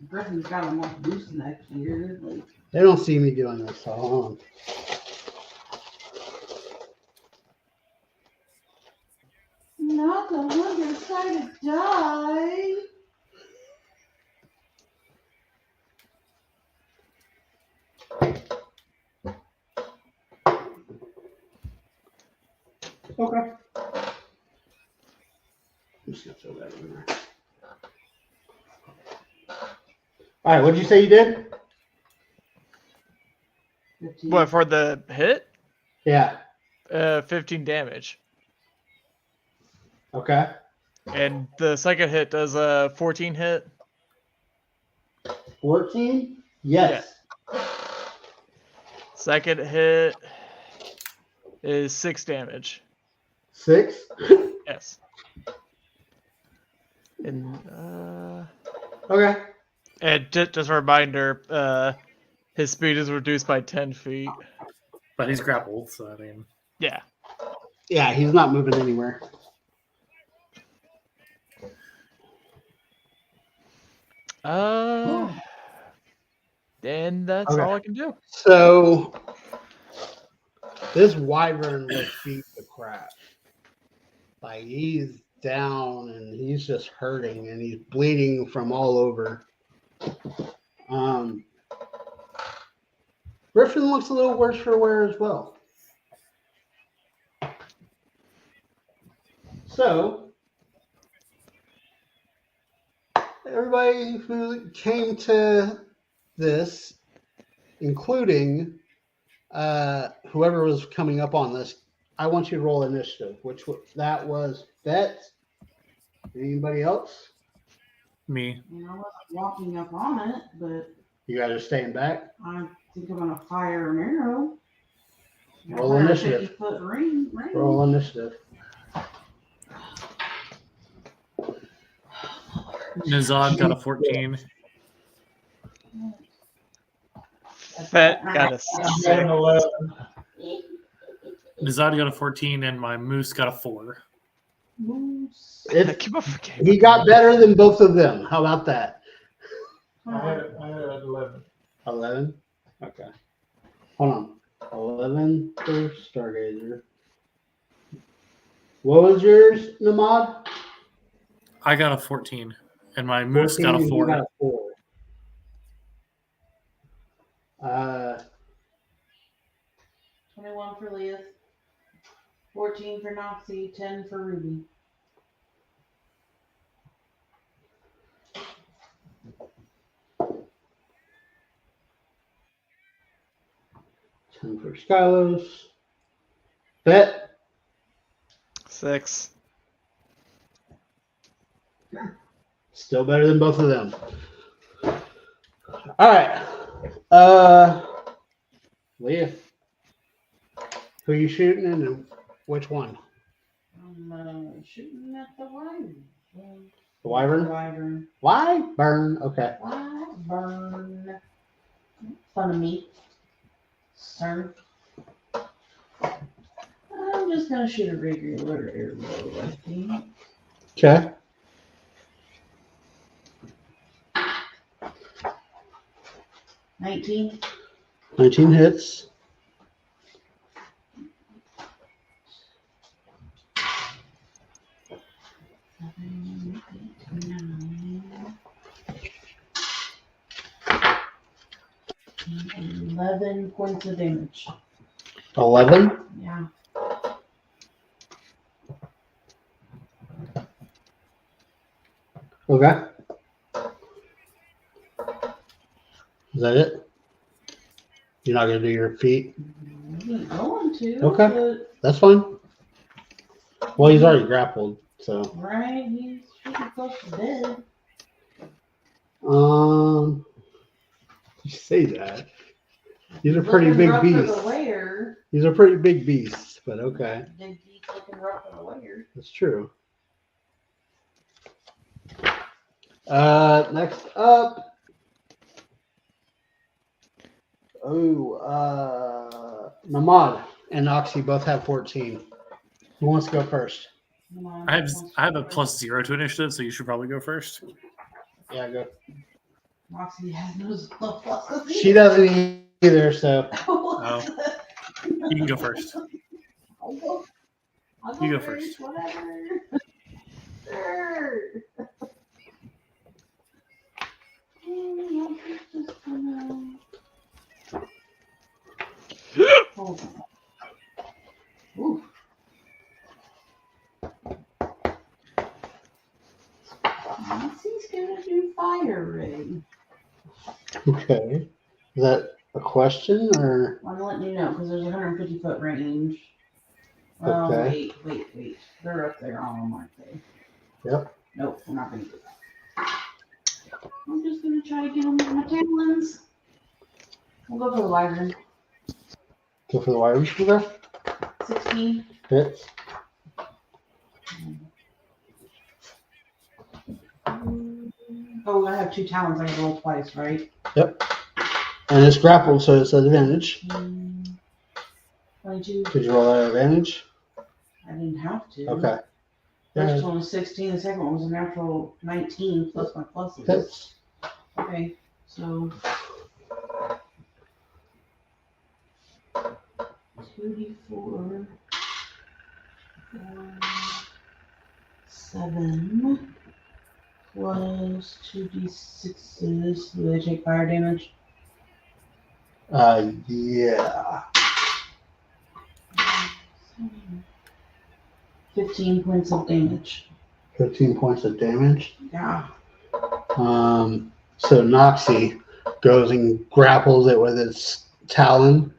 Griffin's got a more boost next year. Like, They don't see me doing this, so hold on. not the 100-sided die. Okay. I'm just gonna throw that in there. All right, what'd you say you did? 15. What, for the hit? Yeah. 15 damage. Okay. And the second hit does a 14 hit. 14? Yes. Second hit is 6 damage. 6? Yes. And Okay. just a reminder, his speed is reduced by 10 feet. But he's grappled, so I mean. Yeah. Yeah, he's not moving anywhere. And that's Okay. all I can do. So this wyvern was beat the crap. Like he's down and he's just hurting and he's bleeding from all over. Griffin looks a little worse for wear as well. So everybody who came to this, including whoever was coming up on this, I want you to roll initiative, that was Bet. Anybody else? Me. I wasn't walking up on it, but You guys are staying back? I think I'm gonna fire an arrow. Roll initiative. 50-foot range. Roll initiative. Nizad got a 14. Fett got a I got 6. an 11. Nizad got a 14, and my moose got a 4. Moose. It, Keep up for game. he got better than both of them. How about that? I had 11. 11? Okay. Hold on. 11 for Stargazer. What was yours, Namad? I got a 14, and my moose got a 14, 4. you got a 4. 21 for Leah. 14 for Noxie. 10 for Ruby. Ten for Skylos. Bet. 6. Still better than both of them. All right. Leah. Who are you shooting and which one? I'm shooting at the wyvern. The wyvern? Wyvern. Wyvern. Okay. Wyvern. Fun of me, sir. I'm just gonna shoot a regular arrow, I think. Okay. $19. 19 hits. Seven, 8, 9. 11 points of damage. 11. Yeah. Okay. Is that it? You're not gonna do your feet? I ain't going to. Okay. But, That's fine. Well, he's already grappled, so. right, he's pretty close to dead. You say that. These are pretty Looking big rough for the beasts. wear. These are pretty big beasts, but okay. Big beast looking rough for the wear. That's true. Next up. Namad and Oxy both have 14. Who wants to go first? Come on, I have a +0 to initiative, so you should probably go first. Yeah, go. Moxie has no spell. She doesn't either, so. Oh. You can go first. I'll go You go first. first. Whatever. Hold on. Ooh. Nancy's gonna do fire ring. Okay. Is that a question or? I'm letting you know because there's a 150-foot range. Oh, Okay. wait. They're up there on them, aren't they? Yep. Nope, we're not gonna do that. I'm just gonna try to get them with my talons. We'll go for the wyvern. Go for the wire receiver. 16. Hits. Oh, I have 2 talons. I can roll twice, right? And it's grappled, so it's an advantage. 22. Did you roll that advantage? I didn't have to. Okay. First one was 16. The second one was a natural 19 plus my pluses. Hits. Okay, so 2d4, 7 plus 2d6s. Do they take fire damage? Yeah. 15 points of damage. 15 points of damage. Yeah. So Noxie goes and grapples it with its talon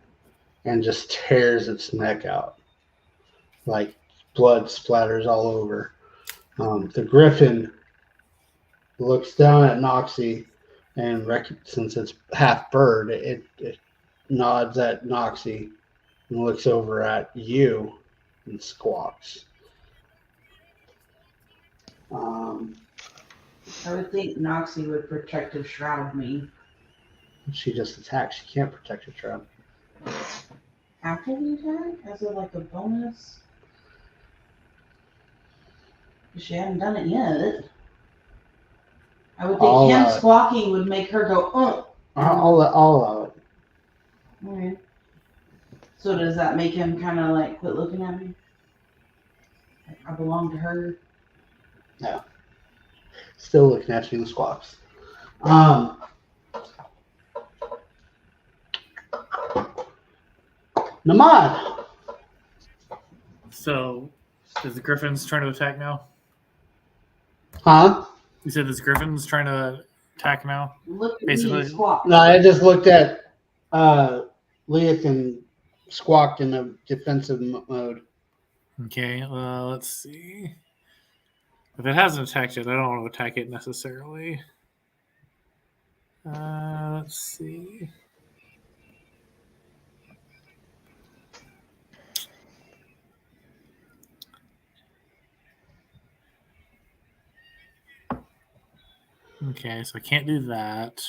and just tears its neck out. Like blood splatters all over. The griffin looks down at Noxie and since it's half bird, it nods at Noxie and looks over at you and squawks. I would think Noxie would protective shroud me. She just attacks. She can't protect her shroud. After the attack? As a, like a bonus? She hadn't done it yet. I would think him squawking would make her go, I'll allow it. Okay. So does that make him kind of like quit looking at me? Like I belong to her? No. Still looking at you and squawks. Namad. So, is the Griffin's trying to attack now? Huh? You said this Griffin's trying to attack now? Look at me Basically- and squawk. No, I just looked at Leah and squawked in a defensive mode. Okay, let's see. If it hasn't attacked yet, I don't want to attack it necessarily. Let's see. Okay, so I can't do that.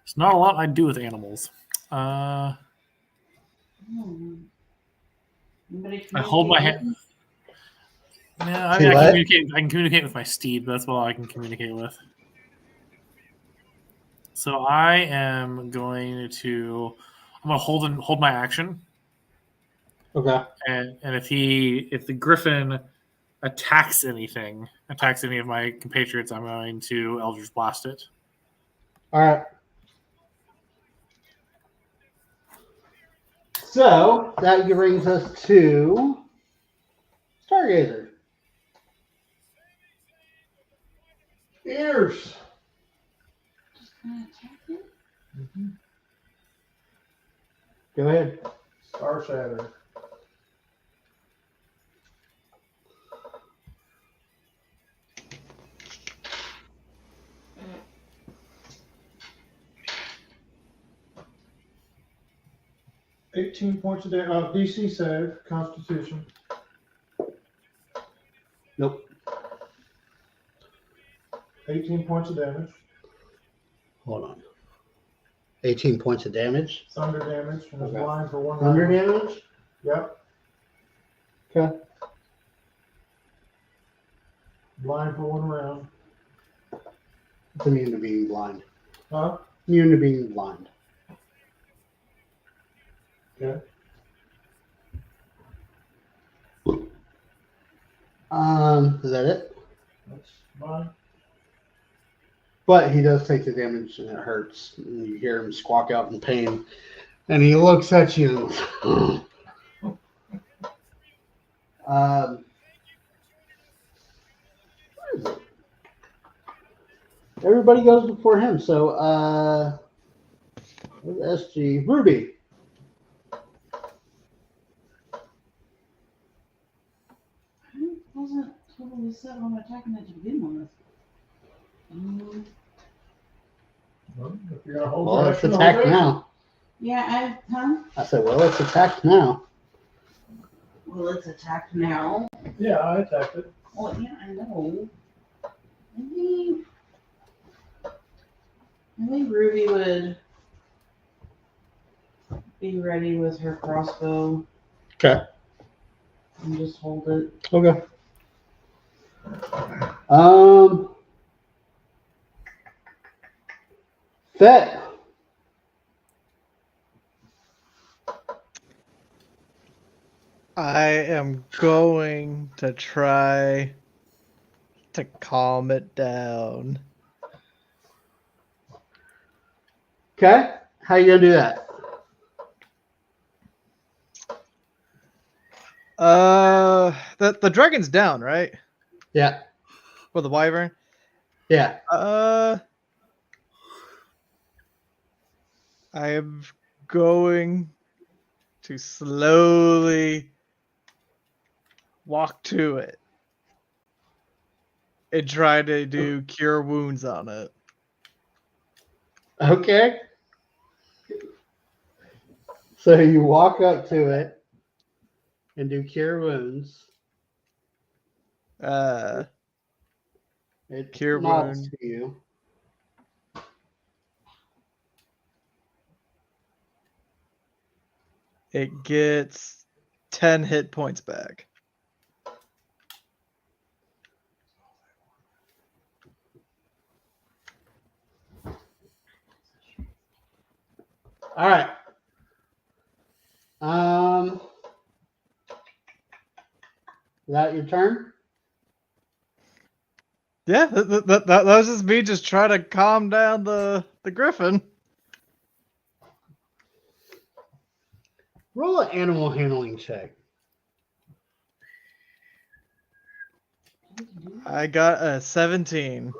It's not a lot I do with animals. Anybody I hold my communicate hand. with me? Yeah, I See can what? communicate. I can communicate with my steed. That's all I can communicate with. So I am going to. I'm going to hold my action, Okay. and if the Griffin attacks any of my compatriots, I'm going to Eldritch Blast it. All right. So that brings us to Stargazer. Ears. Just gonna attack it? Go ahead. Star Shatter. $18 points a day. DC save, Constitution. Nope. 18 points of damage. Hold on. 18 points of damage. Thunder damage. And is Okay. blind for 1 Thunder round. damage. Yep. Okay. Blind for 1 round. It's immune to being blind. Huh? immune to being blind. Okay. Is that it? That's fine. But he does take the damage and it hurts. And you hear him squawk out in pain. And he looks at you. um, where is it? Everybody goes before him. So, SG. Ruby. I wasn't totally set on attacking it to begin with. Well, if you're gonna hold Well, your let's action, attack hold your action. now. Yeah, I said, well, let's attack now. well, it's attacked now. Yeah, I attacked it. Well, yeah, I know. Maybe Ruby would be ready with her crossbow. Okay. And just hold it. Okay. Fet. I am going to try to calm it down. Okay. How you gonna do that? The dragon's down, right? Yeah. Or the wyvern? Yeah. I am going to slowly walk to it and try to do cure wounds on it. Okay. So you walk up to it and do cure wounds. It Cure nods wound. to you. It gets 10 hit points back. All right. Is that your turn? Yeah, that was just me just trying to calm down the griffin. Roll an animal handling check. I got a 17.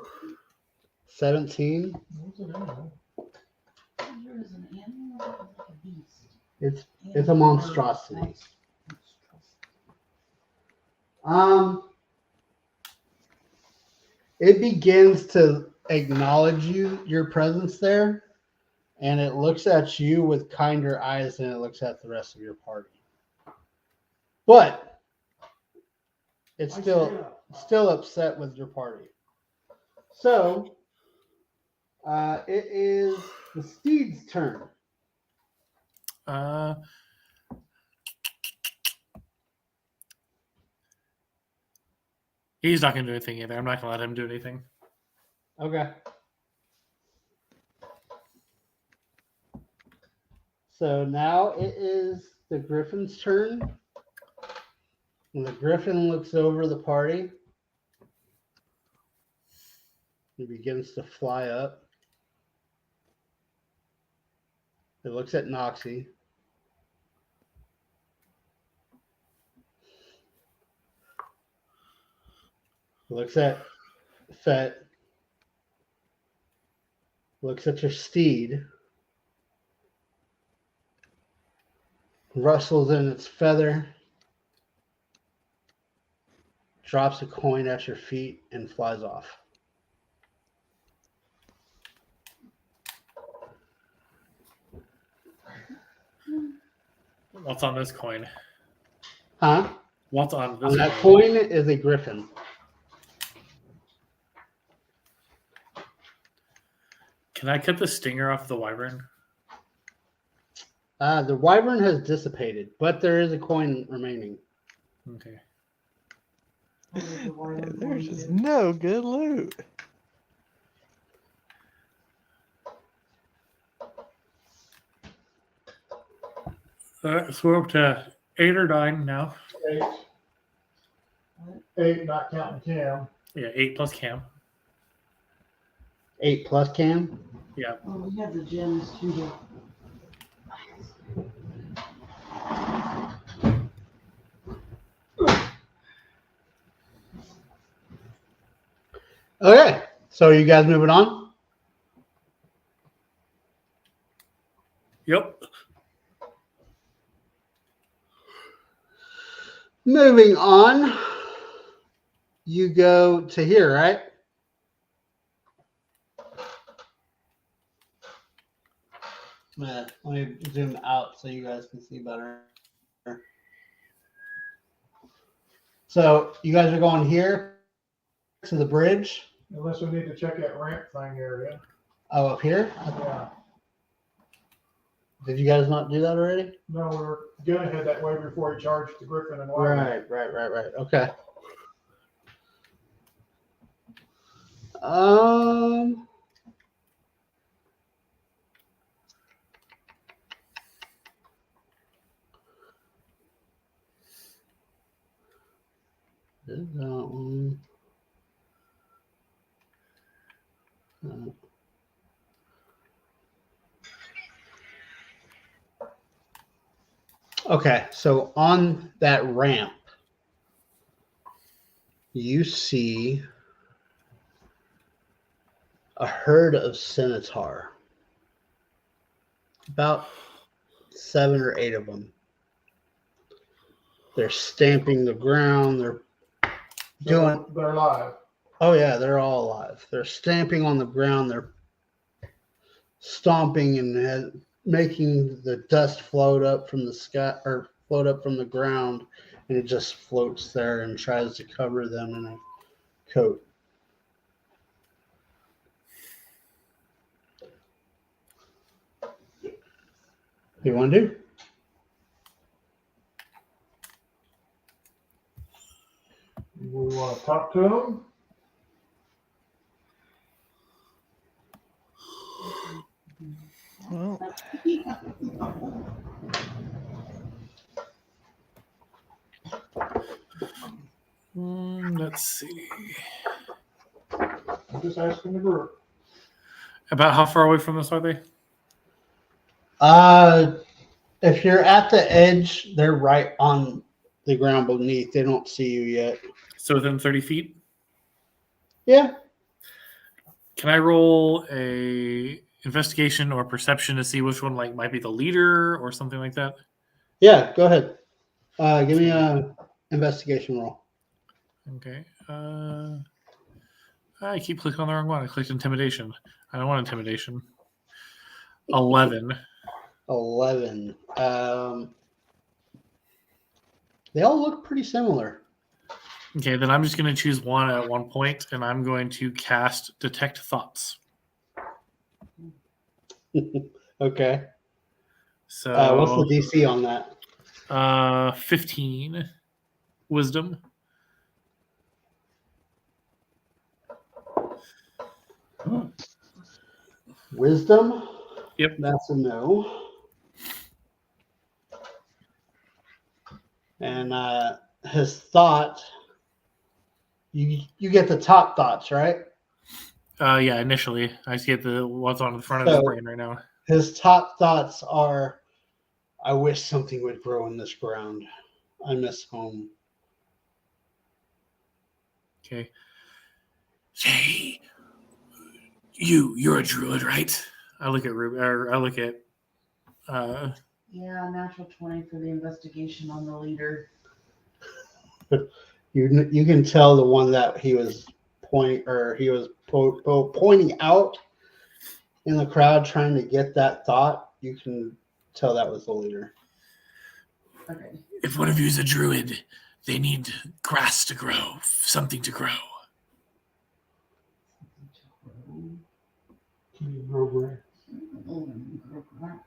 17. What's it animal? There is an animal or like a beast. It's a monstrosity. It begins to acknowledge your presence there, and it looks at you with kinder eyes than it looks at the rest of your party. But it's still upset with your party. So it is the steed's turn. He's not going to do anything either. I'm not going to let him do anything. Okay. So now it is the griffin's turn. And the griffin looks over the party. He begins to fly up. It looks at Noxie. Looks at Fet. Looks at your steed. Rustles in its feather. Drops a coin at your feet and flies off. What's on this coin? Huh? What's on this And that coin? coin is a griffin. Can I cut the stinger off the wyvern? The wyvern has dissipated, but there is a coin remaining. Okay. There's just no good loot. So we're up to 8 or 9 now. 8. 8, not counting Cam. Yeah, 8 plus Cam. 8 plus Cam. Yeah. Oh, we have the gems too. though. Okay, so you guys moving on? Yep. Moving on. You go to here, right? Let me zoom out so you guys can see better. So you guys are going here to the bridge. Unless we need to check that ramp thing area. Oh, up here? Yeah. Did you guys not do that already? No, we were gonna head that way before he charged the Griffin and Wagon. Right. Okay. Um. Did that one. Okay, so on that ramp, you see a herd of Centaur. About 7 or 8 of them. They're stamping the ground. They're doing. They're live. Oh yeah, they're all alive. They're stamping on the ground. They're stomping and making the dust float up from the sky or float up from the ground, and it just floats there and tries to cover them in a coat. What do you want to do? We want to talk to him. Well, Let's see. I'm just asking the group. About how far away from this are they? If you're at the edge, they're right on the ground beneath. They don't see you yet. So within 30 feet? Yeah. Can I roll a investigation or perception to see which one like might be the leader or something like that? Yeah, go ahead. Give me a investigation roll. Okay. I keep clicking on the wrong one. I clicked intimidation. I don't want intimidation. 11. 11. They all look pretty similar. Okay, then I'm just going to choose one at one point, and I'm going to cast Detect Thoughts. Okay. So what's the DC on that? 15 Wisdom. Wisdom? Yep. That's a no. And his thought, you get the top thoughts, right? Yeah, initially. I see what's on the front of his brain right now. His top thoughts are, I wish something would grow in this ground. I miss home. Okay. Say, you're a druid, right? I look at Yeah, natural 20 for the investigation on the leader. You can tell the one that he was pointing out in the crowd trying to get that thought. You can tell that was the leader. Okay. if one of you is a druid, they need grass to grow, something to grow. Can you grow grass? Grow grass.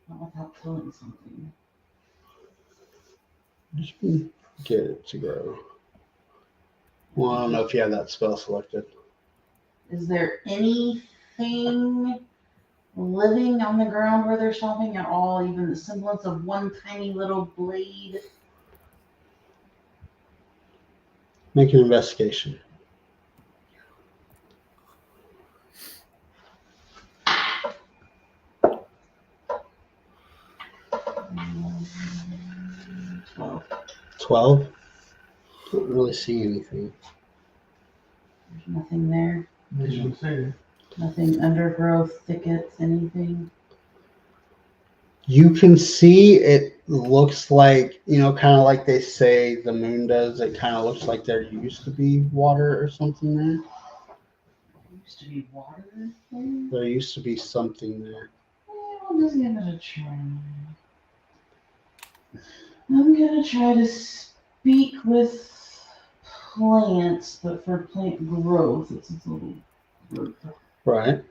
Not without killing something. Just get it to grow. Well, I don't know if you have that spell selected. Is there anything living on the ground where they're stomping at all, even the semblance of one tiny little blade? Make an investigation. Mm, 12. 12. Don't really see anything. There's nothing there. As you can see. Nothing undergrowth, thickets, anything. You can see it looks like, kind of like they say the moon does. It kind of looks like there used to be water or something there. Used to be water there. There used to be something there. Well, just give it a try. I'm gonna try to speak with plants, but for plant growth, it's a little. Right.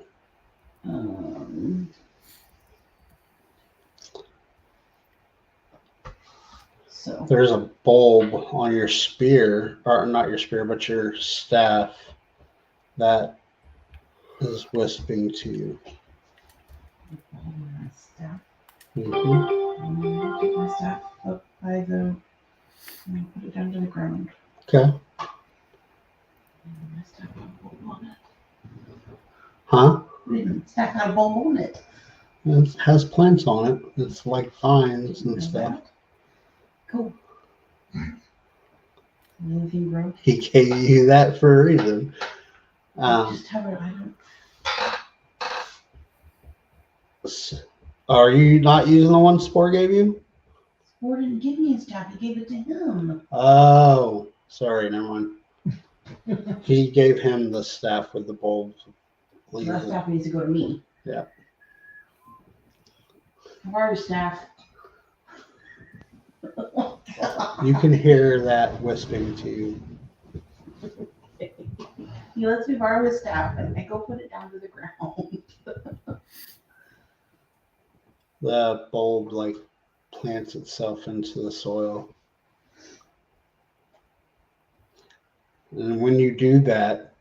So There's a bulb on your spear, or not your spear, but your staff that is wisping to you. my staff. Mhm. I'm gonna take my staff up by the and put it down to the ground. Okay. And my staff had a bulb on it. Huh? The staff had a bulb on it. It has plants on it. It's like vines and Know stuff. that? Cool. Anything grow? He gave you that for a reason. Just have it. I don't. Are you not using the one Spore gave you? Spore didn't give me his staff. He gave it to him. Oh, sorry, never mind. He gave him the staff with the bulbs. So that staff needs to go to me. Yeah. Our staff. You can hear that wisping to you. He lets me borrow his staff and I go put it down to the ground. The bulb like plants itself into the soil. And when you do that,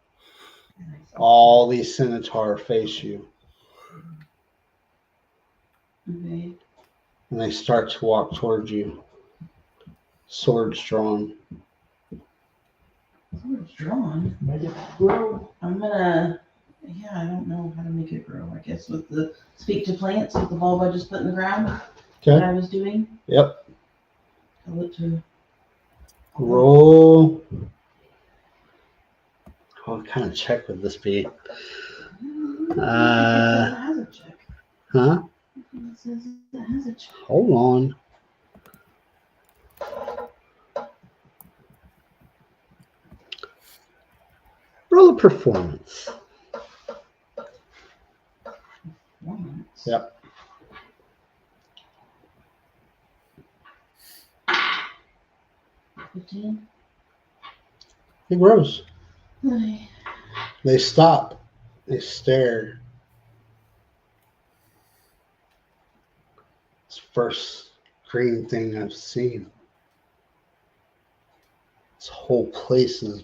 all these centaur face you Okay. and they start to walk towards you. Swords drawn. Sword's drawn. Make it grow. I'm gonna. Yeah, I don't know how to make it grow. I guess with the speak to plants with the bulb I just put in the ground. That Okay. I was doing. Yep. Tell it to. Roll. What kind of check would this be? It has a check. Huh? It says it has a check. Hold on. Roll a performance. Once. Yep. $15. It grows. Okay. They stop. They stare. It's the first green thing I've seen. This whole place is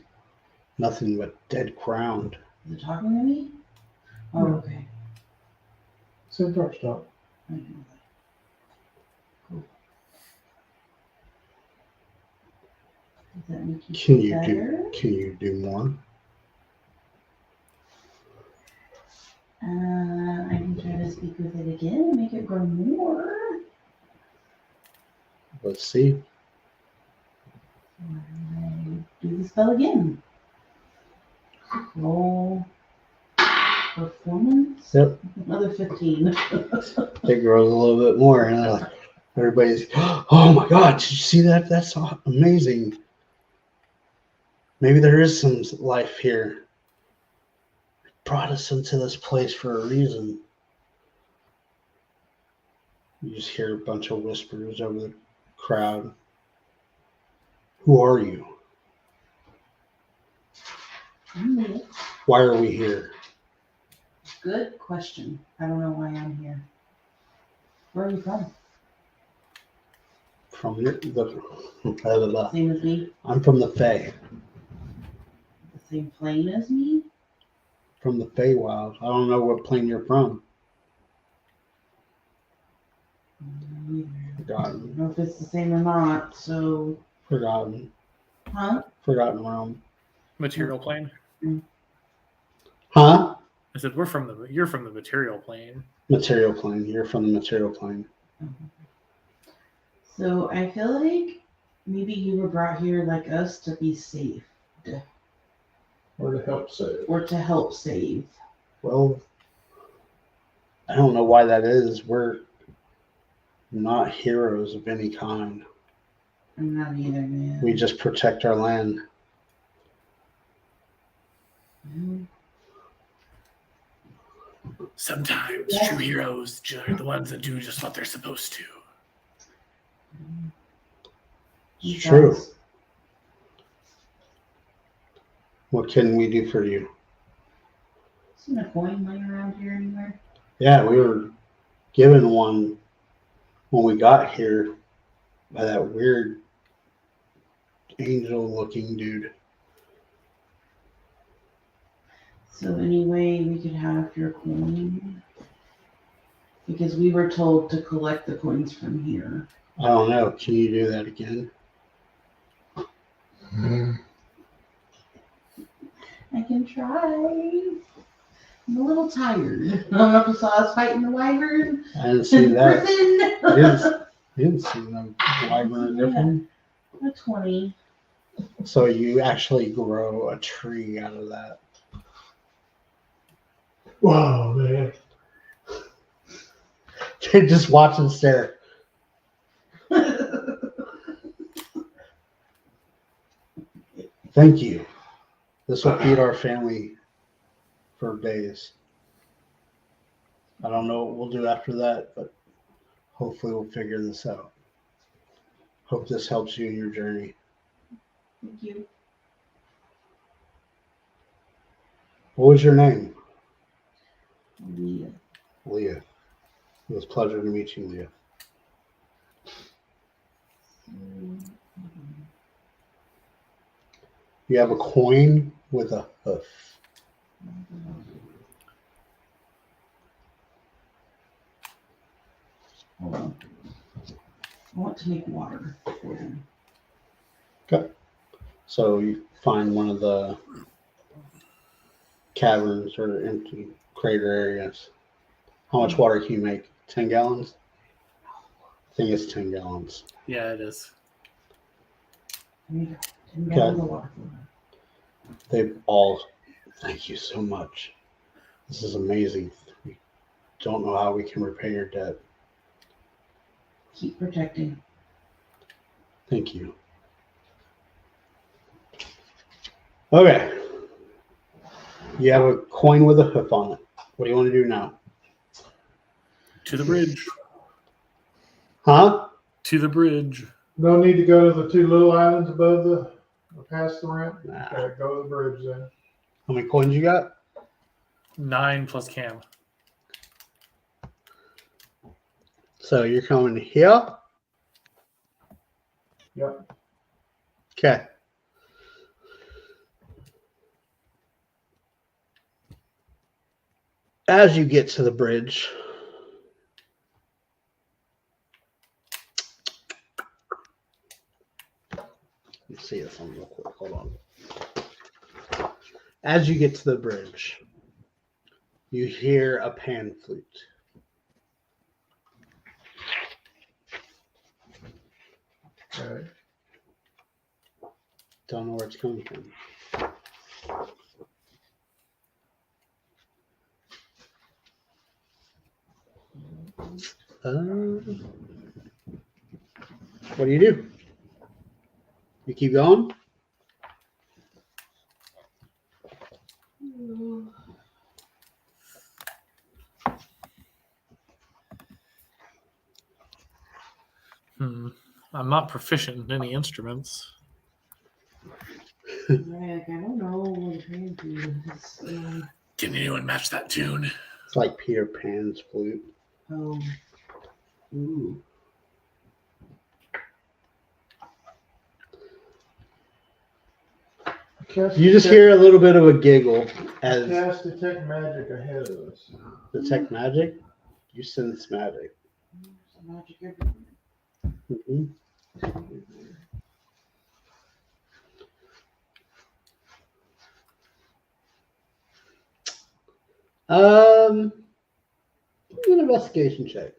nothing but dead ground. Is it talking to me? Oh, okay. Centaur stop. I didn't know that. Cool. Does that make you Can feel you better? Can you do more? I can try to speak with it again and make it grow more. Let's see. I do the spell again. Roll performance. Yep. Another 15. It grows a little bit more, and like, everybody's, oh my God, did you see that? That's amazing. Maybe there is some life here. It brought us into this place for a reason. You just hear a bunch of whispers over the crowd. Who are you? Why are we here? Good question. I don't know why I'm here. Where are you from? From the Same as me? I'm from the Fae. The same plane as me? From the Feywild. I don't know what plane you're from. I Forgotten. don't know if it's the same or not. So, Forgotten. huh? Forgotten realm. Material plane. Huh? I said you're from the material plane. Material plane. You're from the material plane. So I feel like maybe you were brought here like us to be safe Or to help save. or to help save. Well, I don't know why that is. We're not heroes of any kind. I'm not either, man. We just protect our land. Well, Sometimes Yeah. true heroes are the ones that do just what they're supposed to. It's true. that's- What can we do for you? Isn't a coin laying around here anywhere? Yeah, we were given one when we got here by that weird angel-looking dude. So anyway, we could have your coin. Because we were told to collect the coins from here. I don't know. Can you do that again? I can try. I'm a little tired. I don't know if you saw us fighting the wyvern I didn't see in that. prison. You didn't see no wyvern or different. A 20. So you actually grow a tree out of that. Wow, man. Just watch and stare. Thank you. This will feed our family for days. I don't know what we'll do after that, but hopefully we'll figure this out. Hope this helps you in your journey. Thank you. What was your name? Leah. Leah. It was a pleasure to meet you, Leah. You have a coin with a hoof. Hold on. I want to make water for them. So you find one of the caverns or empty crater areas. How much water can you make? 10 gallons? I think it's 10 gallons. Yeah, it is. There you go. 10 gallons of water for them. They all, thank you so much. This is amazing. We don't know how we can repay your debt. Keep protecting. Thank you. Okay. You have a coin with a hoof on it. What do you want to do now? To the bridge. Huh? To the bridge. No need to go to the two little islands above the, or past the ramp. Nah. Okay, go to the bridge then. How many coins you got? 9 plus cam. So you're coming here? Yep. Okay. As you get to the bridge, let's see this one real quick. Hold on. As you get to the bridge, you hear a pan flute. Okay. Don't know where it's coming from. What do? You keep going? I'm not proficient in any instruments. Like, I don't know what a pan flute is. Can anyone match that tune? It's like Peter Pan's flute. Oh. Ooh. You just hear a little bit of a giggle as Cast detect magic ahead of us. detect magic. You sense magic. magic everywhere. Mhm. Give me an investigation check.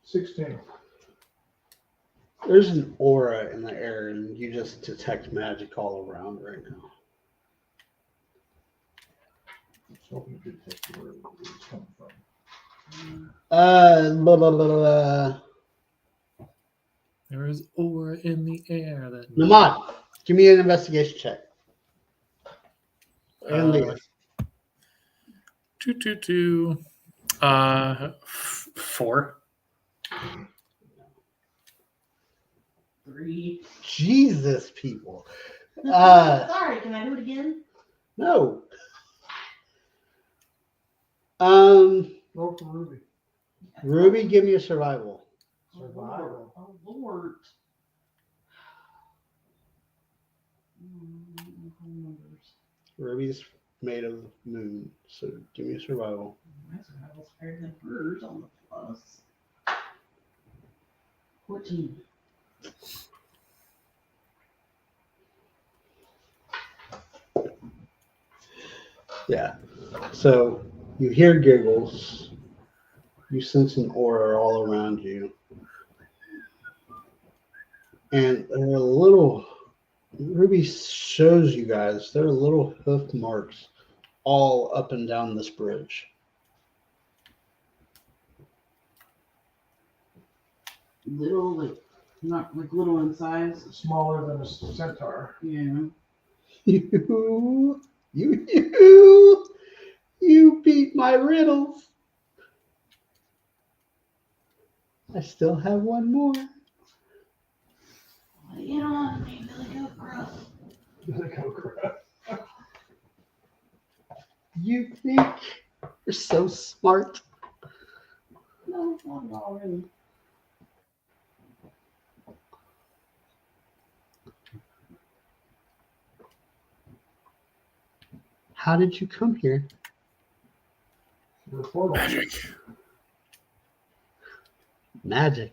$16. There's an aura in the air, and you just detect magic all around right now. I was hoping you could take where it was coming from. Blah, blah, blah, blah. There is aura in the air. That Namad, give me an investigation check. And Leah. 222. 4. 3. Jesus, people. Sorry, can I do it again? No. Roll for Ruby. Ruby, give me a survival. Survival. Oh, Lord. Ruby's made of moon, so give me a survival. My survival's higher than hers on the plus. 14. Yeah. So you hear giggles. You sense an aura all around you. And there are little, Ruby shows you guys, there are little hoof marks all up and down this bridge. Little, like, not like little in size. Smaller than a centaur. Yeah. You beat my riddles. I still have one more. Lay it on me, Billy Goat Gruff. Doesn't go correct. You think you're so smart. No, not at all, really. How did you come here? The portal. Magic.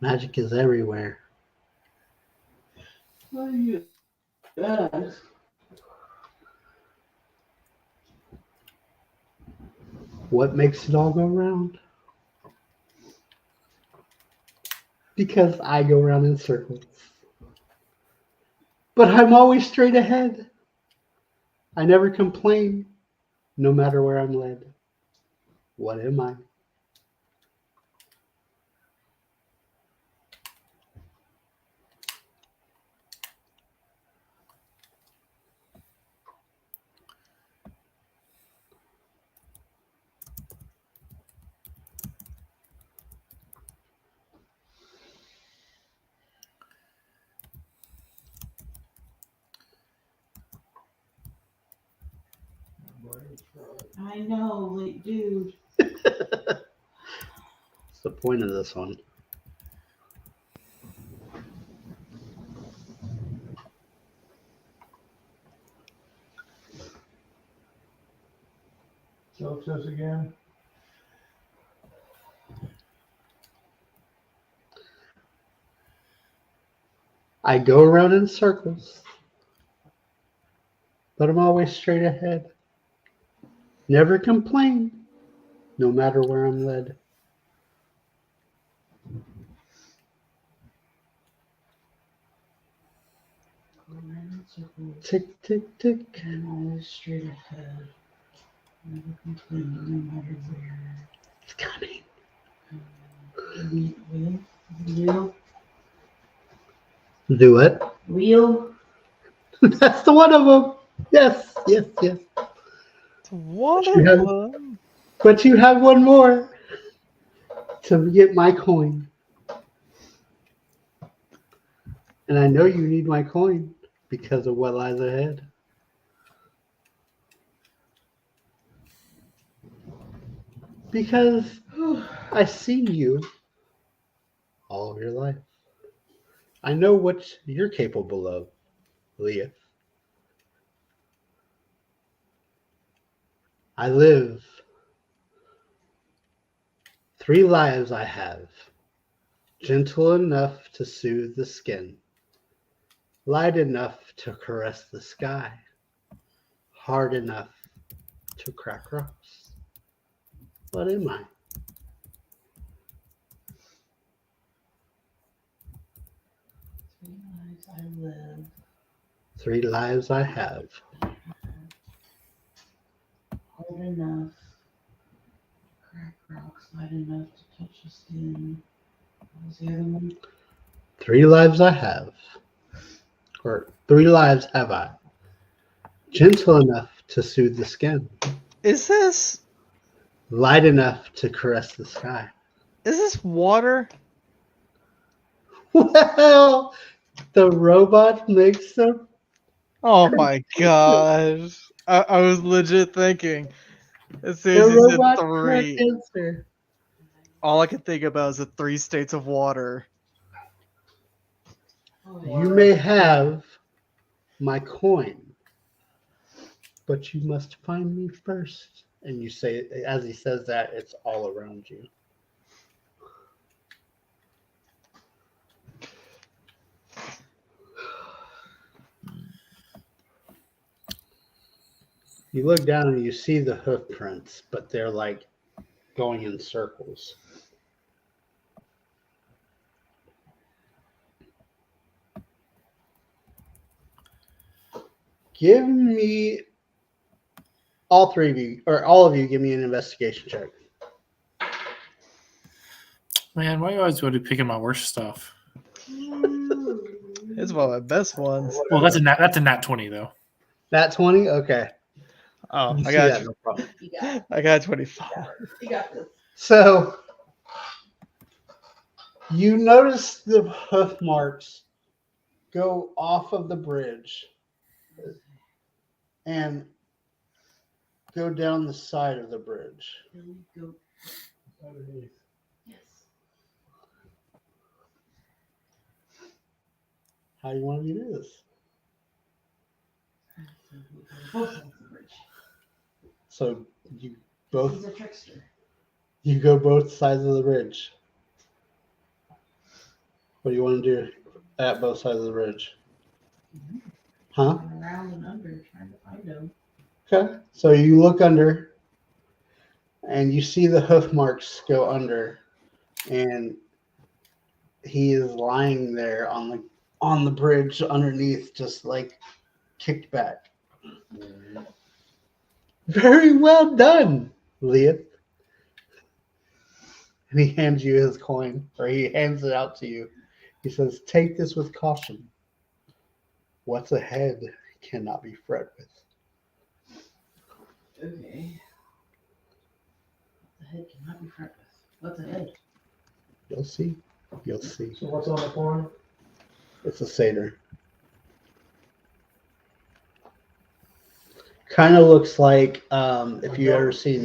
Magic is everywhere. Oh, yes. What makes it all go round? Because I go round in circles. But I'm always straight ahead. I never complain, no matter where I'm led. What am I? I know, like, dude. What's the point of this one? Chokes us again. I go around in circles, but I'm always straight ahead. Never complain, no matter where I'm led. Tick, tick, tick. I'm always straight ahead. Never complain, no matter where. It's coming. Wheel? Do it. Wheel? That's the one of them. Yes, yes, yes. One You have- of them. But you have one more to get my coin. And I know you need my coin because of what lies ahead. Because I've seen you all of your life. I know what you're capable of, Leah. I live. 3 lives I have. Gentle enough to soothe the skin. Light enough to caress the sky. Hard enough to crack rocks. What am I? Three lives I live. 3 lives I have. Hard enough. Crack rocks. Light enough to touch the skin. What was the other one? 3 lives I have. Or 3 lives have I. Gentle enough to soothe the skin. Is this Light enough to caress the sky. water? Well, the robot makes them. Oh my gosh. I was legit thinking. As soon The as you said robot correct 3, answer. all I could think about is the 3 states of water. Oh, You may have my coin, but you must find me first. And you say, as he says that, it's all around you. You look down and you see the hoof prints, but they're like going in circles. Give me, all 3 of you, or all of you, give me an investigation check. Man, why you always go to picking my worst stuff? It's one of my best ones. Well, that's a nat 20 though. That 20? Okay. Oh, You I see got that, no problem. You got it. I got 25. You got this. So you notice the hoof marks go off of the bridge and go down the side of the bridge. Billy, go. Underneath. Yes. How do you want me to do this? Both sides of the bridge. So you He's both a trickster. you go both sides of the bridge. What do you want to do at both sides of the bridge? Huh? Going around and under trying to find him. Okay. So you look under and you see the hoof marks go under, and he is lying there on the bridge underneath, just like kicked back. Very well done, Leah. And he hands you his coin, or he hands it out to you. He says, "Take this with caution. What's ahead cannot be fret with." Okay. What the head cannot be fret with? What's ahead? You'll see. You'll see. So what's on the coin? It's a satyr. Kind of looks like if you ever seen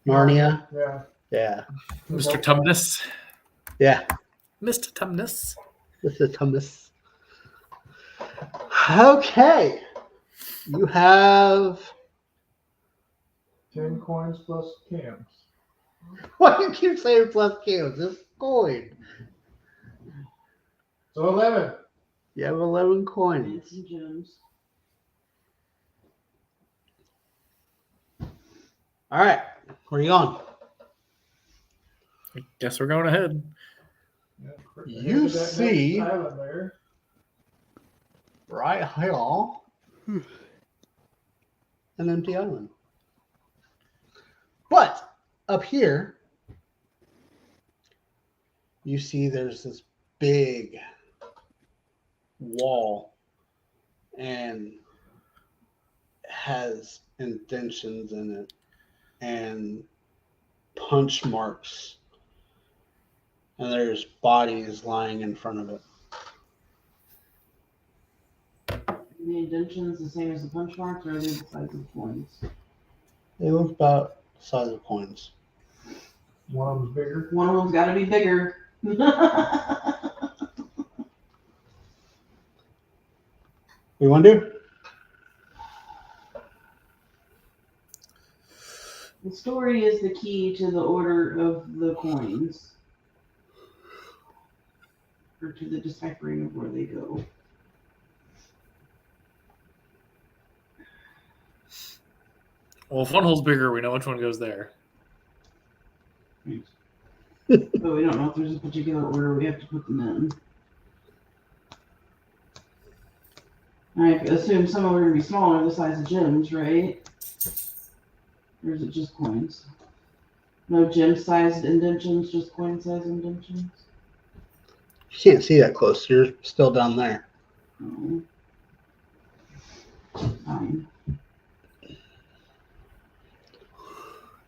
Narnia. Yeah. Yeah. Mr. Tumnus. Yeah. Mr. Tumnus. This is Thomas. Okay. You have 10 coins plus cams. why do you keep saying plus cams? It's coin. So 11. You have 11 coins. Fancy gems. All right. Where are you going? I guess we're going ahead. Yeah, You that next see- island there. Right here. An empty island. But up here, you see there's this big wall and has indentions in it and punch marks. And there's bodies lying in front of it. The indentions the same as the punch marks, or are they the size of the coins? They look about the size of coins. One of them's bigger. One of them's got to be bigger. What do you want to do? The story is the key to the order of the coins. Or to the deciphering of where they go. Well, if one hole's bigger, we know which one goes there. But we don't know if there's a particular order we have to put them in. I assume some of them are going to be smaller, the size of gems, right? Or is it just coins? No gem-sized indentions, just coin-sized indentions? You can't see that close. You're still down there. Oh. Fine.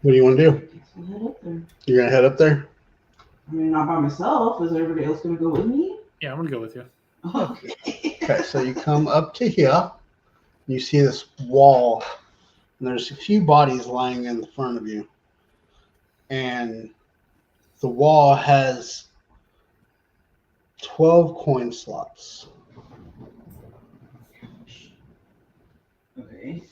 What do you want to do? Guess we'll head up there. You're going to head up there? I mean, not by myself. Is everybody else going to go with me? Yeah, I'm gonna go with you. Okay. Okay, so you come up to here. You see this wall, and there's a few bodies lying in front of you. And the wall has 12 coin slots. Okay.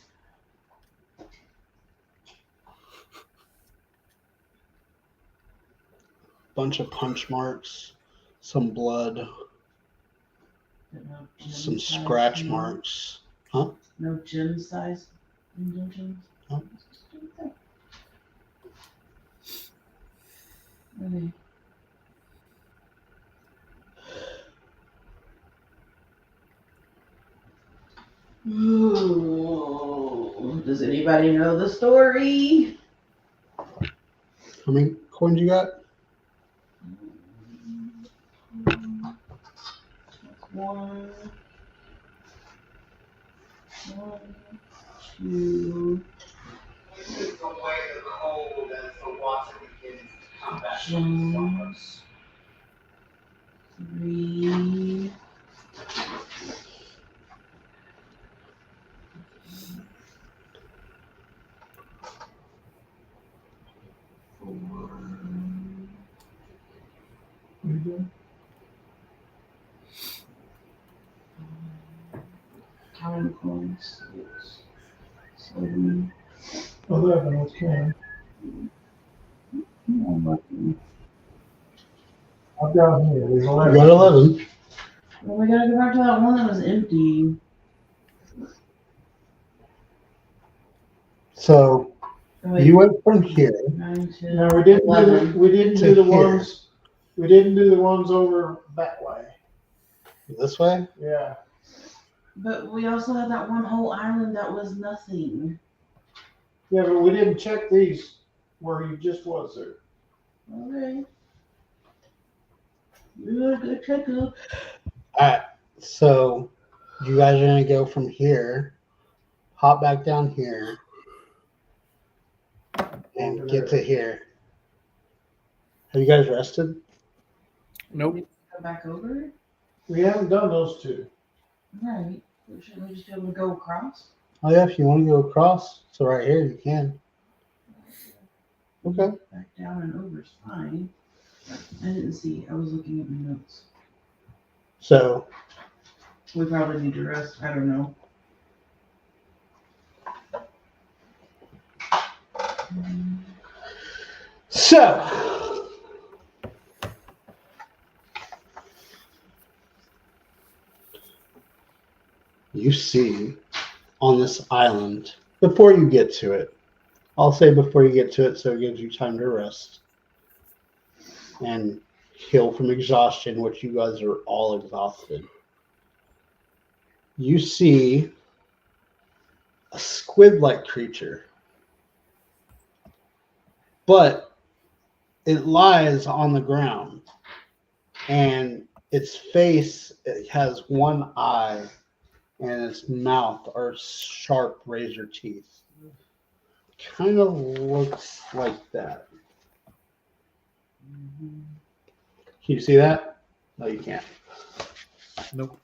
Bunch of punch marks, some blood, But no some gem-sized scratch ones? marks. No gem-sized indentions? No. Okay. Ooh, does anybody know the story? How many coins you got? One, two, gems, three, four, counting coins, 6, 7, 11, okay. I've got here, there's You 11. got 11. Well, we gotta go back to that one that was empty. So Oh, wait, you went from here. 9, 10, No, we didn't do 11. the, we didn't To do the here. ones, we didn't do the ones over that way. This way? Yeah. But we also had that one whole island that was nothing. Yeah, but we didn't check these where you just was there. Okay. You're a good checker. Alright, so you guys are gonna go from here, hop back down here, and Over get there. to here. Have you guys rested? Nope. Go back over? We haven't done those two. Right. Shouldn't we just be able to go across? Oh yeah, if you want to go across, so right here you can. Okay. Back down and over is fine. I didn't see. I was looking at my notes. So We probably need to rest. I don't know. So, you see on this island, before you get to it, I'll say before you get to it so it gives you time to rest and heal from exhaustion, which you guys are all exhausted. You see a squid-like creature, but it lies on the ground, and its face, it has one eye, and its mouth are sharp razor teeth. Kind of looks like that. Can you see that? No, you can't. Nope.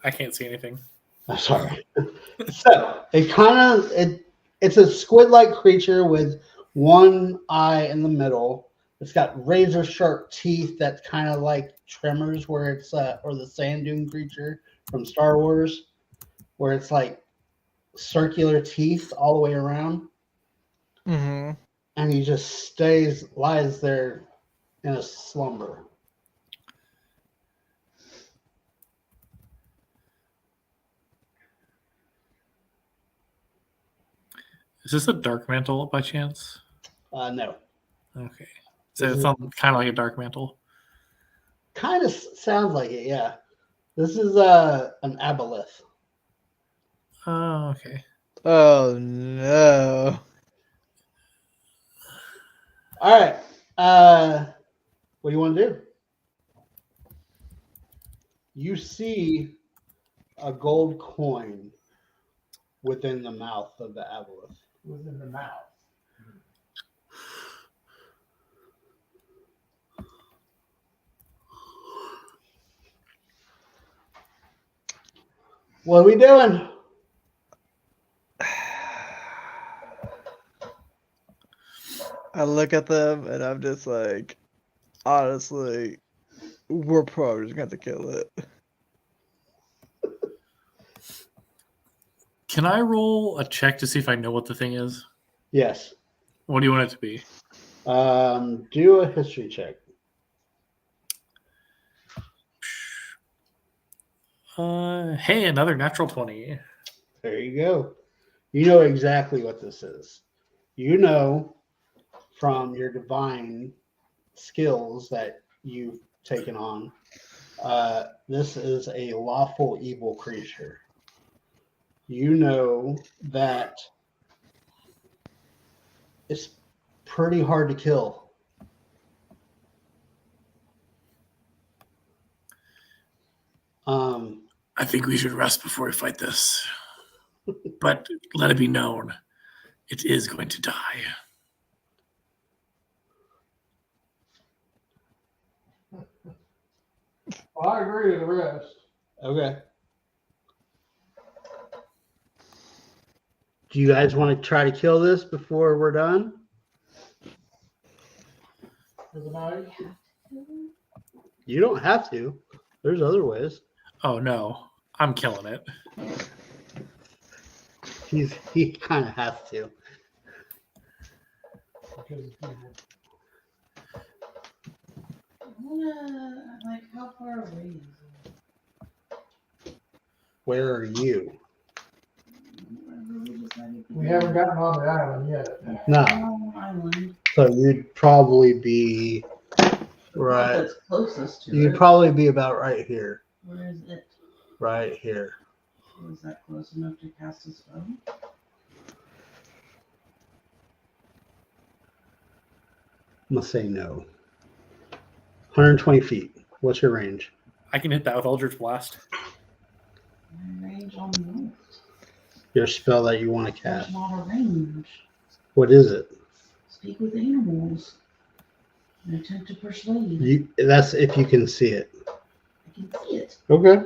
I can't see anything. I'm sorry. So it's a squid-like creature with one eye in the middle. It's got razor sharp teeth that's kind of like Tremors, where it's or the sand dune creature from Star Wars, where it's like circular teeth all the way around, Mm-hmm. and he just lies there in a slumber. Is this a dark mantle by chance? No. Okay. So it sounds kind of like a dark mantle. Kind of sounds like it, yeah. This is an aboleth. Oh, okay. Oh no. All right. What do you want to do? You see a gold coin within the mouth of the aboleth. Within the mouth. What are we doing? I look at them and I'm just like, honestly, we're probably just gonna have to kill it. Can I roll a check to see if I know what the thing is? Yes. What do you want it to be? Do a history check. Hey, another natural 20. There you go. You know exactly what this is. You know from your divine skills that you've taken on, this is a lawful evil creature. You know that it's pretty hard to kill. I think we should rest before we fight this. But let it be known, it is going to die. Well, I agree to the rest. Okay. Do you guys want to try to kill this before we're done? For the night. You don't have to. There's other ways. Oh no, I'm killing it. He kind of has to. Because it's evil. Like, how far away is it? Where are you? We haven't gotten on the island yet. No. Island. So you'd probably be right. That's closest to You'd it. probably be about right here. Where is it? Right here. Was that close enough to cast a spell? I'm gonna say no. 120 feet. What's your range? I can hit that with Eldritch Blast. My range on what? Your spell that you want to There's cast. not a range. What is it? Speak with animals. And attempt to persuade. That's if you can see it. I can see it. Okay.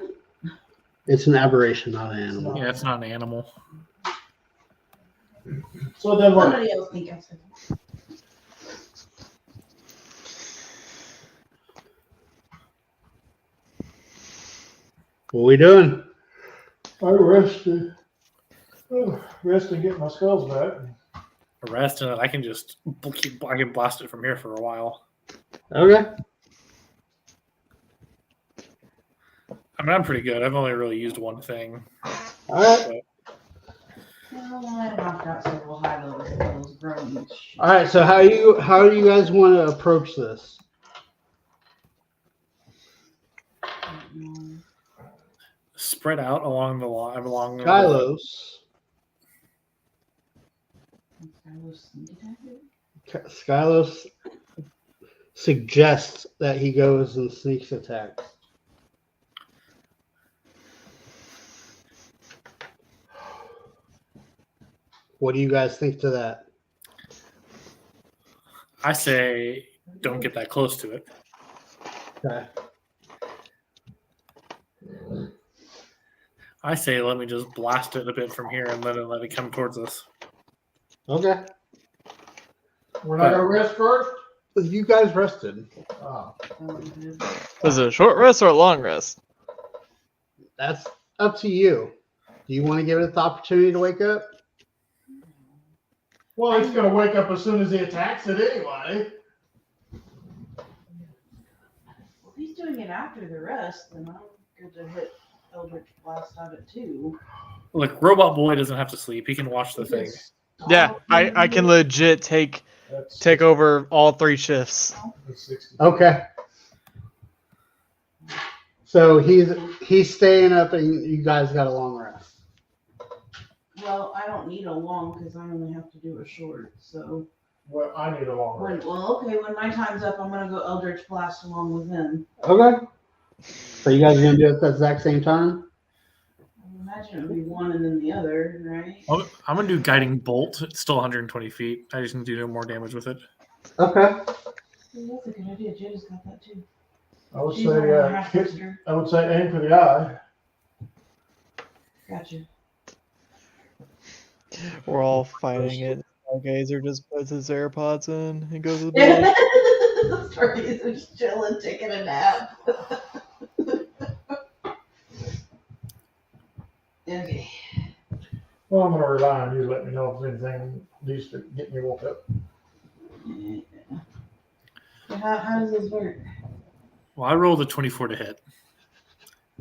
It's an aberration, not an animal. Yeah, it's not an animal. So then what? Somebody else think I said that. What are we doing? I rested. Rest and get my skulls back. Rest and I can just I can blast it from here for a while. Okay. I mean, I'm pretty good. I've only really used one thing. All right. Well, I've got several high level skills growing. All right. So how do you guys want to approach this? Spread out along the line. Along Skylos. Skylos suggests that he goes and sneaks attacks. What do you guys think to that? I say don't get that close to it. Okay. I say let me just blast it a bit from here and let it come towards us. Okay. We're not gonna rest first? You guys rested. Oh. Was it a short rest or a long rest? That's up to you. Do you want to give it the opportunity to wake up? Well, it's gonna wake up as soon as he attacks it anyway. If he's doing it after the rest, then I'm good to hit Eldritch Blast at it too. Look, Robot Boy doesn't have to sleep. He can watch the thing. Yeah, I can legit take That's over all 3 shifts. that's 60. Okay. So he's staying up, and you guys got a long rest. Well, I don't need a long because I only have to do a short. So, Well, I need a long when, rest. well, okay, when my time's up, I'm gonna go Eldritch Blast along with him. Okay. So you guys are gonna do it at the exact same time? I imagine it would be one and then the other, right? I'm gonna do Guiding Bolt. It's still 120 feet. I just need to do more damage with it. Okay. Well, that's a good idea. Jada's got that too. I would She's only a half say, sister. I would say aim for the eye. Gotcha. We're all fighting it. Gazer just puts his AirPods in and goes to bed. Stargazer just chilling, taking a nap. Okay. Well, I'm gonna rely on you to let me know if there's anything needs to get me woke up. How does this work? Well, I rolled a 24 to hit.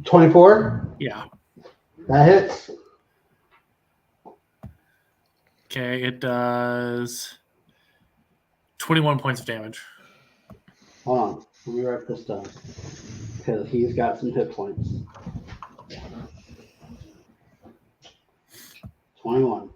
24. Yeah. That hits. Okay, it does 21 points of damage. Hold on. Let me write this down because he's got some hit points. 21.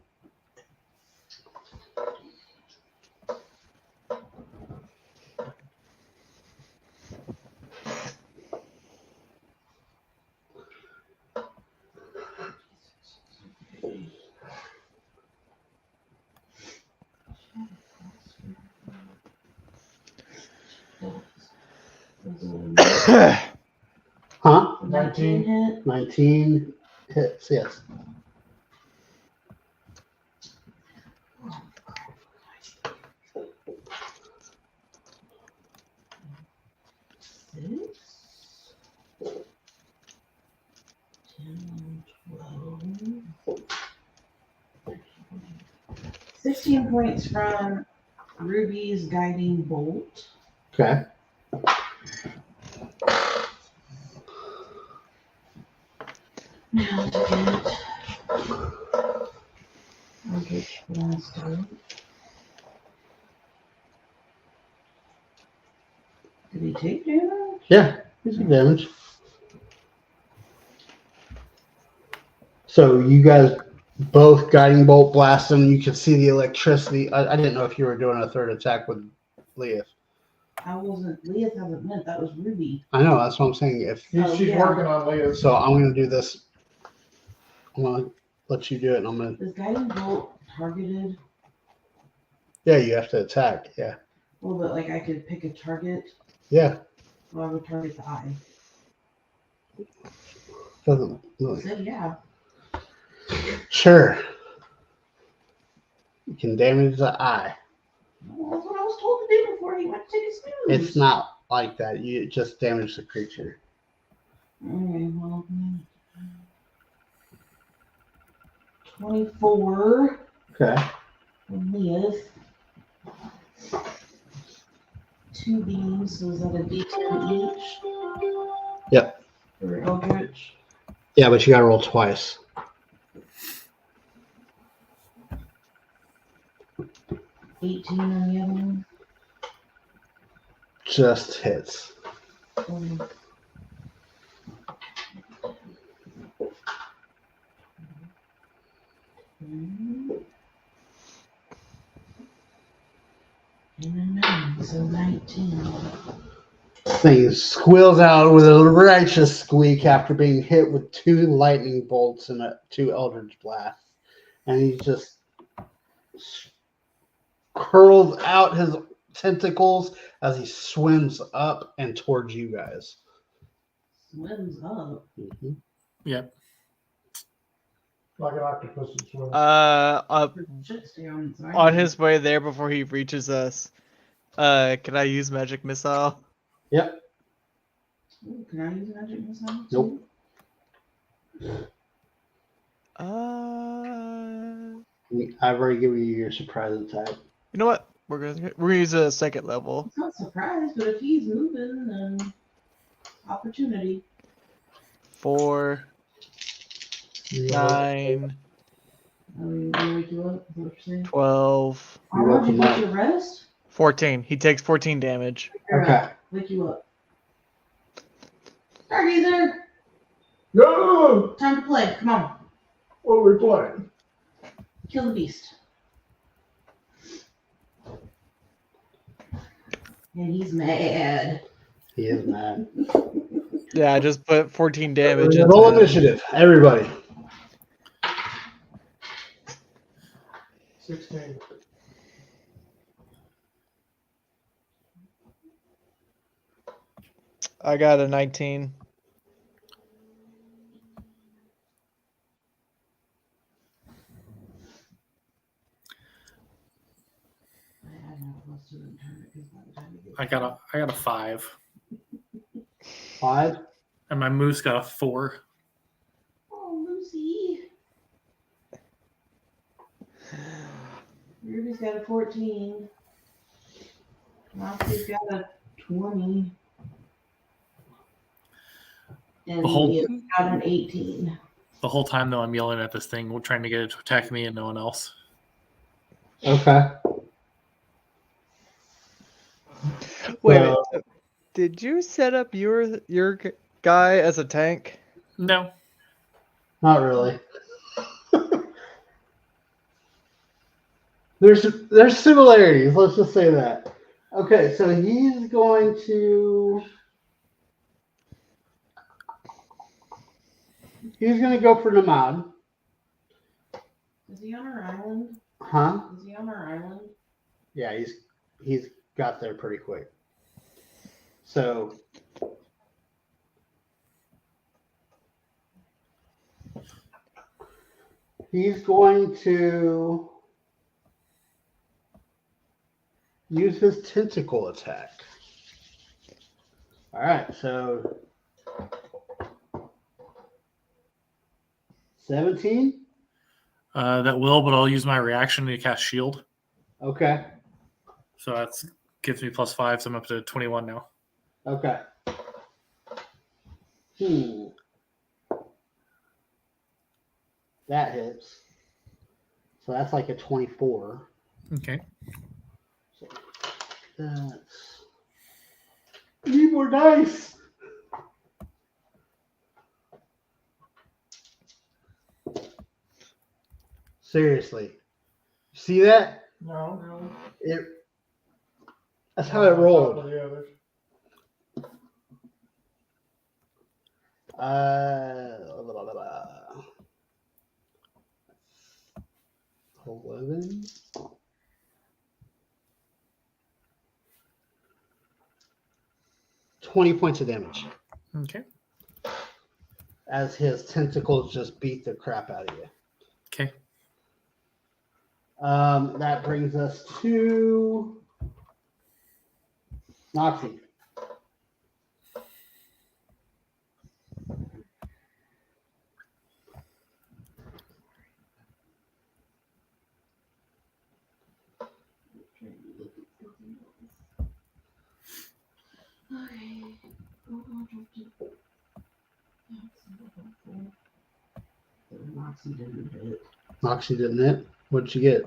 Huh? 19 hit. 19 hits. Yes. Six, 10, 12, 16 points from Ruby's Guiding Bolt. Okay. Now to get Eldritch Blast out. Did he take damage? Yeah. He's some damage. So you guys both guiding bolt blast him. You can see the electricity. I didn't know if you were doing a third attack with Leah. I wasn't. Leah hasn't meant that was Ruby. I know. That's what I'm saying. If She's yeah. working on Leah. so, I'm gonna do this. I'm gonna let you do it, and I'm gonna. Is Guiding Bolt targeted? Yeah, you have to attack. Yeah. Well, but like I could pick a target. Yeah. Well, I would target the eye. Doesn't really. Said yeah. Sure. You can damage the eye. Well, that's what I was told to do before he went to take his snooze. It's not like that. You just damage the creature. Okay, well, 24 Okay. from Leah. 2 beams, so is that a D10 each? Yep. For Eldritch. Yeah, but you gotta roll twice. 18 on the other one. Just hits. And a 9, so 19. Thing squeals out with a righteous squeak after being hit with 2 lightning bolts and 2 eldritch blasts, and he just curls out his tentacles as he swims up and towards you guys. Swims up. Mhm. Yep. Like an octopus that swims. Should stay on its On his way there before he reaches us, can I use magic missile? Yep. Ooh, can I use magic missile? Nope. I've already given you your surprise attack. You know what? We're gonna use a second level. It's not surprise, but if he's moving, then opportunity. 4, 9, Oh, you wake you up? Is that what you're saying? 12, You Arnold, woke you him get up. your rest? 14. He takes 14 damage. You're Okay. up. Wake you up. Stargazer! Go! Time to play. Come on. What are we playing? Kill the beast. And he's mad. He is mad. Yeah, I just put 14 damage Roll into him. initiative, everybody. 16. I got a 19. I got a 5, 5. and my moose got a 4. Oh, Lucy. Ruby's got a 14. Moxie's got a 20. And The whole- Leah's got an 18. The whole time though, I'm yelling at this thing, trying to get it to attack me and no one else. Okay. Wait a So- minute. Did you set up your guy as a tank? No, Not really. There's similarities. Let's just say that. Okay, so he's going to go for Namad. Is he on our island? Huh? Is he on our island? Yeah, he's got there pretty quick. So he's going to use his tentacle attack. All right, so 17. that will, but I'll use my reaction to cast shield. Okay. So that gives me +5, so I'm up to 21 now. Okay. That hits. So that's like a 24. Okay. That's. Need more dice. Seriously. See that? No. It. That's how it rolled. The others. Blah, blah, blah. 11. $20 points of damage Okay. as his tentacles just beat the crap out of you. Okay. That brings us to Noxie. Okay. Moxie didn't hit. Noxie didn't hit. What'd you get?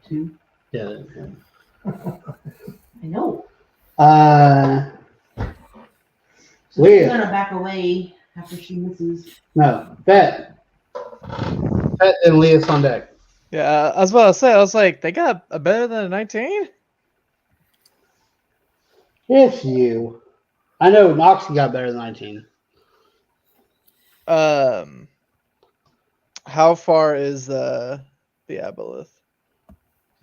2. Yeah, that didn't hit. I know. So Leah. she's gonna back away after she misses. No, Bet and Leah's on deck. Yeah, I was about to say, I was like, they got a better than a 19? It's you. I know Noxie got better than 19. How far is the aboleth?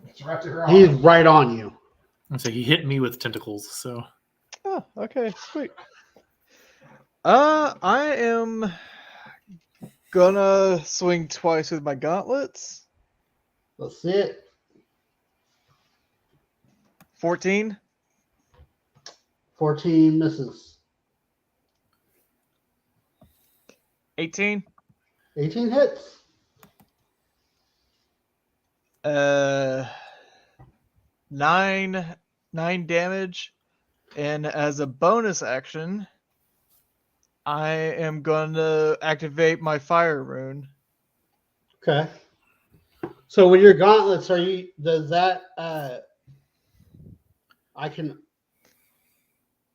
It's right there. He's right on you. And so he hit me with tentacles. So Oh, okay, sweet. I am gonna swing twice with my gauntlets. Let's see it. 14. 14 misses. 18. 18 hits. 9 damage, and as a bonus action, I am gonna activate my fire rune. Okay. So with your gauntlets, does that I can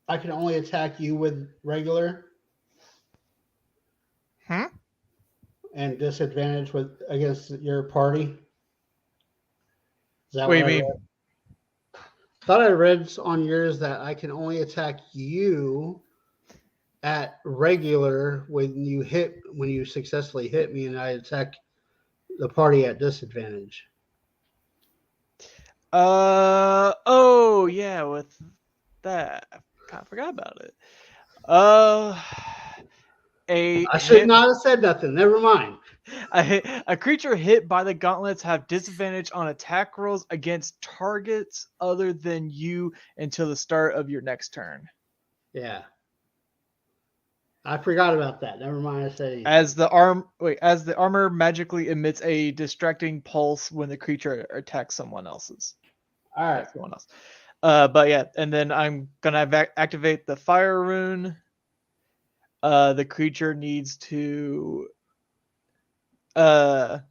only attack you with regular and disadvantage against your party? Is that What do you what I mean? read? Thought I read on yours that I can only attack you at regular when you successfully hit me, and I attack the party at disadvantage. Oh yeah, with that, I forgot about it. I should not have said nothing. Never mind. A creature hit by the gauntlets have disadvantage on attack rolls against targets other than you until the start of your next turn. Yeah. I forgot about that. Never mind. I said anything. As the armor magically emits a distracting pulse when the creature attacks someone else's. All right. Someone else. But yeah, and then I'm gonna activate the fire rune. The creature needs to. So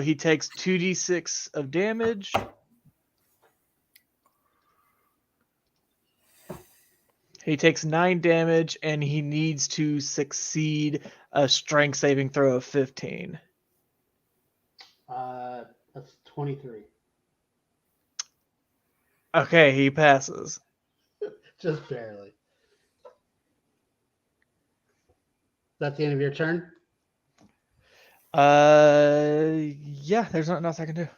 he takes 2d6 of damage. He takes 9 damage, and he needs to succeed a strength saving throw of 15. That's 23. Okay, he passes. Just barely. Is that the end of your turn? Yeah, there's nothing else I can do.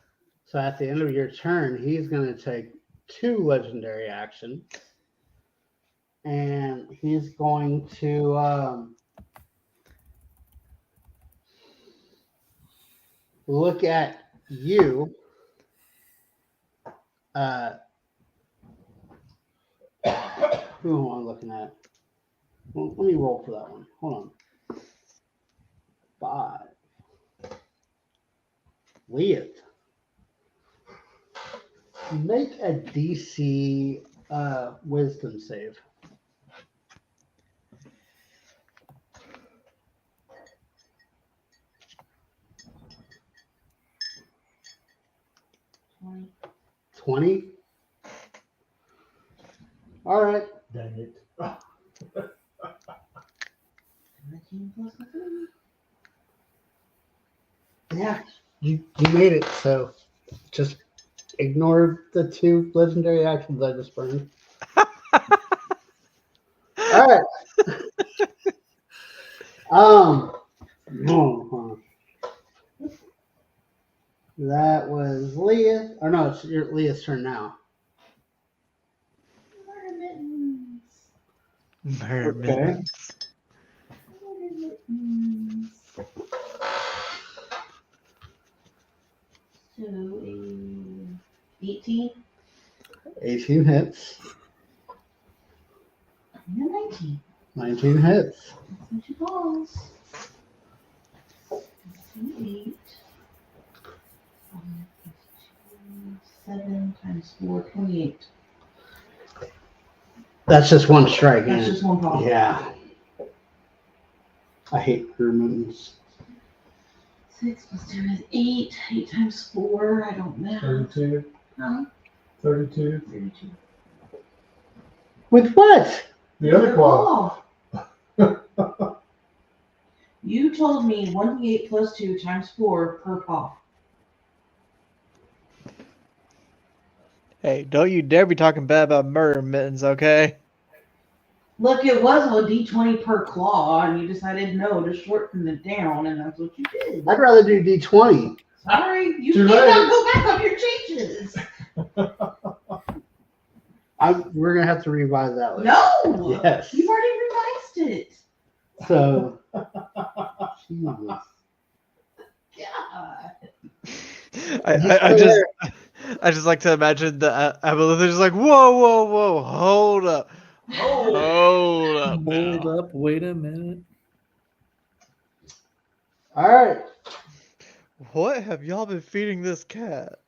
So at the end of your turn, he's going to take 2 legendary action. And he's going to look at you. Who am I looking at? Well, let me roll for that one. Hold on. 5. Leah. Make a DC wisdom save. Twenty. 20? All right. Dang it. 19 plus the 3. Yeah, you made it. So just ignore the 2 legendary actions I just burned. All right. That was Leah. Or no, it's Leah's turn now. Okay. So 18 18 hits. and 19. 19 hits. That's what you balls. 8. 7 times 4, 28. That's just one strike. That's ain't just one ball. it? Yeah. I hate remittance. 6 plus 2 is 8. 8 times 4, I don't know. 32. Huh? 32. 32. With what? The other claw. Paw. You told me 1d8 plus 2 times 4 per paw. Hey, don't you dare be talking bad about murder mittens, okay? Look, it was a d20 per claw, and you decided no to shorten it down, and that's what you did. I'd rather do D20. Sorry, you Too cannot late. go back on your changes. We're going to have to revise that later. No! Yes. You've already revised it. So, Jesus. God. I just like to imagine the Aboleth is like, whoa, hold up. Hold up. Hold now. up, wait a minute. All right. What have y'all been feeding this cat?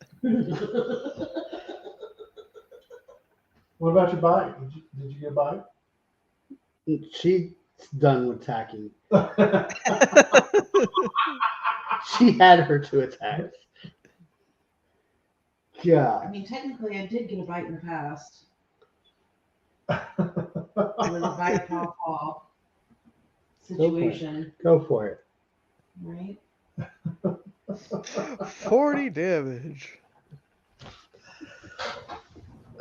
What about your bike? Did you get a bike? She's done with attacking. She had her two attacks. I God. mean, technically, I did get a bite in the past. It was a bite paw situation, Go for it. right? 40 damage.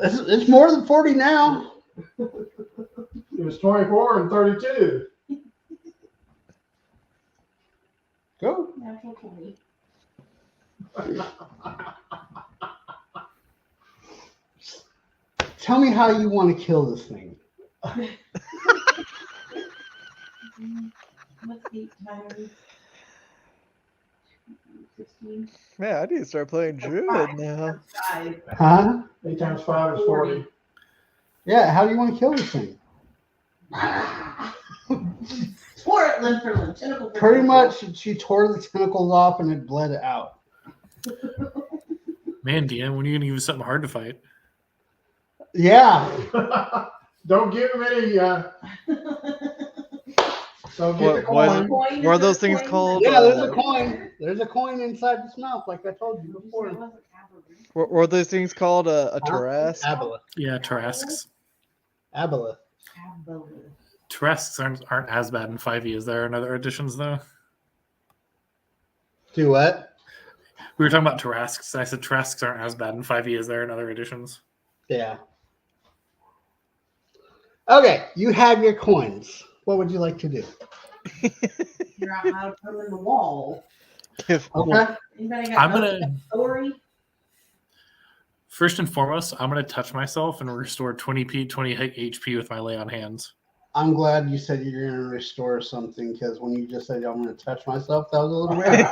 It's more than 40 now. It was 24 and 32. Go. Natural 20. Tell me how you want to kill this thing. What's 8 times 16? Man, I need to start playing Druid now. 5. Huh? 8 times 5 is 40. Yeah, how do you want to kill this thing? Tore it limb for limb, tentacle for Pretty tentacle. much, she tore the tentacles off and it bled out. Man, Deanne, when are you going to give us something hard to fight? Yeah. Don't give him any. Don't get the What coin. are those things called? Yeah, there's a coin. There's a coin inside this mouth, like I told you It before. wasn't cavalry. What were those things called? A Tarrasque? Aboleth. Yeah, Tarrasques. Aboleth. Cavalry. Tarrasques aren't as bad in 5e as there are in other editions, though. Do what? We were talking about Tarrasques. I said Tarrasques aren't as bad in 5e as there are in other editions. Yeah. Okay, you have your coins. What would you like to do? Figure out how to put them in the wall. If- Okay. Anybody got I'm notes gonna on the story? first and foremost, I'm gonna touch myself and restore 20 HP with my lay on hands. I'm glad you said you're going to restore something because when you just said I'm going to touch myself, that was a little weird.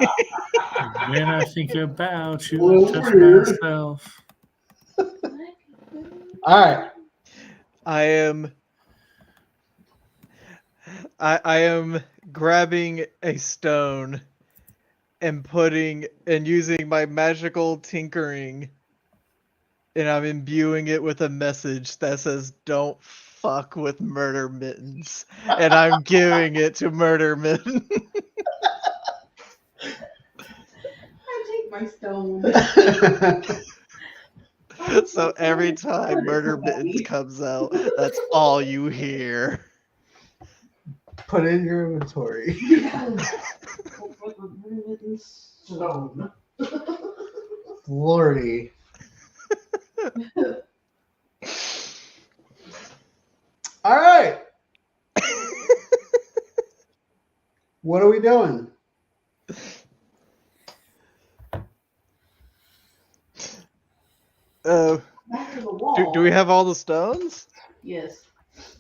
When I think about you, Well, I touch weird. myself. All right. I am grabbing a stone and using my magical tinkering, and I'm imbuing it with a message that says "Don't fuck with Murder Mittens," and I'm giving it to Murder Mitten. I take my stone. So every time Murder Mittens comes out, that's all you hear. Put it in your inventory. Stone. Lordy. All right. What are we doing? Back to the wall. Do we have all the stones? Yes.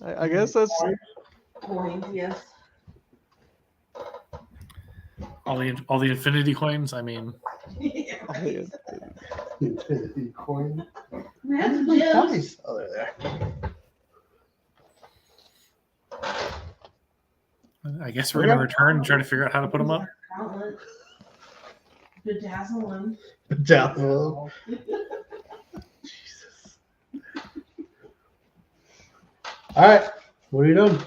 I guess that's Coins, yes. All the infinity coins. I mean, Infinity coin. That's My gems. gummies. Oh, they're there. I guess we're gonna return and try to figure out how to put them up. Gauntlet. Bedazzle them. Down. Jesus. All right. What are you doing?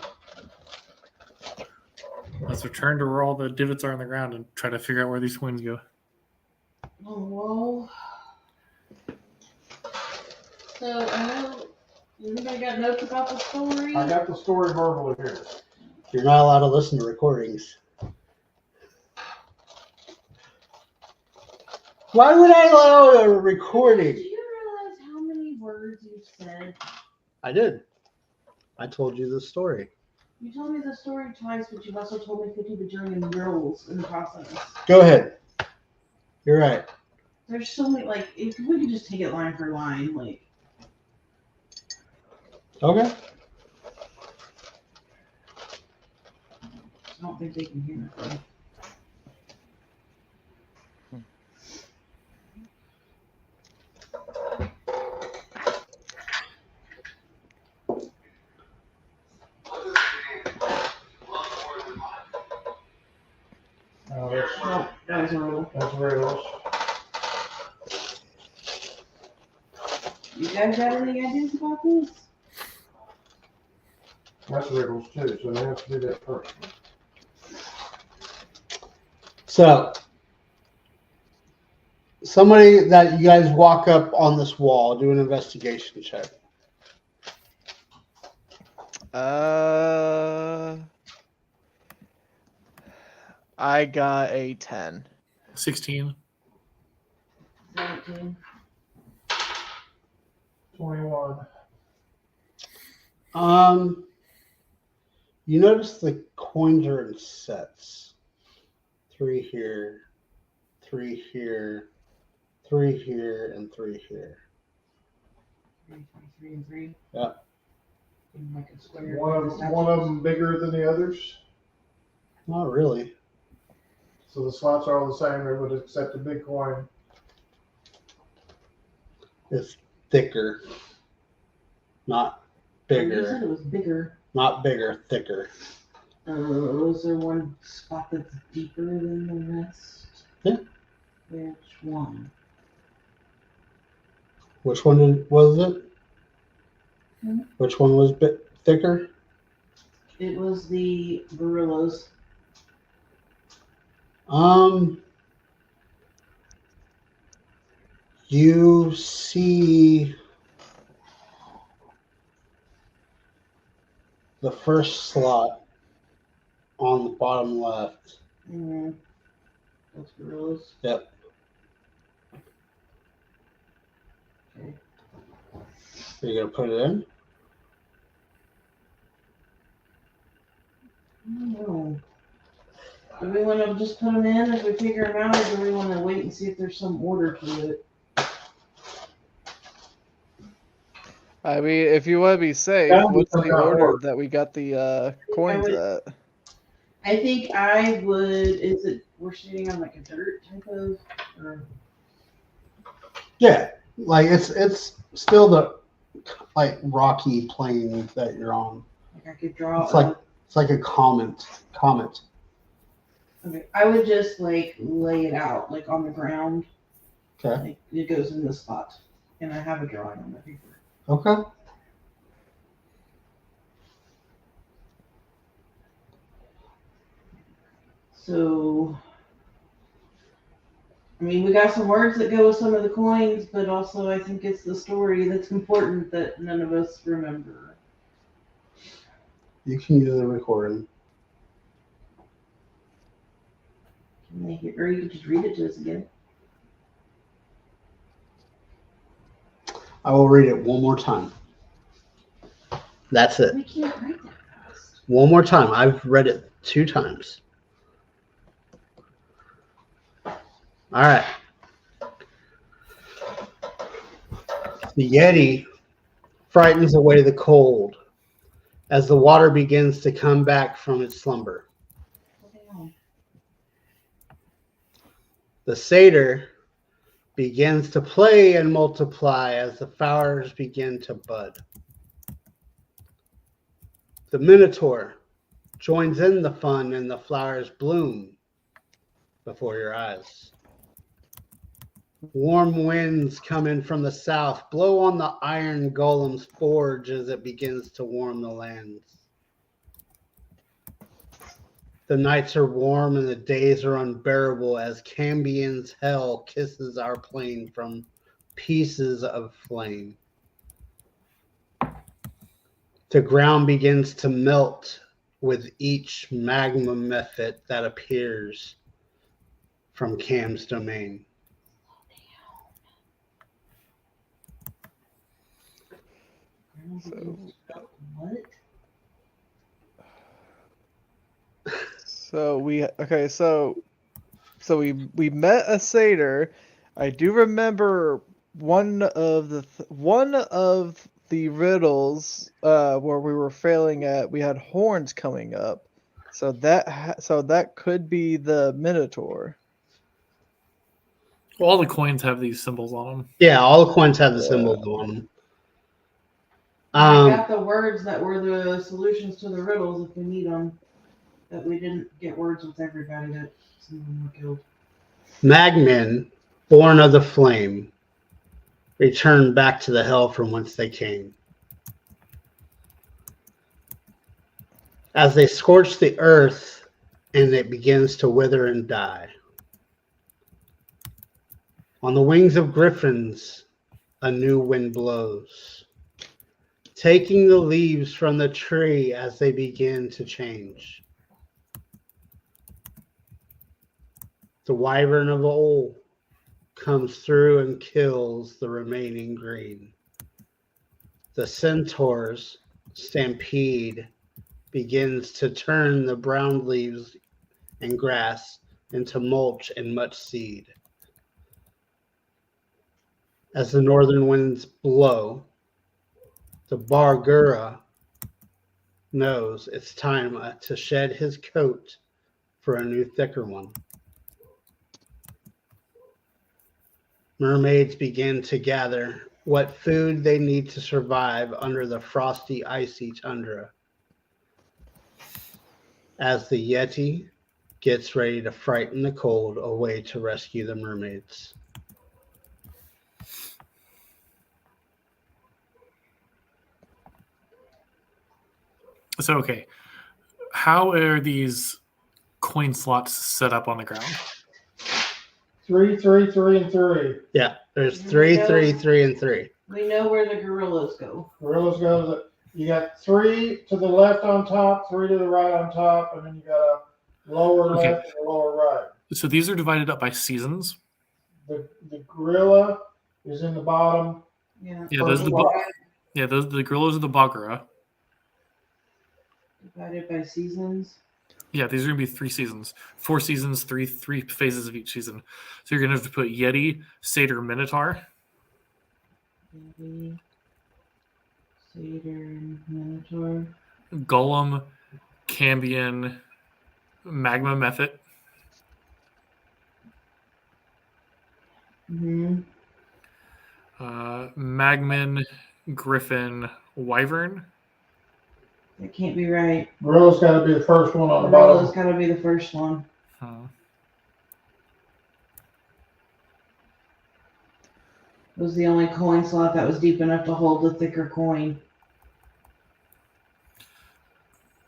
Let's return to where all the divots are on the ground and try to figure out where these coins go. Oh, whoa. So, anybody got notes about the story? I got the story verbally here. You're not allowed to listen to recordings. Why would I allow a Do recording? you realize how many words you said? I did. I told you the story. You told me the story twice, but you've also told me 50 bajillion riddles in the process. Go ahead. You're right. There's so many, like, if we could just take it line for line, like, Okay. I don't think they can hear it. Though. That's, No, that was a riddle. that's riddles. guys got any ideas about this? That's riddles too, so they have to do that first. So, somebody that you guys walk up on this wall, do an investigation check. I got a 10. 16. 19. 21. You notice the coins are in sets. 3 here, 3 here, 3 here, and 3 here. 3 and 3. Yeah. In like a square. One of them bigger than the others, Not really. so the slots are all the same. They would accept a big coin. It's thicker, not You bigger. said it was bigger. Not bigger, thicker. Is there one spot that's deeper than the rest? Yeah. Which one? Which one was it? Hmm? Which one was bit thicker? It was the gorillas. You see the first slot on the bottom left. Mm-hmm. That's gorillas. Yep. Okay. Are you gonna put it in? I don't know. Do we want to just put them in as we figure them out, or do we want to wait and see if there's some order to it? I mean, if you want to be safe, That'll be what's some the kind of order order. that we got the coins at? I think I would. Is it we're shooting on like a dirt type of? Or, Yeah. Like it's still the like rocky plane that you're on. like I could draw. It's like a comet. Okay, I would just like lay it out like on the ground. Okay. Like it goes in this spot, and I have a drawing on the paper. Okay. So, I mean, we got some words that go with some of the coins, but also I think it's the story that's important that none of us remember. You can use the recording. Can they hear, or you could just read it to us again. I will read it one more time. That's it. We can't write that fast. One more time. I've read it 2 times. All right. The Yeti frightens away the cold as the water begins to come back from its slumber. The satyr begins to play and multiply as the flowers begin to bud. The minotaur joins in the fun and the flowers bloom before your eyes. Warm winds come in from the south, blow on the iron golem's forge as it begins to warm the lands. The nights are warm and the days are unbearable as Cambion's hell kisses our plane from pieces of flame. The ground begins to melt with each magma method that appears from Cam's domain. What? So we met a satyr. I do remember one of the riddles where we were failing at. We had horns coming up, so that could be the Minotaur. All the coins have these symbols on them. Yeah, all the coins have the symbols on them. I got the words that were the solutions to the riddles if we need them. That we didn't get words with everybody that some of them were killed. Magmin, born of the flame, return back to the hell from whence they came. As they scorch the earth and it begins to wither and die. On the wings of griffins, a new wind blows, taking the leaves from the tree as they begin to change. The wyvern of old comes through and kills the remaining green. The centaur's stampede begins to turn the brown leaves and grass into mulch and much seed. As the northern winds blow, the Bargura knows it's time to shed his coat for a new, thicker one. Mermaids begin to gather what food they need to survive under the frosty, icy tundra. As the Yeti gets ready to frighten the cold away to rescue the mermaids. So, okay. How are these coin slots set up on the ground? 3, 3, 3, and 3. Yeah, there's 3, 3, 3, and 3. We know where the gorillas go. Gorillas go. You got 3 to the left on top, 3 to the right on top, and then you got a lower Okay. left and a lower right. So these are divided up by seasons. The gorilla is in the bottom. Yeah. Yeah, those are the the gorillas are the Bagara. Divided by seasons. Yeah, these are gonna be 3 seasons, 4 seasons, three phases of each season. So you're gonna have to put Yeti, Satyr, Minotaur. Yeti, Satyr, Minotaur. Golem, Cambion, Magma Method, Mm-hmm. Magman, Griffin, Wyvern. That can't be right. Gorilla's got to be the first one on the Gorilla's bottom. got to be the first one. It was the only coin slot that was deep enough to hold a thicker coin.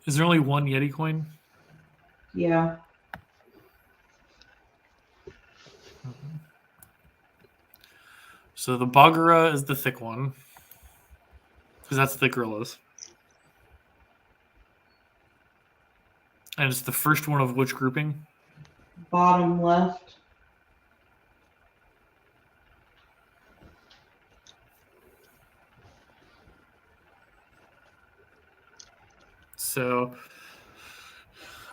Is there only one Yeti coin? Yeah. So the Bagara is the thick one, because that's the gorillas. And it's the first one of which grouping? Bottom left. So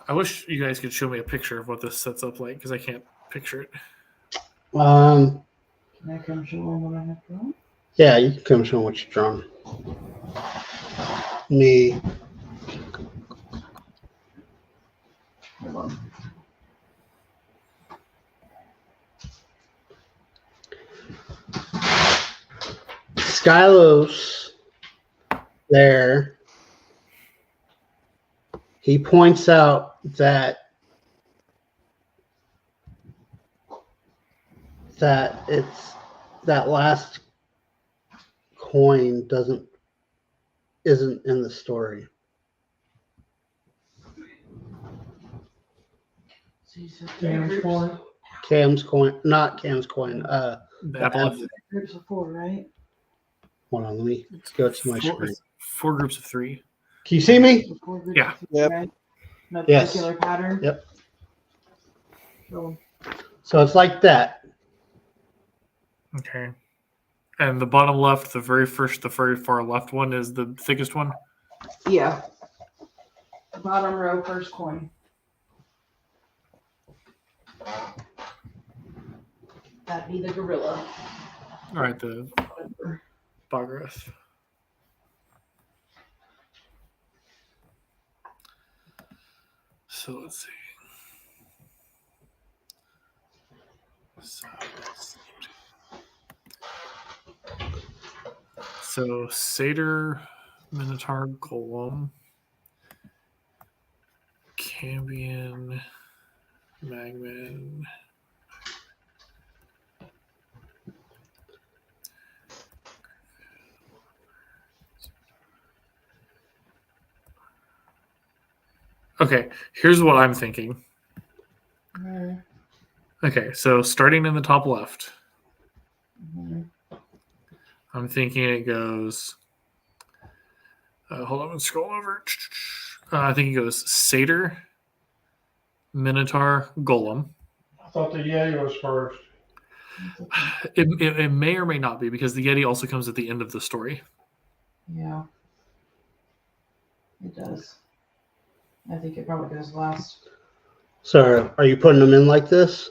I wish you guys could show me a picture of what this sets up like, because I can't picture it. Can I come show them what I have drawn? Yeah, you can come show what you've drawn. Me. Hold on. Skylos there, he points out that it's that last coin isn't in the story. So you said Cam's coin. Cam's coin, not Cam's coin. The Apollo. groups of 4, right? Hold on, let me go to my Four, screen. 4 groups of 3. Can you see me? So 4 groups Yeah. of 3, Yep. right? No Yes. particular pattern? Yep. Show 'em. So it's like that. Okay. And the bottom left, the very far left one is the thickest one. Yeah. Bottom row, first coin. That'd be the gorilla. All right, the Bagarath. So let's see. So Satyr, Minotaur, Golem, Cambion, Magman. Okay, here's what I'm thinking. Mhm. Okay, so starting in the top left, Mhm. I'm thinking it goes. Hold on, let's scroll over. I think it goes Satyr, Minotaur, Golem. I thought the Yeti was first. It may or may not be because the Yeti also comes at the end of the story. Yeah, it does. I think it probably goes last. So are you putting them in like this?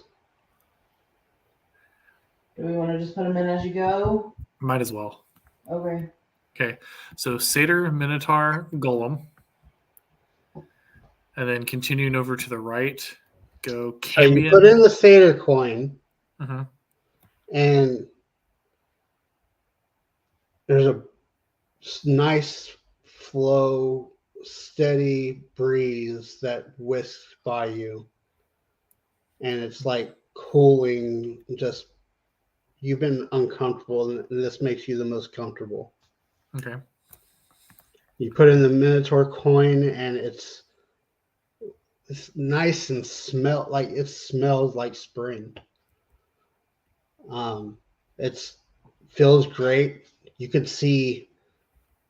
Do we want to just put them in as you go? Might as well. Okay. Okay, so Satyr, Minotaur, Golem, and then continuing over to the right, go So you Cambion. put in the Satyr coin, Mhm. and there's a nice flow, steady breeze that whisks by you, and it's like cooling. Just you've been uncomfortable, and this makes you the most comfortable. Okay. You put in the Minotaur coin, and it's nice and it smells like spring. It's feels great. You could see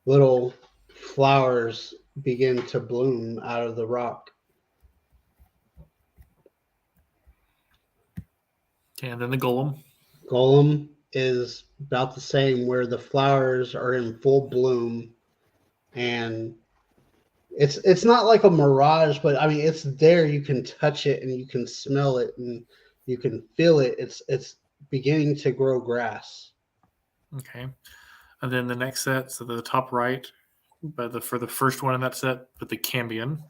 little flowers begin to bloom out of the rock. Okay, and then the Golem. Golem is about the same, where the flowers are in full bloom, and it's not like a mirage, but I mean it's there. You can touch it and you can smell it and you can feel it. It's beginning to grow grass. Okay, and then the next set, so the top right, for the first one in that set, put the Cambion.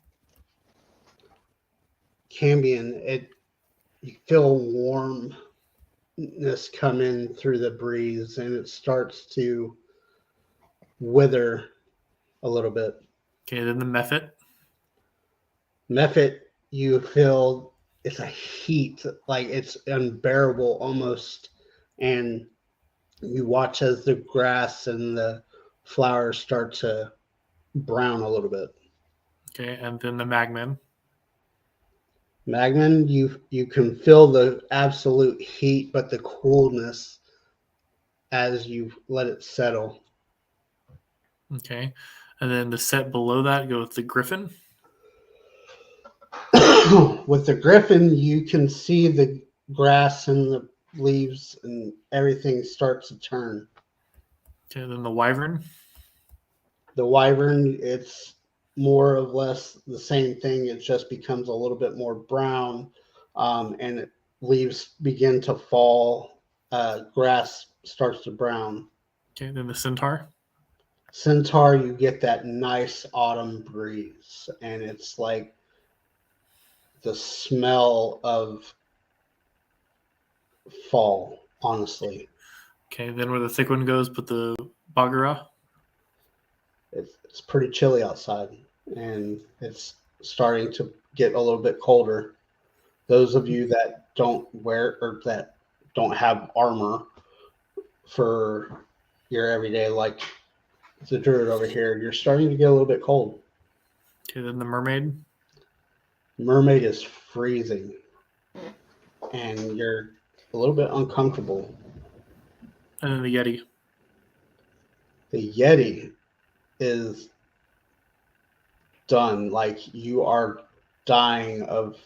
Cambion, you feel warmness come in through the breeze, and it starts to wither a little bit. Okay, then the Mephit. Mephit, you feel it's a heat, like it's unbearable almost, and you watch as the grass and the flowers start to brown a little bit. Okay, and then the Magman. Magman, you can feel the absolute heat, but the coolness as you let it settle. Okay, and then the set below that, go with the Griffin. With the Griffin, you can see the grass and the leaves and everything starts to turn. Okay, then the Wyvern. The Wyvern, it's more or less the same thing. It just becomes a little bit more brown, and leaves begin to fall. Grass starts to brown. Okay, then the Centaur. Centaur, you get that nice autumn breeze, and it's like the smell of fall, honestly. Okay, then where the thick one goes, put the Bagheera. It's pretty chilly outside, and it's starting to get a little bit colder. Those of you that don't wear or that don't have armor for your everyday, like the druid over here, you're starting to get a little bit cold. Okay, then the Mermaid. Mermaid is freezing, and you're a little bit uncomfortable. And then the Yeti. The Yeti is done. Like you are dying of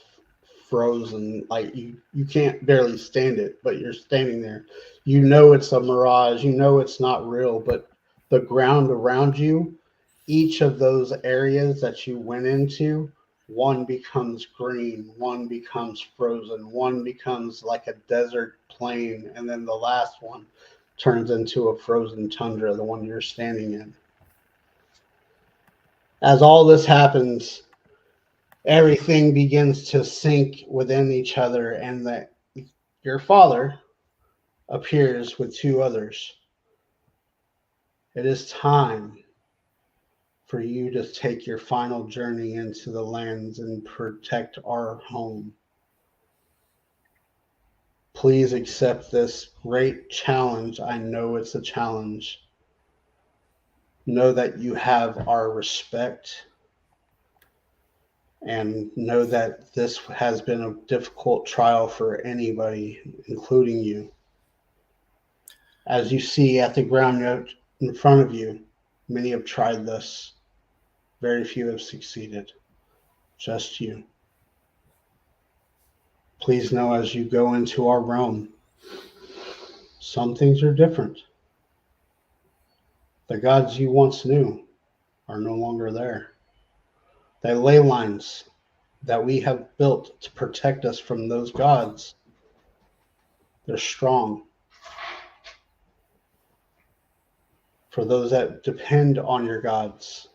frozen. Like you can't barely stand it, but you're standing there. You know it's a mirage. You know it's not real, but the ground around you, each of those areas that you went into, one becomes green, one becomes frozen, one becomes like a desert plain, and then the last one turns into a frozen tundra, the one you're standing in. As all this happens, everything begins to sink within each other, and that your father appears with two others. It is time for you to take your final journey into the lands and protect our home. Please accept this great challenge. I know it's a challenge. Know that you have our respect. and know that this has been a difficult trial for anybody, including you. As you see at the ground note in front of you, many have tried this. Very few have succeeded. Just you. Please know as you go into our realm, some things are different. The gods you once knew are no longer there. The ley lines that we have built to protect us from those gods, they're strong. For those that depend on your gods,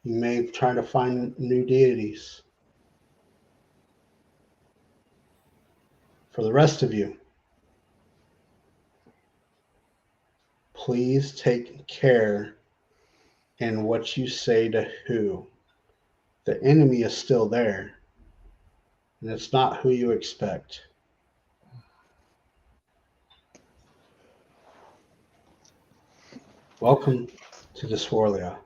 you may try to find new deities. For the rest of you, please take care in what you say to who. The enemy is still there, and it's not who you expect. Welcome to Dysworlia.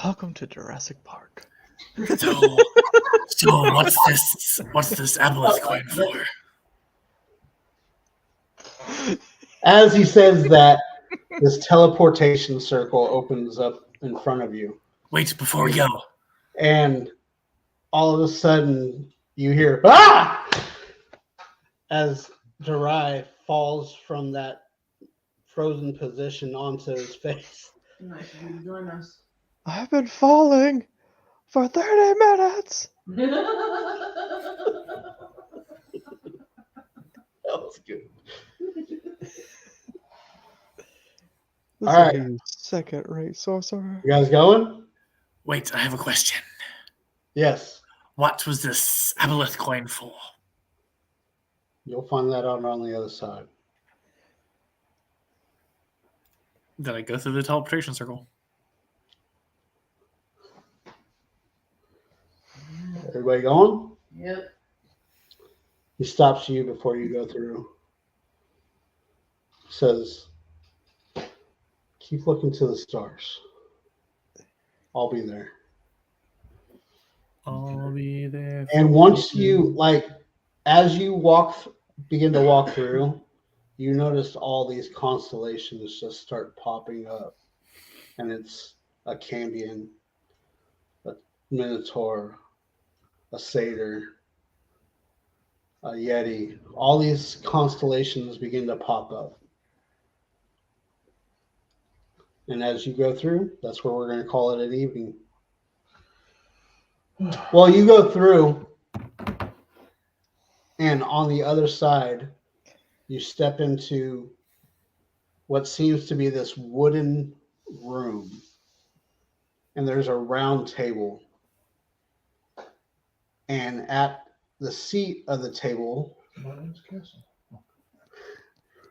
Welcome to Jurassic Park. So what's this aboleth coin for? As he says that, this teleportation circle opens up in front of you. Wait, before we go. And all of a sudden, you hear, "Ah!" as Jirai falls from that frozen position onto his face. Nice of you to join us. I've been falling for 30 minutes. That was good. This All is right. a second-rate sorcerer. You guys going? Wait, I have a question. Yes. What was this aboleth coin for? You'll find that out on the other side. Did I go through the teleportation circle? Everybody going? Yep. He stops you before you go through. Says, keep looking to the stars. I'll be there. I'll be there. And once you, as you begin to walk through, you notice all these constellations just start popping up. And it's a Cambion, a Minotaur, a Satyr, a Yeti. All these constellations begin to pop up. And as you go through, that's where we're going to call it an evening. Well, you go through, and on the other side, you step into what seems to be this wooden room. And there's a round table. And at the seat of the table,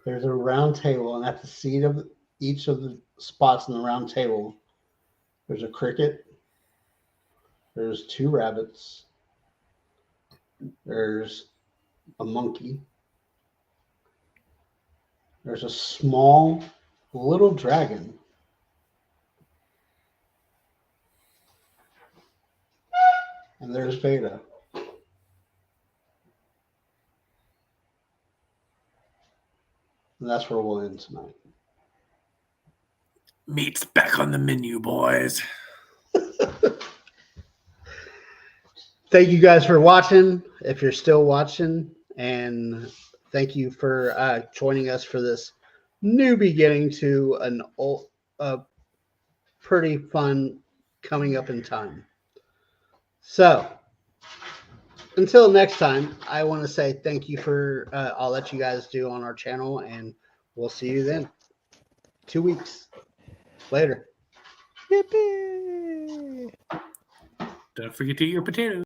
there's a round table. And at the seat of each of the spots in the round table, there's a cricket. There's 2 rabbits. There's a monkey. There's a small little dragon. And there's Veda. And that's where we'll end tonight. Meat's back on the menu, boys. Thank you guys for watching, if you're still watching, and thank you for joining us for this new beginning to a pretty fun coming up in time. So, until next time, I want to say thank you for all that you guys do on our channel, and we'll see you then. 2 weeks later. Yippee! Don't forget to eat your potatoes.